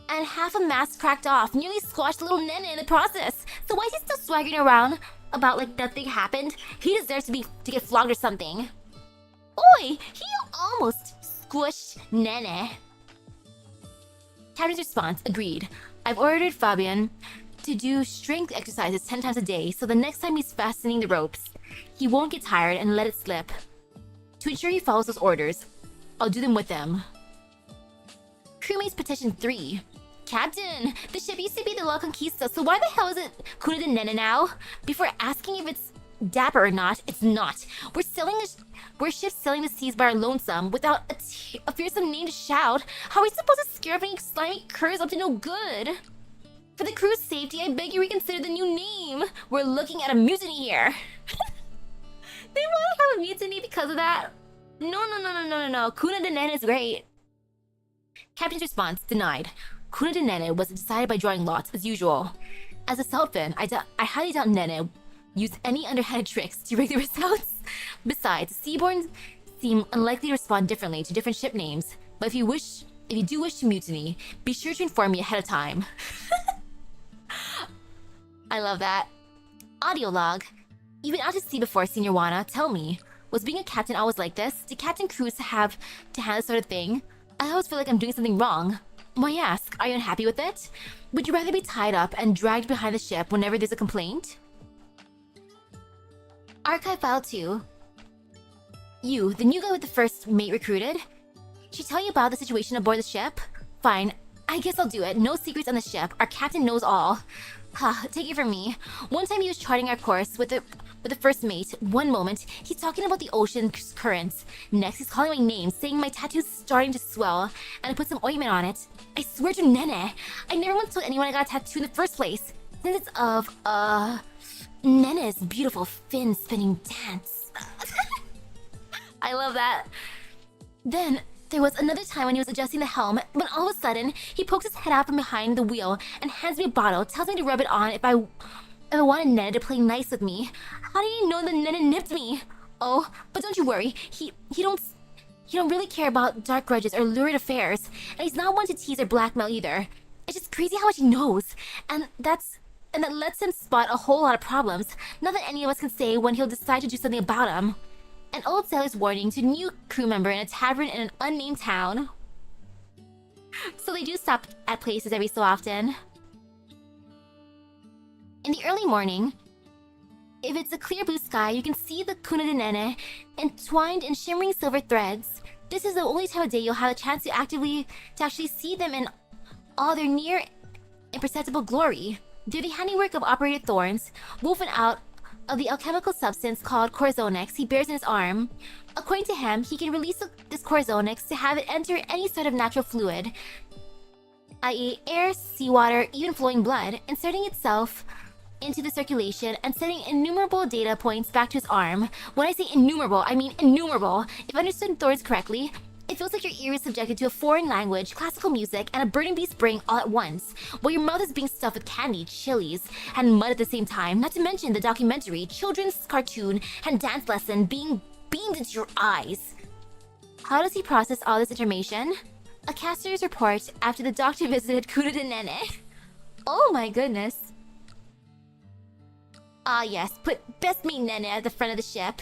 and half a mast cracked off, nearly squashed little Nene in the process. So why is he still swaggering around about like nothing happened? He deserves to get flogged or something. Oi! He almost squished Nene. Captain's response, agreed. I've ordered Fabian to do strength exercises 10 times a day, so the next time he's fastening the ropes, he won't get tired and let it slip. To ensure he follows those orders, I'll do them with him. Crewmates Petition 3. Captain, the ship used to be the La Conquista, so why the hell is it Cuna de Nene now? Before asking if it's dapper or not, it's not. We're ships sailing the seas by our lonesome without a fearsome name to shout. How are we supposed to scare up any slimy curs up to no good? For the crew's safety, I beg you reconsider the new name. We're looking at a mutiny here. They want to have a mutiny because of that? No. Cuna de Nene is great. Captain's response, denied. Cuna de Nene was decided by drawing lots, as usual. As a Selfin, I highly doubt Nene used any underhanded tricks to rig the results. Besides, Seaborns seem unlikely to respond differently to different ship names. But if you do wish to mutiny, be sure to inform me ahead of time. I love that. Audio log. You've been out to sea before, Senior Wana. Tell me, was being a captain always like this? Did Captain Cruz have to handle this sort of thing? I always feel like I'm doing something wrong. Why ask? Are you unhappy with it? Would you rather be tied up and dragged behind the ship whenever there's a complaint? Archive File 2. You, the new guy with the first mate recruited? She tell you about the situation aboard the ship? Fine, I guess I'll do it. No secrets on the ship. Our captain knows all. Take it from me. One time he was charting our course with the first mate. One moment, he's talking about the ocean's currents. Next, he's calling my name, saying my tattoo's starting to swell, and I put some ointment on it. I swear to Nene, I never once told anyone I got a tattoo in the first place. Since it's of, Nene's beautiful fin-spinning dance. I love that. Then, there was another time when he was adjusting the helm, when all of a sudden, he pokes his head out from behind the wheel and hands me a bottle, tells me to rub it on if I wanted Nene to play nice with me. How did he know that Nene nipped me? Oh, but don't you worry, he don't really care about dark grudges or lurid affairs, and he's not one to tease or blackmail either. It's just crazy how much he knows, and that lets him spot a whole lot of problems, not that any of us can say when he'll decide to do something about them. An old sailor's warning to a new crew member in a tavern in an unnamed town. So they do stop at places every so often. In the early morning, If it's a clear blue sky, you can see the kunadinene entwined in shimmering silver threads. This is the only time of day you'll have a chance to actually see them in all their near imperceptible glory. They're the handiwork of Operator Thorns, woven out of the alchemical substance called corazonix he bears in his arm. According to him, he can release this corazonix to have it enter any sort of natural fluid, i.e. air, seawater, even flowing blood, inserting itself into the circulation and sending innumerable data points back to his arm. When I say innumerable, I mean innumerable. If I understood Thorns correctly, it feels like your ear is subjected to a foreign language, classical music, and a burning bee spraying all at once, while your mouth is being stuffed with candy, chilies, and mud at the same time, not to mention the documentary, children's cartoon, and dance lesson being beamed into your eyes. How does he process all this information? A caster's report after the doctor visited Kunadinene. Oh my goodness. Ah yes, put best mate Nene at the front of the ship.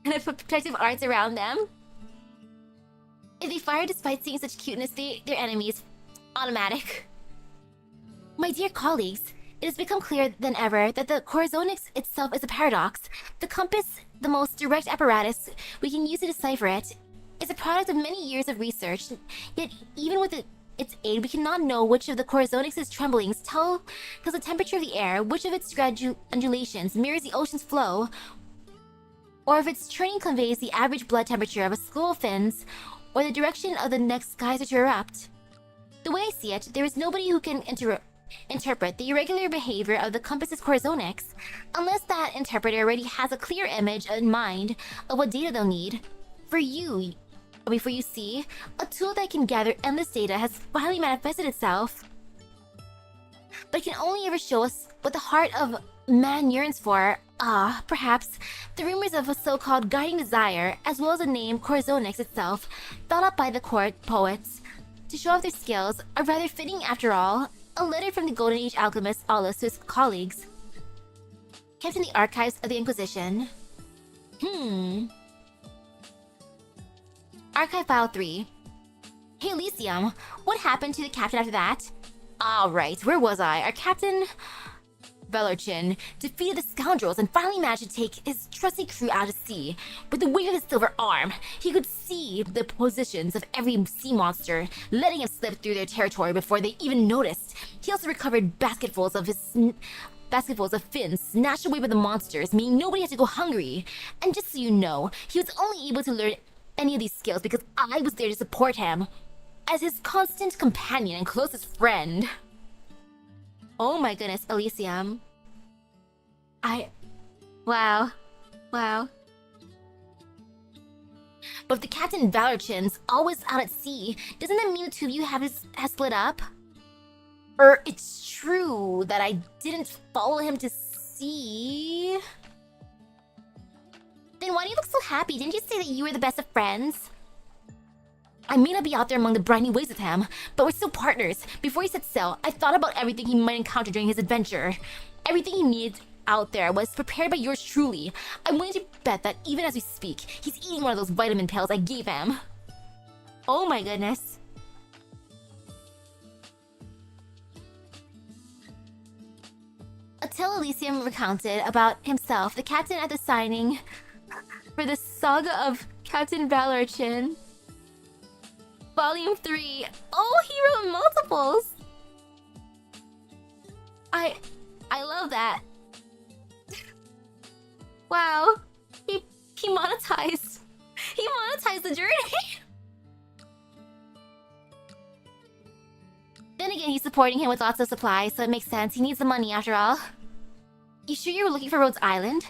And I put protective arts around them. If they fire despite seeing such cuteness, they're enemies. Automatic. My dear colleagues, it has become clearer than ever that the corazonix itself is a paradox. The compass, the most direct apparatus we can use to decipher it, is a product of many years of research. Yet even with its aid, we cannot know which of the corazonix's tremblings tells the temperature of the air, which of its undulations mirrors the ocean's flow, or if its churning conveys the average blood temperature of a school of fins, or the direction of the next geyser to erupt. The way I see it, there is nobody who can interpret the irregular behavior of the compass's corazonix, unless that interpreter already has a clear image in mind of what data they'll need. For you see, a tool that can gather endless data has finally manifested itself. But it can only ever show us what the heart of man yearns for. Perhaps the rumors of a so-called guiding desire, as well as the name corazonix itself, thought up by the court poets to show off their skills, are rather fitting after all. A letter from the Golden Age alchemist Aulus to his colleagues, kept in the archives of the Inquisition. Archive File 3. Hey Elysium, what happened to the captain after that? Right, where was I? Our captain, Velarchin, defeated the scoundrels and finally managed to take his trusty crew out to sea. With the wave of his silver arm, he could see the positions of every sea monster, letting him slip through their territory before they even noticed. He also recovered basketfuls of fins snatched away by the monsters, meaning nobody had to go hungry. And just so you know, he was only able to learn any of these skills because I was there to support him, as his constant companion and closest friend. Oh my goodness, Elysium. Wow. But if the Captain Valarchin's always out at sea, doesn't that mean the two of you have split up? Or it's true that I didn't follow him to sea? Then why do you look so happy? Didn't you say that you were the best of friends? I may not be out there among the briny waves with him, but we're still partners. Before he set sail, I thought about everything he might encounter during his adventure. Everything he needed out there was prepared by yours truly. I'm willing to bet that even as we speak, he's eating one of those vitamin pills I gave him. Oh my goodness. Until Elysium recounted about himself, the captain at the signing for the saga of Captain Valarchin. Volume 3. Oh, he wrote multiples. I love that. Wow. He monetized. He monetized the journey. Then again, he's supporting him with lots of supplies, so it makes sense. He needs the money after all. You sure you were looking for Rhodes Island?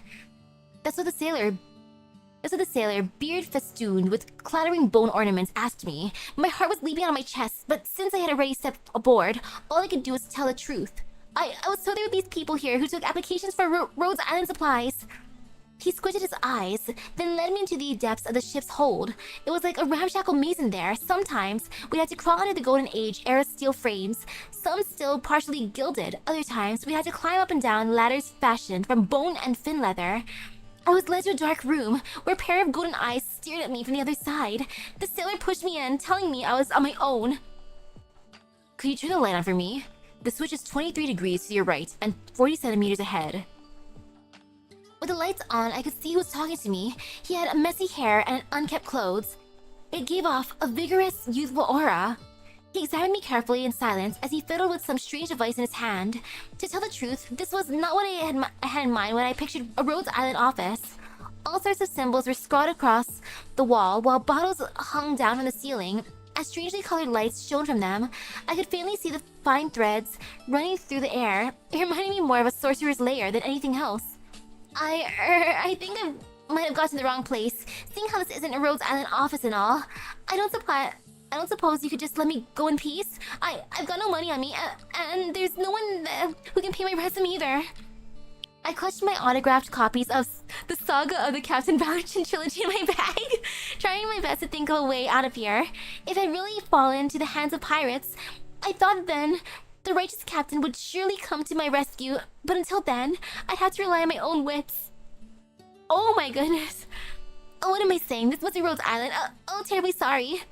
That's what the sailor, beard festooned with clattering bone ornaments, asked me. My heart was leaping out of my chest, but since I had already stepped aboard, all I could do was tell the truth. I was told there would be people here who took applications for Rhodes Island supplies. He squinted his eyes, then led me into the depths of the ship's hold. It was like a ramshackle maze in there. Sometimes we had to crawl under the Golden Age era steel frames, some still partially gilded. Other times we had to climb up and down ladders fashioned from bone and fin leather. I was led to a dark room where a pair of golden eyes stared at me from the other side. The sailor pushed me in, telling me I was on my own. Could you turn the light on for me? The switch is 23 degrees to your right and 40 centimeters ahead. With the lights on, I could see who was talking to me. He had messy hair and unkempt clothes. It gave off a vigorous, youthful aura. He examined me carefully in silence as he fiddled with some strange device in his hand. To tell the truth, this was not what I had in mind when I pictured a Rhodes Island office. All sorts of symbols were scrawled across the wall, while bottles hung down from the ceiling. As strangely colored lights shone from them, I could faintly see the fine threads running through the air. It reminded me more of a sorcerer's lair than anything else. I think I might have gotten to the wrong place, seeing how this isn't a Rhodes Island office and all. I don't suppose you could just let me go in peace? I've got no money on me, and there's no one who can pay my ransom either. I clutched my autographed copies of the Saga of the Captain Valorchin trilogy in my bag, trying my best to think of a way out of here. If I'd really fallen into the hands of pirates, I thought then the righteous captain would surely come to my rescue, but until then, I'd have to rely on my own wits. Oh my goodness. Oh, what am I saying? This wasn't Rhodes Island. Oh, terribly sorry.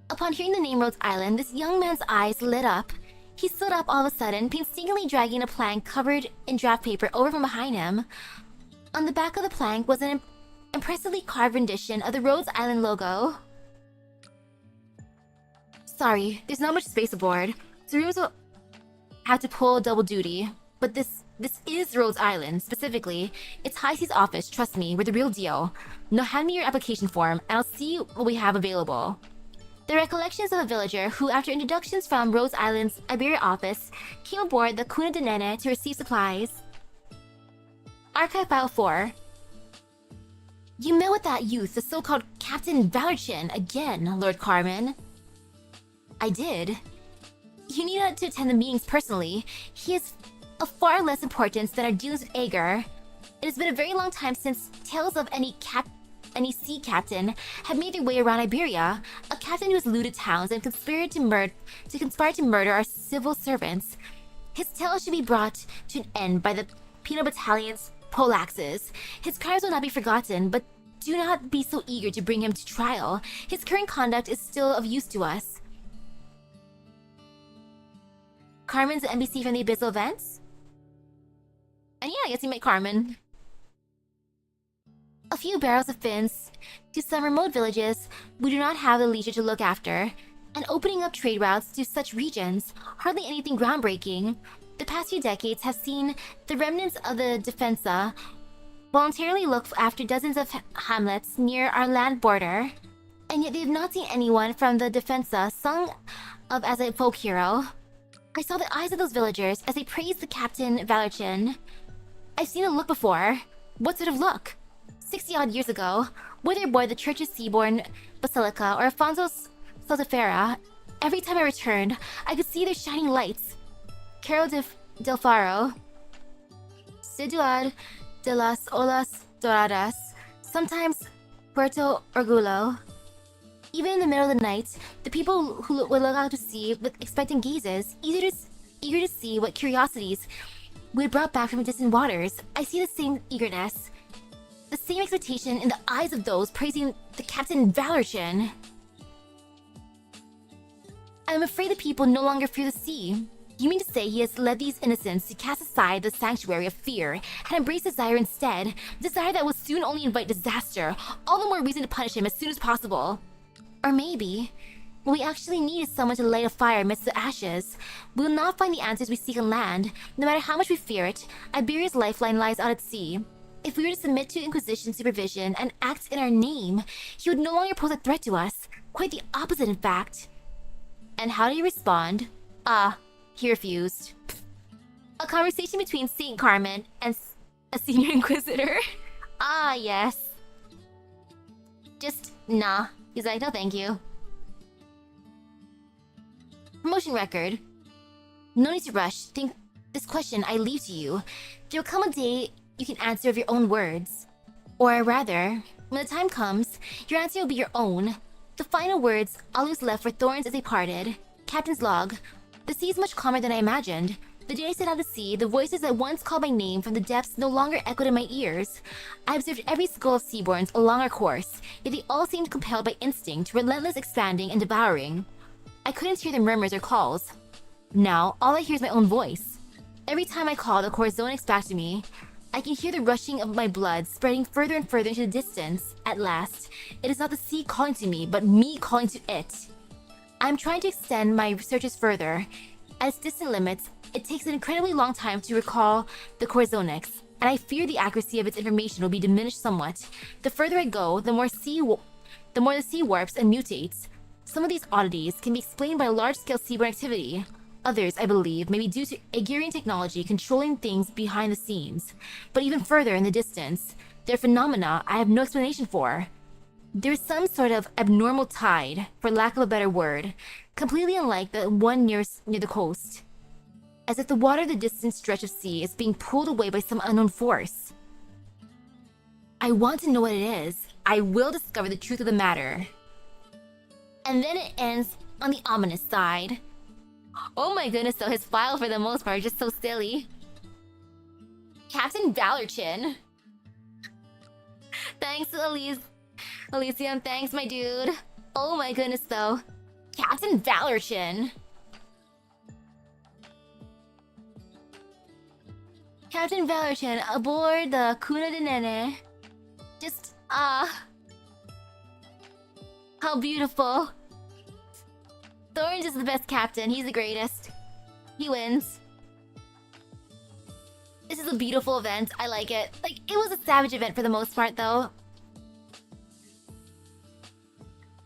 Upon hearing the name Rhodes Island, this young man's eyes lit up. He stood up all of a sudden, painstakingly dragging a plank covered in draft paper over from behind him. On the back of the plank was an impressively carved rendition of the Rhodes Island logo. Sorry, there's not much space aboard, so rooms will have to pull double duty. But this is Rhodes Island, specifically. It's High Seas office, trust me, we're the real deal. Now hand me your application form, and I'll see what we have available. The recollections of a villager who, after introductions from Rhodes Island's Iberia office, came aboard the Cuna de Nene to receive supplies. Archive File 4. You met with that youth, the so-called Captain Valorchin, again, Lord Carmen. I did. You need not to attend the meetings personally. He is of far less importance than our dealings with Ager. It has been a very long time since tales of any sea captain have made their way around Iberia, a captain who has looted towns and conspired to murder our civil servants. His tale should be brought to an end by the penal battalion's poleaxes. His crimes will not be forgotten, but do not be so eager to bring him to trial. His current conduct is still of use to us. Carmen's an NBC from the Abyssal Events? And yeah, I guess you met Carmen. A few barrels of fins to some remote villages we do not have the leisure to look after, and opening up trade routes to such regions, hardly anything groundbreaking. The past few decades have seen the remnants of the Defensa voluntarily look after dozens of hamlets near our land border, and yet they have not seen anyone from the Defensa sung of as a folk hero. I saw the eyes of those villagers as they praised the Captain Valorchin. I've seen a look before. What sort of look? 60-odd years ago, whether aboard the Church of Seaborn Basilica or Afonso's Saltafera, every time I returned, I could see their shining lights. Carol del Faro, Ciudad de las Olas Doradas, sometimes Puerto Orgullo. Even in the middle of the night, the people who would look out to sea with expectant gazes, eager to see what curiosities we had brought back from distant waters. I see the same eagerness, the same expectation in the eyes of those praising the Captain Valorchin. I am afraid the people no longer fear the sea. You mean to say he has led these innocents to cast aside the sanctuary of fear and embrace desire instead? Desire that will soon only invite disaster, all the more reason to punish him as soon as possible. Or maybe, what we actually need is someone to light a fire amidst the ashes. We will not find the answers we seek on land. No matter how much we fear it, Iberia's lifeline lies out at sea. If we were to submit to Inquisition supervision and act in our name, he would no longer pose a threat to us. Quite the opposite, in fact. And how did he respond? He refused. A conversation between Saint Carmen and a senior inquisitor. Yes. Just, nah. He's like, no thank you. Promotion record. No need to rush. Think this question I leave to you. There will come a day you can answer of your own words. Or rather, when the time comes, your answer will be your own. The final words always left for Thorns as they parted. Captain's log. The sea is much calmer than I imagined. The day I set out to sea, the voices that once called my name from the depths no longer echoed in my ears. I observed every skull of seaborns along our course, yet they all seemed compelled by instinct, relentless expanding and devouring. I couldn't hear their murmurs or calls. Now, all I hear is my own voice. Every time I call, the Corazon back to me. I can hear the rushing of my blood spreading further and further into the distance. At last, it is not the sea calling to me, but me calling to it. I'm trying to extend my researches further. At its distant limits, it takes an incredibly long time to recall the Corazonics, and I fear the accuracy of its information will be diminished somewhat. The further I go, the more the sea warps and mutates. Some of these oddities can be explained by large-scale seaborne activity. Others, I believe, may be due to Agurian technology controlling things behind the scenes. But even further in the distance, there are phenomena I have no explanation for. There is some sort of abnormal tide, for lack of a better word, completely unlike the one near the coast. As if the water of the distant stretch of sea is being pulled away by some unknown force. I want to know what it is. I will discover the truth of the matter. And then it ends on the ominous side. Oh my goodness, though, his file for the most part is just so silly. Captain Valorchin. Thanks, Elysium, thanks, my dude. Oh my goodness, though. Captain Valorchin. Captain Valorchin aboard the Cuna de Nene. Just, how beautiful. Thorns is the best captain. He's the greatest. He wins. This is a beautiful event. I like it. Like, it was a savage event for the most part, though.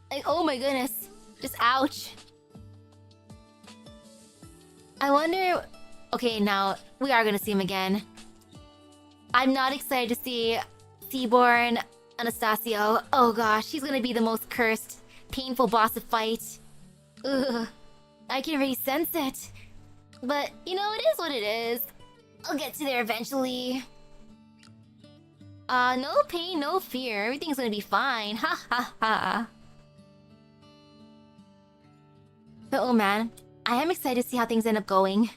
Like, oh my goodness. Just ouch. I wonder... Okay, now, we are gonna see him again. I'm not excited to see Seaborn Anastasio. Oh gosh, he's gonna be the most cursed, painful boss to fight. Ugh, I can already sense it. But, you know, it is what it is. I'll get to there eventually. No pain, no fear. Everything's gonna be fine. Ha ha ha. But oh man, I am excited to see how things end up going.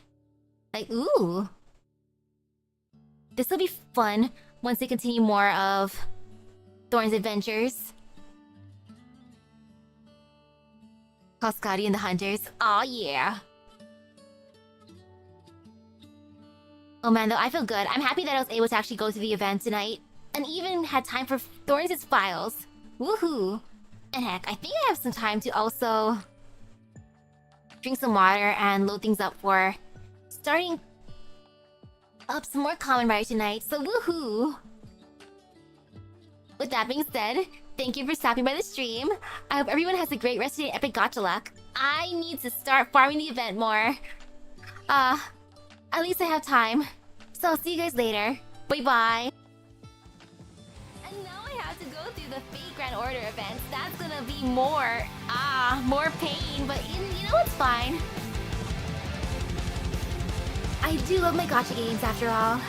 Like, ooh. This will be fun once they continue more of Thorns' adventures. Cascadi and the Hunters. Aw, yeah. Oh man, though, I feel good. I'm happy that I was able to actually go to the event tonight. And even had time for Thorns' files. Woohoo! And heck, I think I have some time to also drink some water and load things up for starting up some more Common Rider tonight, so woohoo! With that being said, thank you for stopping by the stream. I hope everyone has a great rest of the epic gacha luck. I need to start farming the event more. At least I have time. So I'll see you guys later. Bye-bye. And now I have to go through the Fate Grand Order events. That's gonna be more pain, but you know it's fine. I do love my gacha games after all.